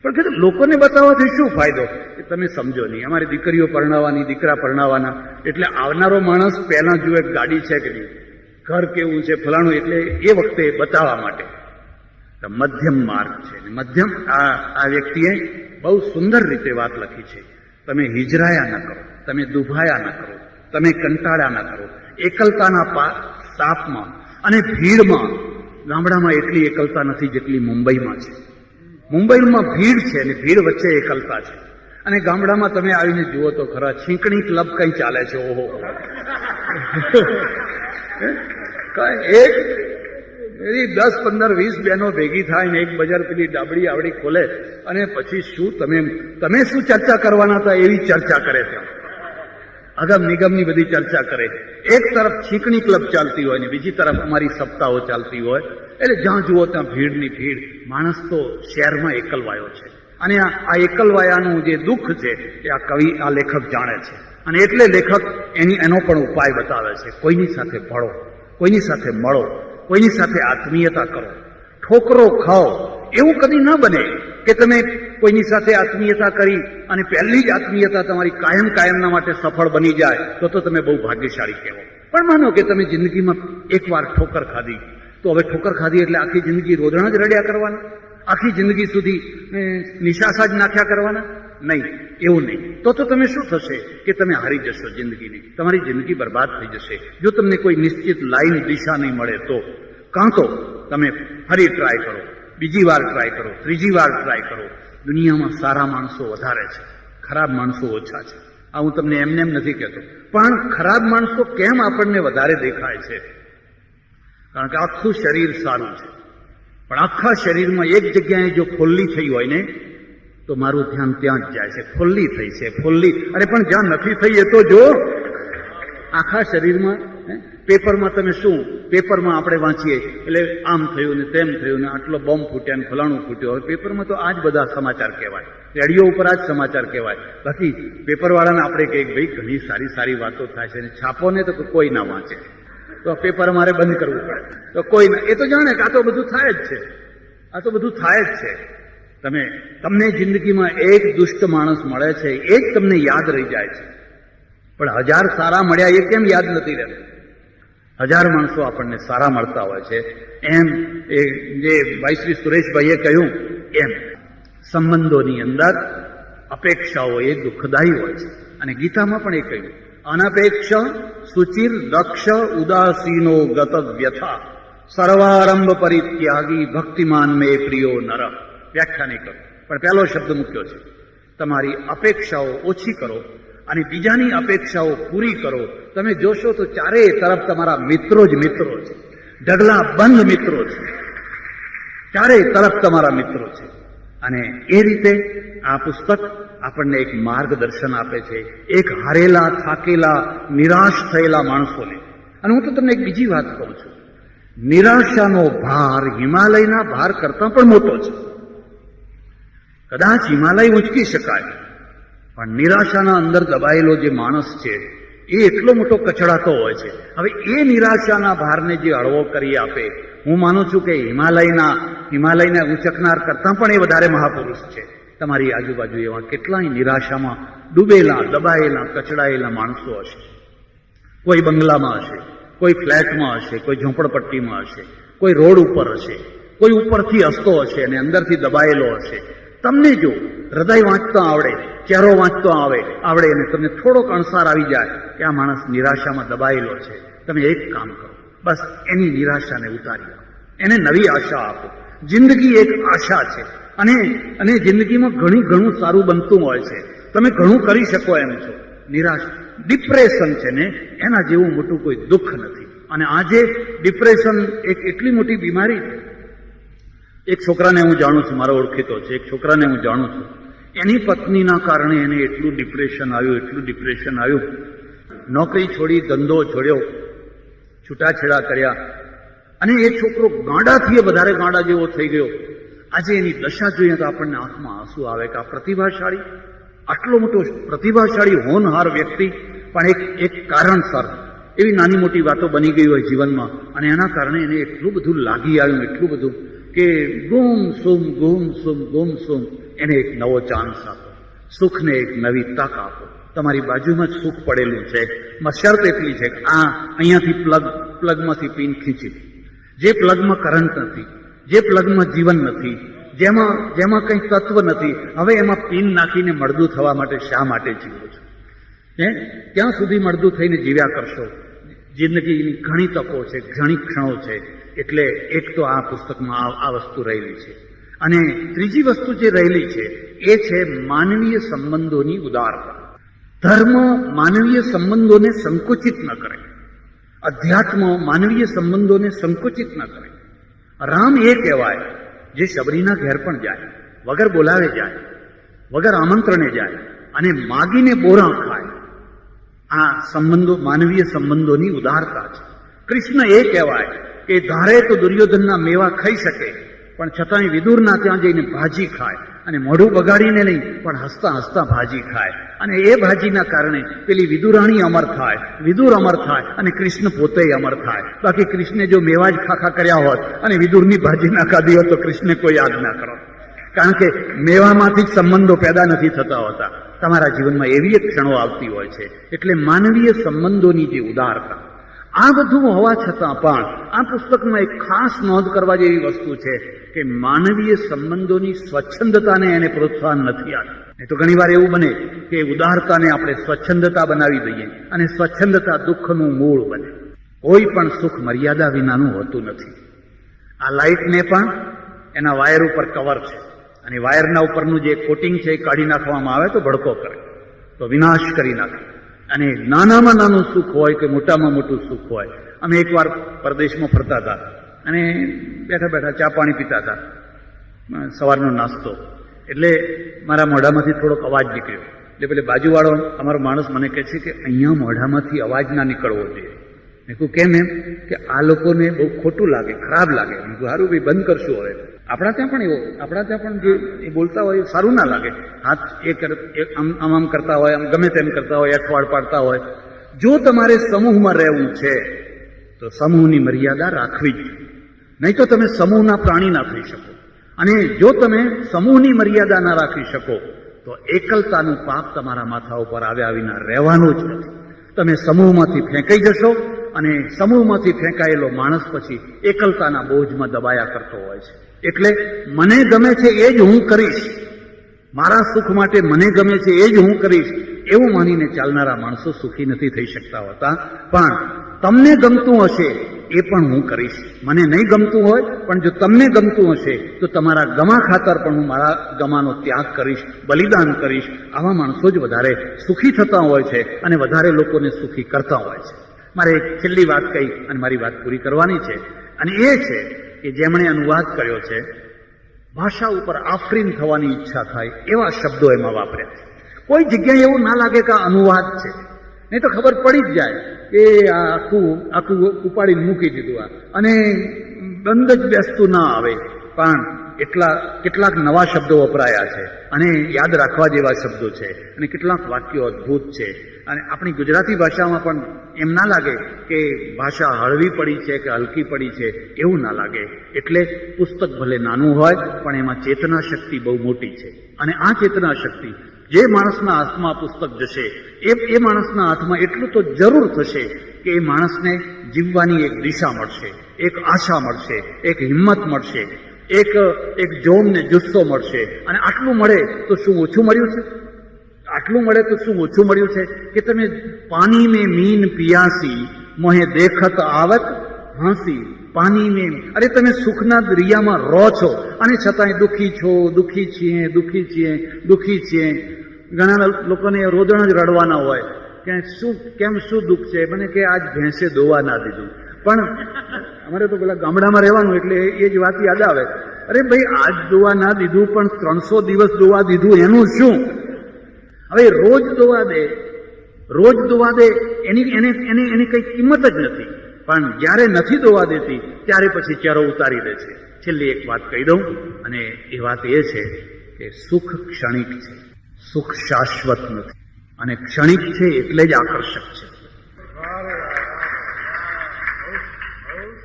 પણ કીધું લોકોને બતાવવાથી શું ફાયદો? એ તમે સમજો નહીં. અમારી દીકરીઓ પરણાવવાની, દીકરા પરણાવવાના, એટલે આવનારો માણસ પહેલા જુએ ગાડી છે કે નહીં, ઘર કેવું છે, ફલાણું, એટલે એ વખતે બતાવવા માટે. મધ્યમ માર્ગ છે. મધ્યમ આ વ્યક્તિએ બહુ સુંદર રીતે વાત લખી છે. તમે હિજરાયા ન કરો, તમે દુભાયા ન કરો, તમે કંટાળ્યા ન કરો. એકલતાના તાપમાં અને ભીડમાં, ગામડામાં એટલી એકલતા નથી જેટલી મુંબઈમાં છે. મુંબઈમાં ભીડ છે અને ભીડ વચ્ચે એકલતા છે. અને ગામડામાં તમે આવીને જુઓ તો ખરા, છીંકણી ક્લબ કઈ ચાલે છે. ઓહો, એક 10, 15, 20 બહેનો ભેગી થાય ને એક બજાર પેલી ડાબડી આવડી ખોલે અને પછી શું તમે શું ચર્ચા કરવાના હતા એવી ચર્ચા કરે છે. અગમ નિગમની બધી ચર્ચા કરે. એક તરફ છીંકણી ક્લબ ચાલતી હોય ને બીજી તરફ અમારી સપ્તાહો ચાલતી હોય. એટલે જ્યાં જુઓ ત્યાં ભીડની ભીડ. માણસ તો શહેરમાં એકલવાયો છે અને આ એકલવાયાનું જે દુઃખ છે એ આ લેખક જાણે છે. અને એટલે લેખક એનો પણ ઉપાય બતાવે છે. કોઈની સાથે ભળો, કોઈની સાથે મળો, કોઈની સાથે આત્મીયતા કરો, ઠોકરો ખાઓ. એવું કદી ન બને કે તમે કોઈની સાથે આત્મીયતા કરી અને પહેલી જ આત્મીયતા તમારી કાયમના માટે સફળ બની જાય તો તમે બહુ ભાગ્યશાળી કહેવો. પણ માનો કે તમે જિંદગીમાં એકવાર ઠોકર ખાધી, તો હવે ઠોકર ખાધી એટલે આખી જિંદગી રોદણા જ રડ્યા કરવાના? આખી જિંદગી સુધી નિશાસા જ નાખ્યા કરવાના? નહીં, એવું નહીં. તો તમે શું થશે કે તમે હારી જશો જિંદગીને. તમારી જિંદગી બરબાદ થઈ જશે જો તમને કોઈ નિશ્ચિત લાઈન, દિશા નહીં મળે તો. કાં તો તમે ફરી ટ્રાય કરો, બીજી વાર ટ્રાય કરો, ત્રીજી વાર ટ્રાય કરો. દુનિયામાં સારા માણસો વધારે છે, ખરાબ માણસો ઓછા છે. આ હું તમને એમને એમ નથી કહેતો. પણ ખરાબ માણસો કેમ આપણને વધારે દેખાય છે? કારણ કે આખું શરીર સારું છે, પણ આખા શરીરમાં એક જગ્યાએ જો ખોલ્લી થઈ હોય ને તો મારું ધ્યાન ત્યાં જ જાય છે. ખોલ્લી થઈ છે, ખોલ્લી. અરે પણ જ્યાં નથી થઈ એ તો જો. આખા શરીરમાં પેપરમાં તમે શું, પેપરમાં આપણે વાંચીએ એટલે આમ થયું ને તેમ થયું ને આટલો બોમ્બ ફૂટ્યા ને ફલાણું ફૂટ્યો. હવે પેપરમાં તો આ જ બધા સમાચાર કહેવાય, રેડિયો ઉપર આ જ સમાચાર કહેવાય. બાકી પેપરવાળાને આપણે કહીએ ભાઈ ઘણી સારી સારી વાતો થાય છે, ને છાપો ને તો કોઈ ના વાંચે, તો પેપર અમારે બંધ કરવું પડે. તો કોઈ ના, એ તો જાણે કે આ તો બધું થાય જ છે, આ તો બધું થાય જ છે. તમને જિંદગીમાં એક દુષ્ટ માણસ મળે છે, એ જ તમને યાદ રહી જાય છે. પણ 1000 સારા મળ્યા એ કેમ યાદ નથી રહેતા? 1000 માણસો આપણને સારા મળતા હોય છે. એમ એ જે ભાઈ શ્રી સુરેશભાઈએ કહ્યું એમ સંબંધોની અંદર અપેક્ષાઓ એ દુઃખદાયી હોય છે. અને ગીતામાં પણ એ કહ્યું, અનપેક્ષ સુચિર દક્ષ ઉદાસીનો ગત વ્યથા સર્વારંભ પરિત્યાગી ભક્તિમાન મે પ્રિયો નર. વ્યાખ્યા નહીં કરો, પણ પહેલો શબ્દ મૂક્યો છે. તમારી અપેક્ષાઓ ઓછી કરો અને બીજાની અપેક્ષાઓ પૂરી કરો. તમે જોશો તો ચારેય તરફ તમારા મિત્રો જ મિત્રો છે, ઢગલા બંધ મિત્રો છે, ચારેય તરફ તમારા મિત્રો છે. અને એ રીતે આ પુસ્તક આપણને એક માર્ગદર્શન આપે છે, એક હારેલા, થાકેલા, નિરાશ થયેલા માણસોને. અને હું તો તમને એક બીજી વાત કહું છું, નિરાશાનો ભાર હિમાલયના ભાર કરતાં પણ મોટો છે. કદાચ હિમાલય ઉંચકી શકાય, પણ નિરાશાના અંદર દબાયેલો જે માણસ છે એ એટલો મોટો કચડાતો હોય છે. હવે એ નિરાશાના ભારને જે હળવો કરી આપે, હું માનું છું કે હિમાલયને ઉંચકનાર કરતાં પણ એ વધારે મહાપુરુષ છે. તમારી આજુબાજુ એવા કેટલાય નિરાશામાં ડૂબેલા, દબાયેલા, કચડાયેલા માણસો હશે. કોઈ બંગલામાં હશે, કોઈ ફ્લેટમાં હશે, કોઈ ઝોંપડપટ્ટીમાં હશે, કોઈ રોડ ઉપર હશે, કોઈ ઉપરથી હસતો હશે અને અંદરથી દબાયેલો હશે. તમને જો હૃદય વાંચતો આવડે, ચહેરો વાંચતો આવડે અને તમને થોડોક અણસાર આવી જાય કે આ માણસ નિરાશામાં દબાયેલો છે, તમે એક કામ કરો, બસ એની નિરાશાને ઉતારી આપો, એને નવી આશા આપો. જિંદગી એક આશા છે અને જિંદગીમાં ઘણું સારું બનતું હોય છે. તમે ઘણું કરી શકો એમ છો. ડિપ્રેશન છે ને, એના જેવું મોટું કોઈ દુઃખ નથી. અને આજે ડિપ્રેશન એક એટલી મોટી બીમારી છે. એક છોકરાને હું જાણું છું, મારો ઓળખીતો છે, એક છોકરાને હું જાણું છું, એની પત્નીના કારણે એને એટલું ડિપ્રેશન આવ્યું. નોકરી છોડી, ધંધો છોડ્યો, છૂટાછેડા કર્યા અને એ છોકરો ગાંડાથી વધારે ગાંડા જેવો થઈ ગયો. આજે એની દશા જોઈએ તો આપણને આંખમાં આંસુ આવે કે આ પ્રતિભાશાળી, આટલો મોટો પ્રતિભાશાળી હોનહાર વ્યક્તિ પણ એક કારણસર એવી નાની મોટી વાતો બની ગઈ હોય જીવનમાં અને એના કારણે એને એટલું બધું લાગી આવ્યું, એટલું બધું કે ગુમસુમ. એને એક નવો ચાન્સ આપો, સુખને એક નવી તક આપો. તમારી બાજુમાં જ સુખ પડેલું છે. શરત એટલી છે કે અહીંયાથી પ્લગમાંથી પિન ખીંચી, જે પ્લગમાં કરંટ નથી, જે પ્લગમાં જીવન નથી, જેમાં કંઈ તત્વ નથી, હવે એમાં પિન નાખીને મળદું થવા માટે શા માટે જીવો છો? ક્યાં સુધી મળદું થઈને જીવ્યા કરશો? જિંદગીની ઘણી તકો છે, ઘણી ક્ષણો છે. એટલે એક તો આ પુસ્તકમાં આ વસ્તુ રહેલી છે. અને ત્રીજી વસ્તુ જે રહેલી છે એ છે માનવીય સંબંધોની ઉદારતા. ધર્મ માનવીય સંબંધોને સંકુચિત ન કરે, અધ્યાત્મ માનવીય સંબંધોને સંકુચિત ન કરે. રામ એ કહેવાય જે શબરીના ઘેર પણ જાય, વગર બોલાવે જાય, વગર આમંત્રણે જાય અને માગીને બોરા ખાય. આ સંબંધો, માનવીય સંબંધોની ઉદારતા છે. કૃષ્ણ એ કહેવાય કે ધારે તો દુર્યોધનના મેવા ખાઈ શકે, પણ છતાંય વિદુરના ત્યાં જઈને ભાજી ખાય અને મોઢું બગાડીને નહીં, પણ હસતા હસતા ભાજી ખાય. અને એ ભાજીના કારણે પેલી વિદુરાણી અમર થાય, વિદુર અમર થાય અને કૃષ્ણ પોતે અમર થાય. બાકી કૃષ્ણે જો મેવા જ ખાખા કર્યા હોત અને વિદુરની ભાજી ના ખાધી હોત તો કૃષ્ણે કોઈ યાદ ના કરો. કારણ કે મેવામાંથી જ સંબંધો પેદા નથી થતા હોતા. તમારા જીવનમાં એવી એક ક્ષણો આવતી હોય છે. એટલે માનવીય સંબંધોની જે ઉદારતા, આ બધું હોવા છતાં પણ આ પુસ્તકમાં એક ખાસ નોંધ કરવા જેવી વસ્તુ છે કે માનવીય સંબંધોની સ્વચ્છંદતાને એને પ્રોત્સાહન નથી આપતું. નહીં તો ઘણી વાર એવું બને કે ઉદારતાને આપણે સ્વચ્છંદતા બનાવી દઈએ અને સ્વચ્છંદતા દુઃખનું મૂળ બને. કોઈ પણ સુખ મર્યાદા વિનાનું હોતું નથી. આ લાઇટને પણ એના વાયર ઉપર કવર છે અને વાયરના ઉપરનું જે કોટિંગ છે એ કાઢી નાખવામાં આવે તો ભડકો કરે, તો વિનાશ કરી નાખે. અને નાનામાં નાનું સુખ હોય કે મોટામાં મોટું સુખ હોય. અમે એકવાર પરદેશમાં ફરતા હતા અને બેઠા બેઠા ચા પાણી પીતા હતા, સવારનો નાસ્તો. એટલે મારા મોઢામાંથી થોડોક અવાજ નીકળ્યો. એટલે પેલે બાજુવાળો અમારો માણસ મને કહે છે કે અહીંયા મોઢામાંથી અવાજ ના નીકળવો જોઈએ. મેં કહ્યું કેમ? એમ કે આ લોકોને બહુ ખોટું લાગે, ખરાબ લાગે. મેં કહ્યું સારું ભાઈ, બંધ કરશું હવે. આપણા ત્યાં પણ જે એ બોલતા હોય સારું ના લાગે. હાથ આમ કરતા હોય, આમ ગમે તેમ કરતા હોય, અઠવાડ પાડતા હોય. જો તમારે સમૂહમાં રહેવું છે તો સમૂહની મર્યાદા રાખવી જ, નહીં તો તમે સમૂહના પ્રાણી ના થઈ શકો. અને જો તમે સમૂહની મર્યાદા ના રાખી શકો તો એકલતાનું પાપ તમારા માથા ઉપર આવ્યા વિના રહેવાનું જ નથી. તમે સમૂહમાંથી ફેંકાઈ જશો અને સમૂહમાંથી ફેંકાયેલો માણસ પછી એકલતાના બોજમાં દબાયા કરતો હોય છે. એટલે મને ગમે છે એ જ હું કરીશ, મારા સુખ માટે મને ગમે છે એ જ હું કરીશ એવું માનીને ચાલનારા માણસો સુખી નથી થઈ શકતા હોતા. પણ તમને ગમતું હશે એ પણ હું કરીશ, મને નહીં ગમતું હોય પણ જો તમને ગમતું હશે તો તમારા ગમા ખાતર પણ હું મારા ગમાનો ત્યાગ કરીશ, બલિદાન કરીશ. આવા માણસો જ વધારે સુખી થતા હોય છે અને વધારે લોકોને સુખી કરતા હોય છે. મારે એક છેલ્લી વાત કહી અને મારી વાત પૂરી કરવાની છે, અને એ છે કે જેમણે અનુવાદ કર્યો છે, ભાષા ઉપર આફરીન થવાની ઈચ્છા થાય એવા શબ્દો એમાં વાપર્યા છે. કોઈ જગ્યાએ એવું ના લાગે કે આ અનુવાદ છે, નહીં તો ખબર પડી જ જાય કે આ આખું ઉપાડીને મૂકી દીધું આ, અને બંધ જ બેસતું ના આવે. પણ કેટલાક નવા શબ્દો વપરાયા છે અને યાદ રાખવા જેવા શબ્દો છે, અને કેટલાક વાક્યો અદ્ભુત છે. અને આપણી ગુજરાતી ભાષામાં પણ એમ ના લાગે કે ભાષા હળવી પડી છે કે હલકી પડી છે, એવું ના લાગે. એટલે પુસ્તક ભલે નાનું હોય પણ એમાં ચેતના શક્તિ બહુ મોટી છે. અને આ ચેતના શક્તિ જે માણસના હાથમાં પુસ્તક જશે એ માણસના હાથમાં એટલું તો જરૂર થશે કે એ માણસને જીવવાની એક દિશા મળશે, એક આશા મળશે, એક હિંમત મળશે, એક જોમ ને જુસ્સો મળશે. અને આટલું મળે તો શું ઓછું મળ્યું છે? આટલું મળે તો શું ઓછું મળ્યું છે કે તમે પાણી મેં મીન પિયાસી મોહે દેખત આવત હાંસી પાણી મેં, અરે તમે સુખના દરિયામાં રહો છો અને છતાંય દુઃખી છો, દુઃખી છીએ. ઘણા લોકોને રોદણ જ રડવાના હોય કે કેમ શું દુઃખ છે, મને કે આજ ભેંસે દોવા ના દીધું. પણ અમારે તો પેલા ગામડામાં રહેવાનું એટલે એ જ વાત યાદ આવે, અરે ભાઈ આજ દોવા ના દીધું પણ 300 દિવસ દોવા દીધું એનું શું? હવે રોજ દોવા દે એની કઈ કિંમત જ નથી. પણ જ્યારે નથી દોવા દેતી ત્યારે પછી ચહેરો ઉતારી દે છે. છેલ્લી એક વાત કહી દઉં, અને એ વાત એ છે કે સુખ ક્ષણિક છે, સુખ શાશ્વત નથી. અને ક્ષણિક છે એટલે જ આકર્ષક છે.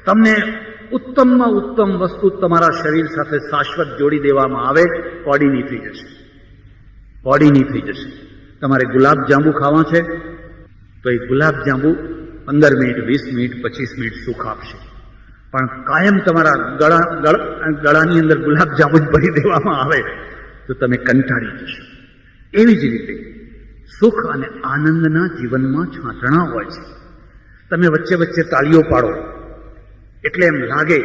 તમને ઉત્તમમાં ઉત્તમ વસ્તુ તમારા શરીર સાથે શાશ્વત જોડી દેવામાં આવે, કોડીની થઈ જશે. તમારે ગુલાબ જાંબુ ખાવા છે તો એ ગુલાબ જાંબુ 15 મિનિટ, 20 મિનિટ, 25 મિનિટ સુખ આપશે. પણ કાયમ તમારા ગળાની અંદર ગુલાબ જાંબુ જ ભરી દેવામાં આવે તો તમે કંટાળી જશો. એવી જ રીતે સુખ અને આનંદના જીવનમાં છાંટણા હોય છે. તમે વચ્ચે વચ્ચે તાળીઓ પાડો એટલે એમ લાગે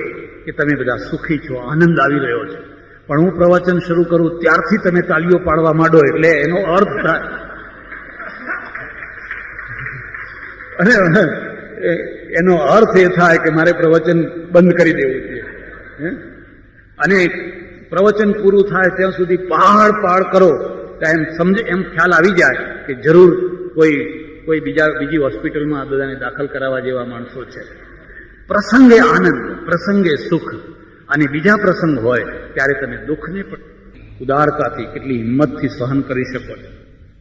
કે તમે બધા સુખી છો, આનંદ આવી રહ્યો છે. પણ હું પ્રવચન શરૂ કરું ત્યારથી તમે તાળીઓ પાડવા માંડો એટલે એનો અર્થ થાય, અને એનો અર્થ એ થાય કે મારે પ્રવચન બંધ કરી દેવું છે. અને પ્રવચન પૂરું થાય ત્યાં સુધી પહાડ કરો એમ ખ્યાલ આવી જાય કે જરૂર કોઈ બીજી હોસ્પિટલમાં બધાને દાખલ કરાવવા જેવા માણસો છે. પ્રસંગે આનંદ, પ્રસંગે સુખ, અને બીજા પ્રસંગ હોય ત્યારે તમે દુઃખને પણ ઉદારતાથી, કેટલી હિંમતથી સહન કરી શકો છો.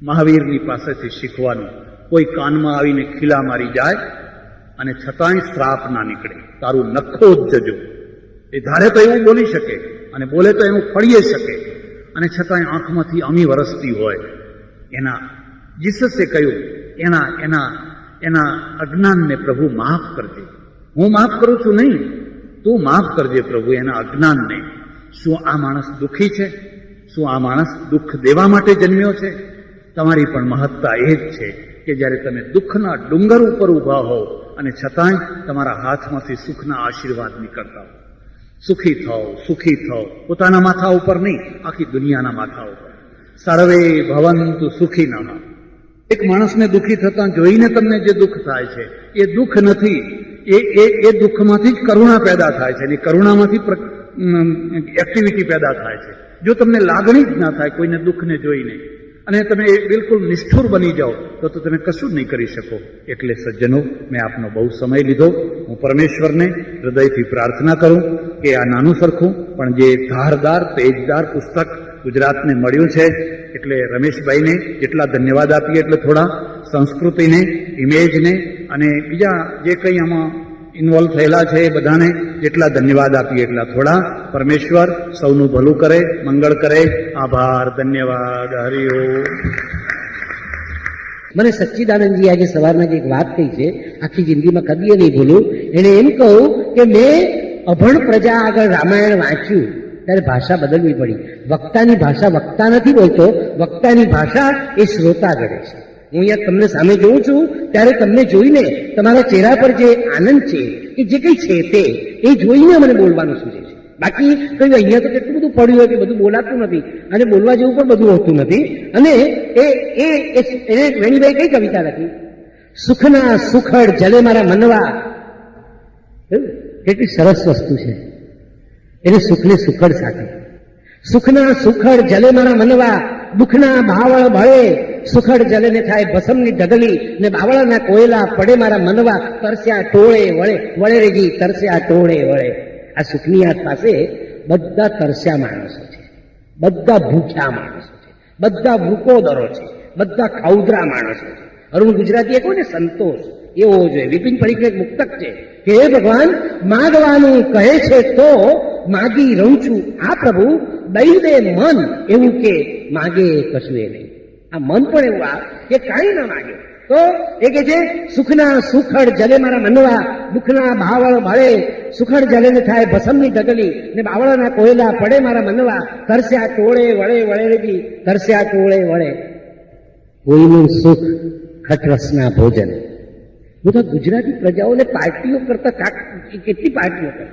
મહાવીરની પાસેથી શીખવાનું, કોઈ કાનમાં આવીને ખીલા મારી જાય અને છતાંય શ્રાપ ના નીકળે, તારું નખો જ જજો. એ ધારે તો એવું બોલી શકે અને બોલે તો એનું ફળીએ શકે, અને છતાંય આંખમાંથી અમી વરસતી હોય. એના જીસસે કહ્યું, એના અજ્ઞાનને પ્રભુ માફ કરજે. હું માફ કરું છું નહીં, તું માફ કરજે પ્રભુ એના અજ્ઞાનને. શું આ માણસ દુઃખી છે? શું આ માણસ દુઃખ દેવા માટે જન્મ્યો છે? તમારી પણ મહત્તા એ જ છે કે જ્યારે તમે દુઃખના ડુંગર ઉપર ઊભા હોવ અને છતાંય તમારા હાથમાંથી સુખના આશીર્વાદ નીકળતા હો. સુખી થાઓ, પોતાના માથા ઉપર નહીં, આખી દુનિયાના માથા ઉપર. સર્વે ભવંતુ સુખીનઃ. એક માણસને દુઃખી થતા જોઈને તમને જે દુઃખ થાય છે એ દુઃખ નથી, એ દુઃખમાંથી જ કરુણા પેદા થાય છે, અને કરુણામાંથી એક્ટિવિટી પેદા થાય છે. જો તમને લાગણી જ ના થાય કોઈને દુઃખને જોઈને, અને તમે બિલકુલ નિષ્ઠુર બની જાઓ તો તમે કશું જ નહીં કરી શકો. એટલે સજ્જનો, મેં આપનો બહુ સમય લીધો. હું પરમેશ્વરને હૃદયથી પ્રાર્થના કરું કે આ નાનું સરખું પણ જે ધારદાર, તેજદાર પુસ્તક ગુજરાતને મળ્યું છે, એટલે રમેશભાઈને જેટલા ધન્યવાદ આપીએ એટલે થોડા, સંસ્કૃતિને, ઇમેજને અને બીજા જે કંઈ આમાં ઇન્વોલ્વ થયેલા છે એ બધાને જેટલા ધન્યવાદ આપીએ એટલા થોડા. પરમેશ્વર સૌનું ભલું કરે, મંગળ કરે. આભાર, ધન્યવાદ. હરિઓમ. મને સચ્ચિદાનંદજી આજે સવારમાં જે એક વાત કહી છે, આખી જિંદગીમાં કદીએ નહીં ભૂલું. એને એમ કહું કે મેં અભણ પ્રજા આગળ રામાયણ વાંચ્યું ત્યારે ભાષા બદલવી પડી. વક્તાની ભાષા વક્તા નથી બોલતો, વક્તાની ભાષા એ શ્રોતા ગણે છે. હું અહીંયા તમને સામે જોઉં છું ત્યારે તમને જોઈને તમારા ચહેરા પર જે આનંદ છે કે જે કંઈ છે તે એ જોઈને મને બોલવાનું સૂચે છે. બાકી કહ્યું અહીંયા તો કેટલું બધું પડ્યું હોય કે બધું બોલાતું નથી અને બોલવા જેવું પણ બધું હોતું નથી. અને એને વેણીભાઈ કઈ કવિતા લખી? સુખના સુખડ જલે મારા મનવા. કેટલી સરસ વસ્તુ છે. એને સુખને સુખડ સાથે, સુખના સુખડ જલે મારા મનવા, દુઃખના બાવળ ભળે, સુખડ જલે ને થાય ભસમની ઢગલી, ને બાવળના કોયલા પડે મારા મનવા, તરસ્યા ટોળે વળે, વળે રેજી તરસ્યા ટોળે વળે. આ સુખની યાદ પાસે બધા તરસ્યા માણસો છે, બધા ભૂખ્યા માણસો છે, બધા ભૂકોદરો છે, બધા ખાઉદરા માણસો છે. અરુણ ગુજરાતીએ કહ્યું ને સંતોષ એવો જોઈએ. વિપિન પરીખ એક મુક્તક છે કે હે ભગવાન, માગવાનું કહે છે તો માગી રહું છું, આ પ્રભુ દઈ દે મન એવું કે માગે કશું એ નહીં. આ મન પણ એવું આ કે કાંઈ ના માગે તો એ કે છે સુખના સુખડ જલે મારા મનવા, દુઃખના બાવળ ભળે, સુખડ જલે ને થાય ભસમની ઢગલી, ને બાવળના કોયલા પડે મારા મનવા, તરસ્યા ટોળે વળે, વળે રેજી તરસ્યા ટોળે વળે. કોઈનું સુખ ખટરસના ભોજન. બધા ગુજરાતી પ્રજાઓને પાર્ટીઓ કરતા કેટલી પાર્ટીઓ કરે,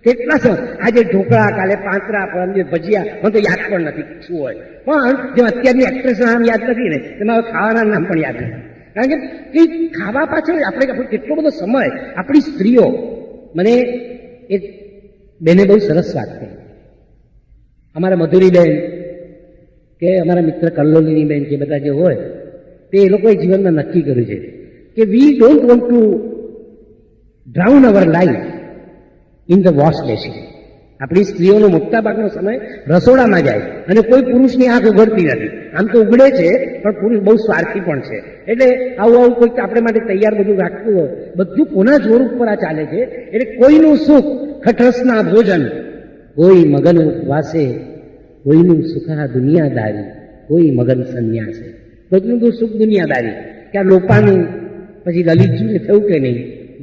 કેટલા સમય, આજે ઢોકળા, કાલે પાંતરા, પરમ ભજીયા, મને તો યાદ પણ નથી શું હોય. પણ જેમ અત્યારની એક્ટ્રેસના નામ યાદ નથી ને તેમાં ખાવાના નામ પણ યાદ નથી. કારણ કે ખાવા પાછળ આપણે કેટલો બધો સમય. આપણી સ્ત્રીઓ, મને એક બેને બહુ સરસ વાત કરી. અમારા મધુરીબેન કે અમારા મિત્ર કલ્લોલીની બેન કે બધા જે હોય તે એ લોકોએ જીવનમાં નક્કી કર્યું છે કે we don't want to drown our life in the wash basin. આપણી સ્ત્રીઓનો મોટા ભાગનો સમય રસોડામાં જાય અને કોઈ પુરુષની આંખ ઉઘડતી નથી. આમ તો ઉઘડે છે પણ પુરુષ બહુ સ્વાર્થી પણ છે. એટલે આવું કોઈક આપણે માટે તૈયાર બધું રાખતું હોય, બધું કોના જોર ઉપર આ ચાલે છે. એટલે કોઈનું સુખ ખટરસના ભોજન, કોઈ મગન ઉપવાસે, કોઈનું સુખા દુનિયાદારી, કોઈ મગન સંન્યાસે. બધું તો સુખ દુનિયાદારી કે આ લોપાનું પછી લલિતજીને થયું કે નહીં,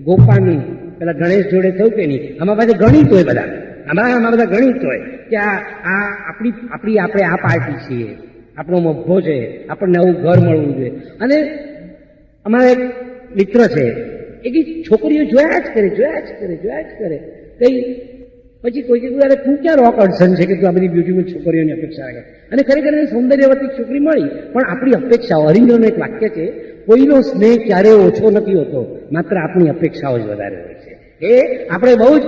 ગોપાનું પેલા ગણેશ જોડે થયું કે નહીં. આમાં પાછું ગણિત હોય, બધા આમાં બધા ગણિત હોય કે આપણે આ પાર્ટી છીએ, આપણો મભ્ભો છે, આપણને આવું ઘર મળવું જોઈએ. અને અમારા એક મિત્ર છે એ છોકરીઓ જોયા જ કરે કઈ પછી કોઈ કીધું અરે તું ક્યાં રોક અડસન છે કે તું આ બધી બ્યુટીફુલ છોકરીઓની અપેક્ષા રાખે. અને ખરેખર સૌંદર્યવતી છોકરી મળી પણ આપણી અપેક્ષાઓ. અરિંદોનું એક વાક્ય છે, કોઈનો સ્નેહ ક્યારેય ઓછો નથી હોતો, માત્ર આપણી અપેક્ષાઓ જ વધારે હોય છે. એ આપણે બહુ જ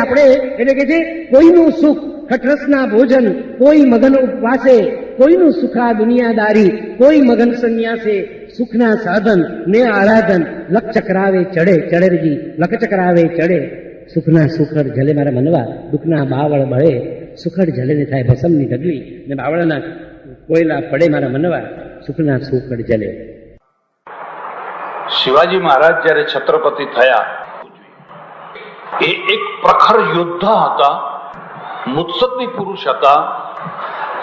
આપણે એટલે કે છે કોઈનું સુખ ખટરસના ભોજન, કોઈ મગન ઉપવાસે, કોઈનું સુખા દુનિયાદારી, કોઈ મગન સંન્યાસે, સુખના સાધન ને આરાધન, લખ ચક્રાવે ચડે ચડેરજી લખ ચક્રાવે ચડે, સુખના સુખડ જલે મારા મનવા, દુઃખના બાવળ બળે, સુખડ જલે ને થાય ભસમની ઢગલી, ને બાવળના કોયલા પડે મારા મનવા, સુખના સુખડ જલે. શિવાજી મહારાજ જયારે છત્રપતિ થયા એ એક પ્રખર યોદ્ધા હતા, મુત્સદ્દી પુરુષ હતા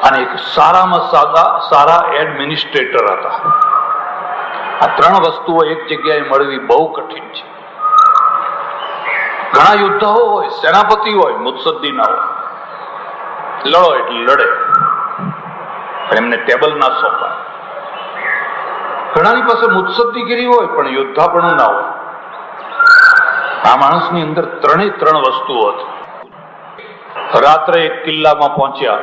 અને એક સારામાં સારા એડમિનિસ્ટ્રેટર હતા. આ ત્રણ વસ્તુઓ એક જગ્યાએ મળવી બહુ કઠિન છે. ઘણા યોદ્ધાઓ હોય, સેનાપતિ હોય, મુત્સદ્દી ના હોય. લડો એટલે લડે, એમને ટેબલ ના સોંપાય. ઘણાની પાસે મુત્સદ્દીગીરી હોય પણ યોદ્ધાપણું ના હોય. આ માણસની અંદર ત્રણ વસ્તુઓ હતી. રાત્રે એક કિલ્લામાં પહોંચ્યા,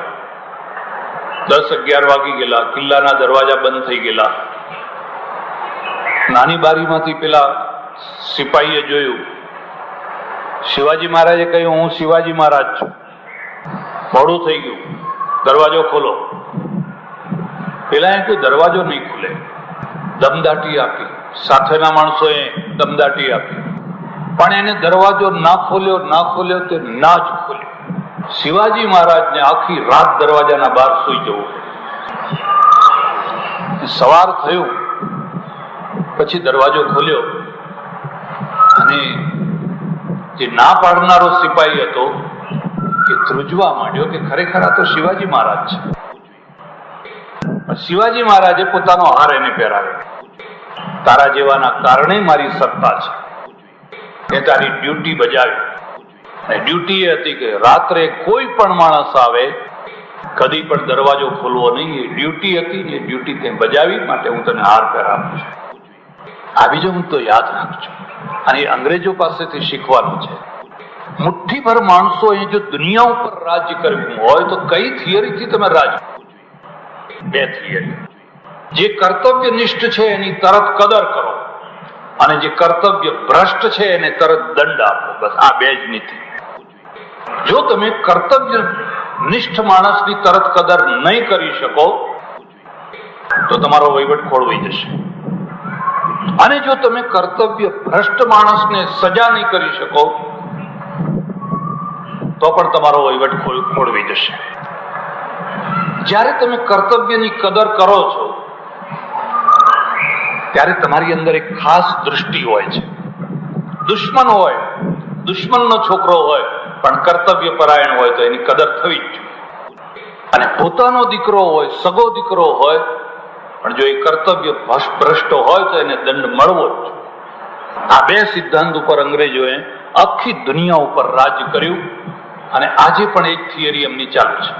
10-11 વાગી ગયેલા, કિલ્લાના દરવાજા બંધ થઈ ગયેલા. નાની બારીમાંથી પેલા સિપાહીએ જોયું. શિવાજી મહારાજે કહ્યું, હું શિવાજી મહારાજ છું. મોડું થઈ ગયું, દરવાજો ખોલો. પેલા એ કોઈ દરવાજો નહીં ખુલે. દમદાટી આપી, સાથેના માણસોએ દમદાટી આપી, પણ એને દરવાજો ના ખોલ્યો તે ના જ ખોલ્યો. શિવાજી મહારાજને આખી રાત દરવાજાના બહાર સુઈ જવું. સવાર થયું પછી દરવાજો ખોલ્યો અને જે ના પાડનારો સિપાહી હતો એ ધ્રુજવા માંડ્યો કે ખરેખર આ તો શિવાજી મહારાજ છે. શિવાજી મહારાજે પોતાનો હાર એને પહેરાવ્યો. તારા જેવાના કારણે મારી સત્તા છે, એ તારી ડ્યુટી બજાવી. ડ્યુટી એ હતી કે રાત્રે કોઈ પણ માણસ આવે કદી પણ દરવાજો ખોલવો નહીં. એ ડ્યુટી હતી ને, એ ડ્યુટી તે બજાવી માટે હું તને હાર પહેરાવું છું. આ બીજો હું તો યાદ રાખજો. અને એ અંગ્રેજો પાસેથી શીખવાનું છે. મુઠ્ઠીભર માણસો એ જો દુનિયા ઉપર રાજ્ય કરવું હોય તો કઈ થિયરીથી તમે રાજ કરવું જોઈએ? બે થિયરી. જે કર્તવ્યનિષ્ઠ છે એની તરત કદર કરો, અને જે કર્તવ્ય ભ્રષ્ટ છે એને તરત દંડ આપો. બસ આ બે જ નીતિ. જો તમે કર્તવ્ય નિષ્ઠ માણસની તરત કદર નહીં કરી શકો તો તમારો વહીવટ ખોળવાઈ જશે. અને જો તમે કર્તવ્ય ભ્રષ્ટ માણસને સજા નહીં કરી શકો તો પણ તમારો વહીવટ ખોળવાઈ જશે. જ્યારે તમે કર્તવ્યની કદર કરો છો ત્યારે તમારી અંદર એક ખાસ દૃષ્ટિ હોય છે. દુશ્મન હોય, દુશ્મનનો છોકરો હોય પણ કર્તવ્ય પરાયણ હોય તો એની કદર થવી જ જોઈએ. અને પોતાનો દીકરો હોય, સગો દીકરો હોય, પણ જો એ કર્તવ્ય ભ્રષ્ટ હોય તો એને દંડ મળવો જ જોઈએ. આ બે સિદ્ધાંત ઉપર અંગ્રેજોએ આખી દુનિયા ઉપર રાજ્ય કર્યું, અને આજે પણ એક થિયરી એમની ચાલુ છે.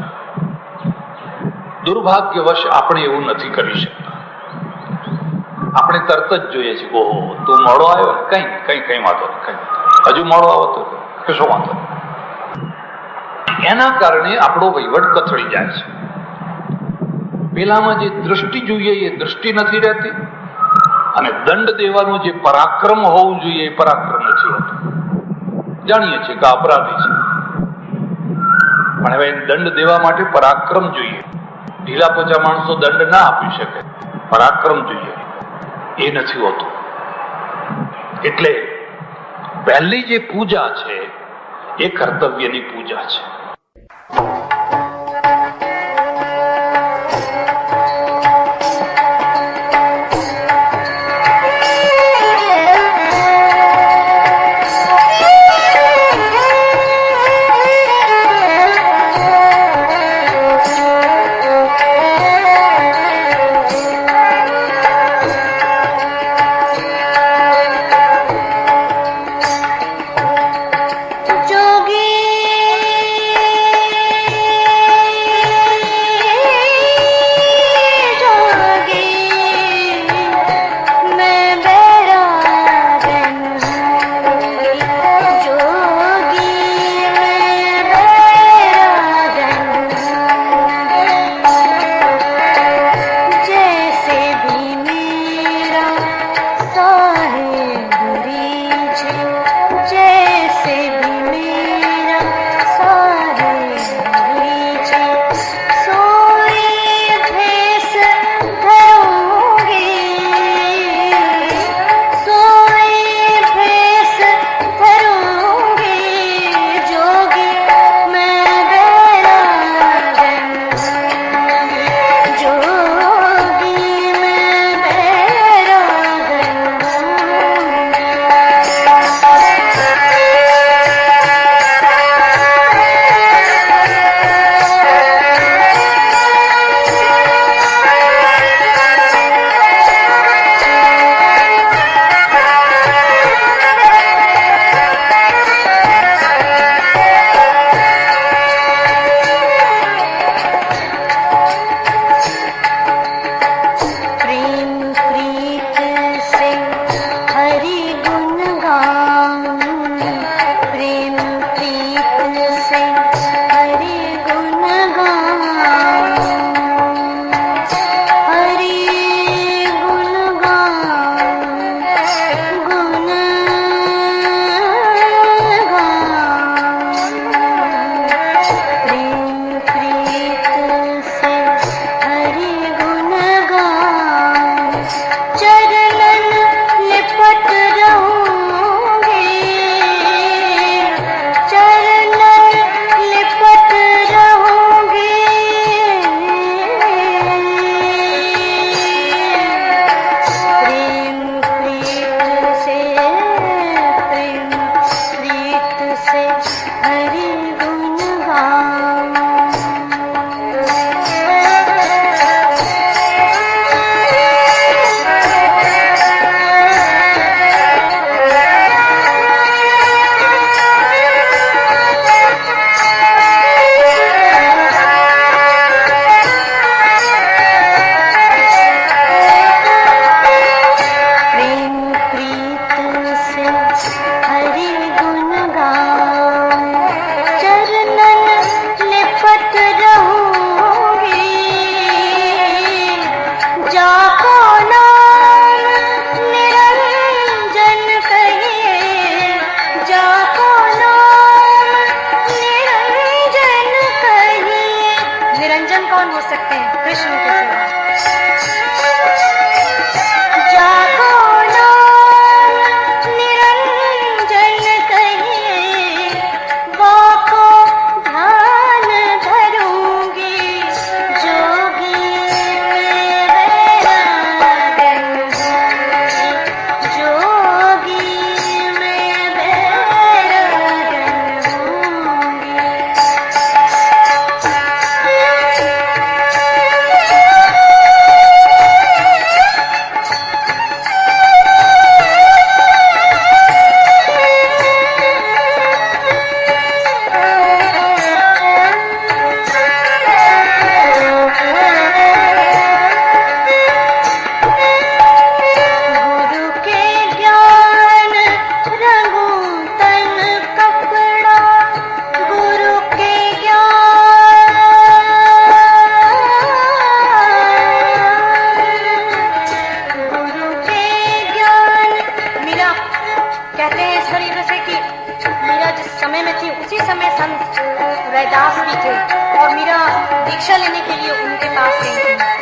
દુર્ભાગ્યવશ આપણે એવું નથી કરી શકતા. આપણે તરત જ જોઈએ છે, ઓહો તું મોડો આવ્યો, કઈ કઈ કઈ વાંધો નહીં, કઈ હજુ મોડો આવો તો કશો વાંધો નહીં. એના કારણે આપણો વહીવટ કથળી જાય છે. પેલામાં જે દૃષ્ટિ જોઈએ એ દૃષ્ટિ નથી રહેતી, અને દંડ દેવાનું જે પરાક્રમ હોવું જોઈએ એ પરાક્રમ નથી હોતું. જાણીએ છીએ કે અપરાધી છે, પણ હવે દંડ દેવા માટે પરાક્રમ જોઈએ. ઢીલા પોચા માણસો દંડ ના આપી શકે, પરાક્રમ જોઈએ. એ નથી હોતું. એટલે પહેલી જે પૂજા છે એ કર્તવ્યની પૂજા છે. जोगी समय में थी उसी समय संत रैदास भी थे और मीरा दीक्षा लेने के लिए उनके पास गई थी।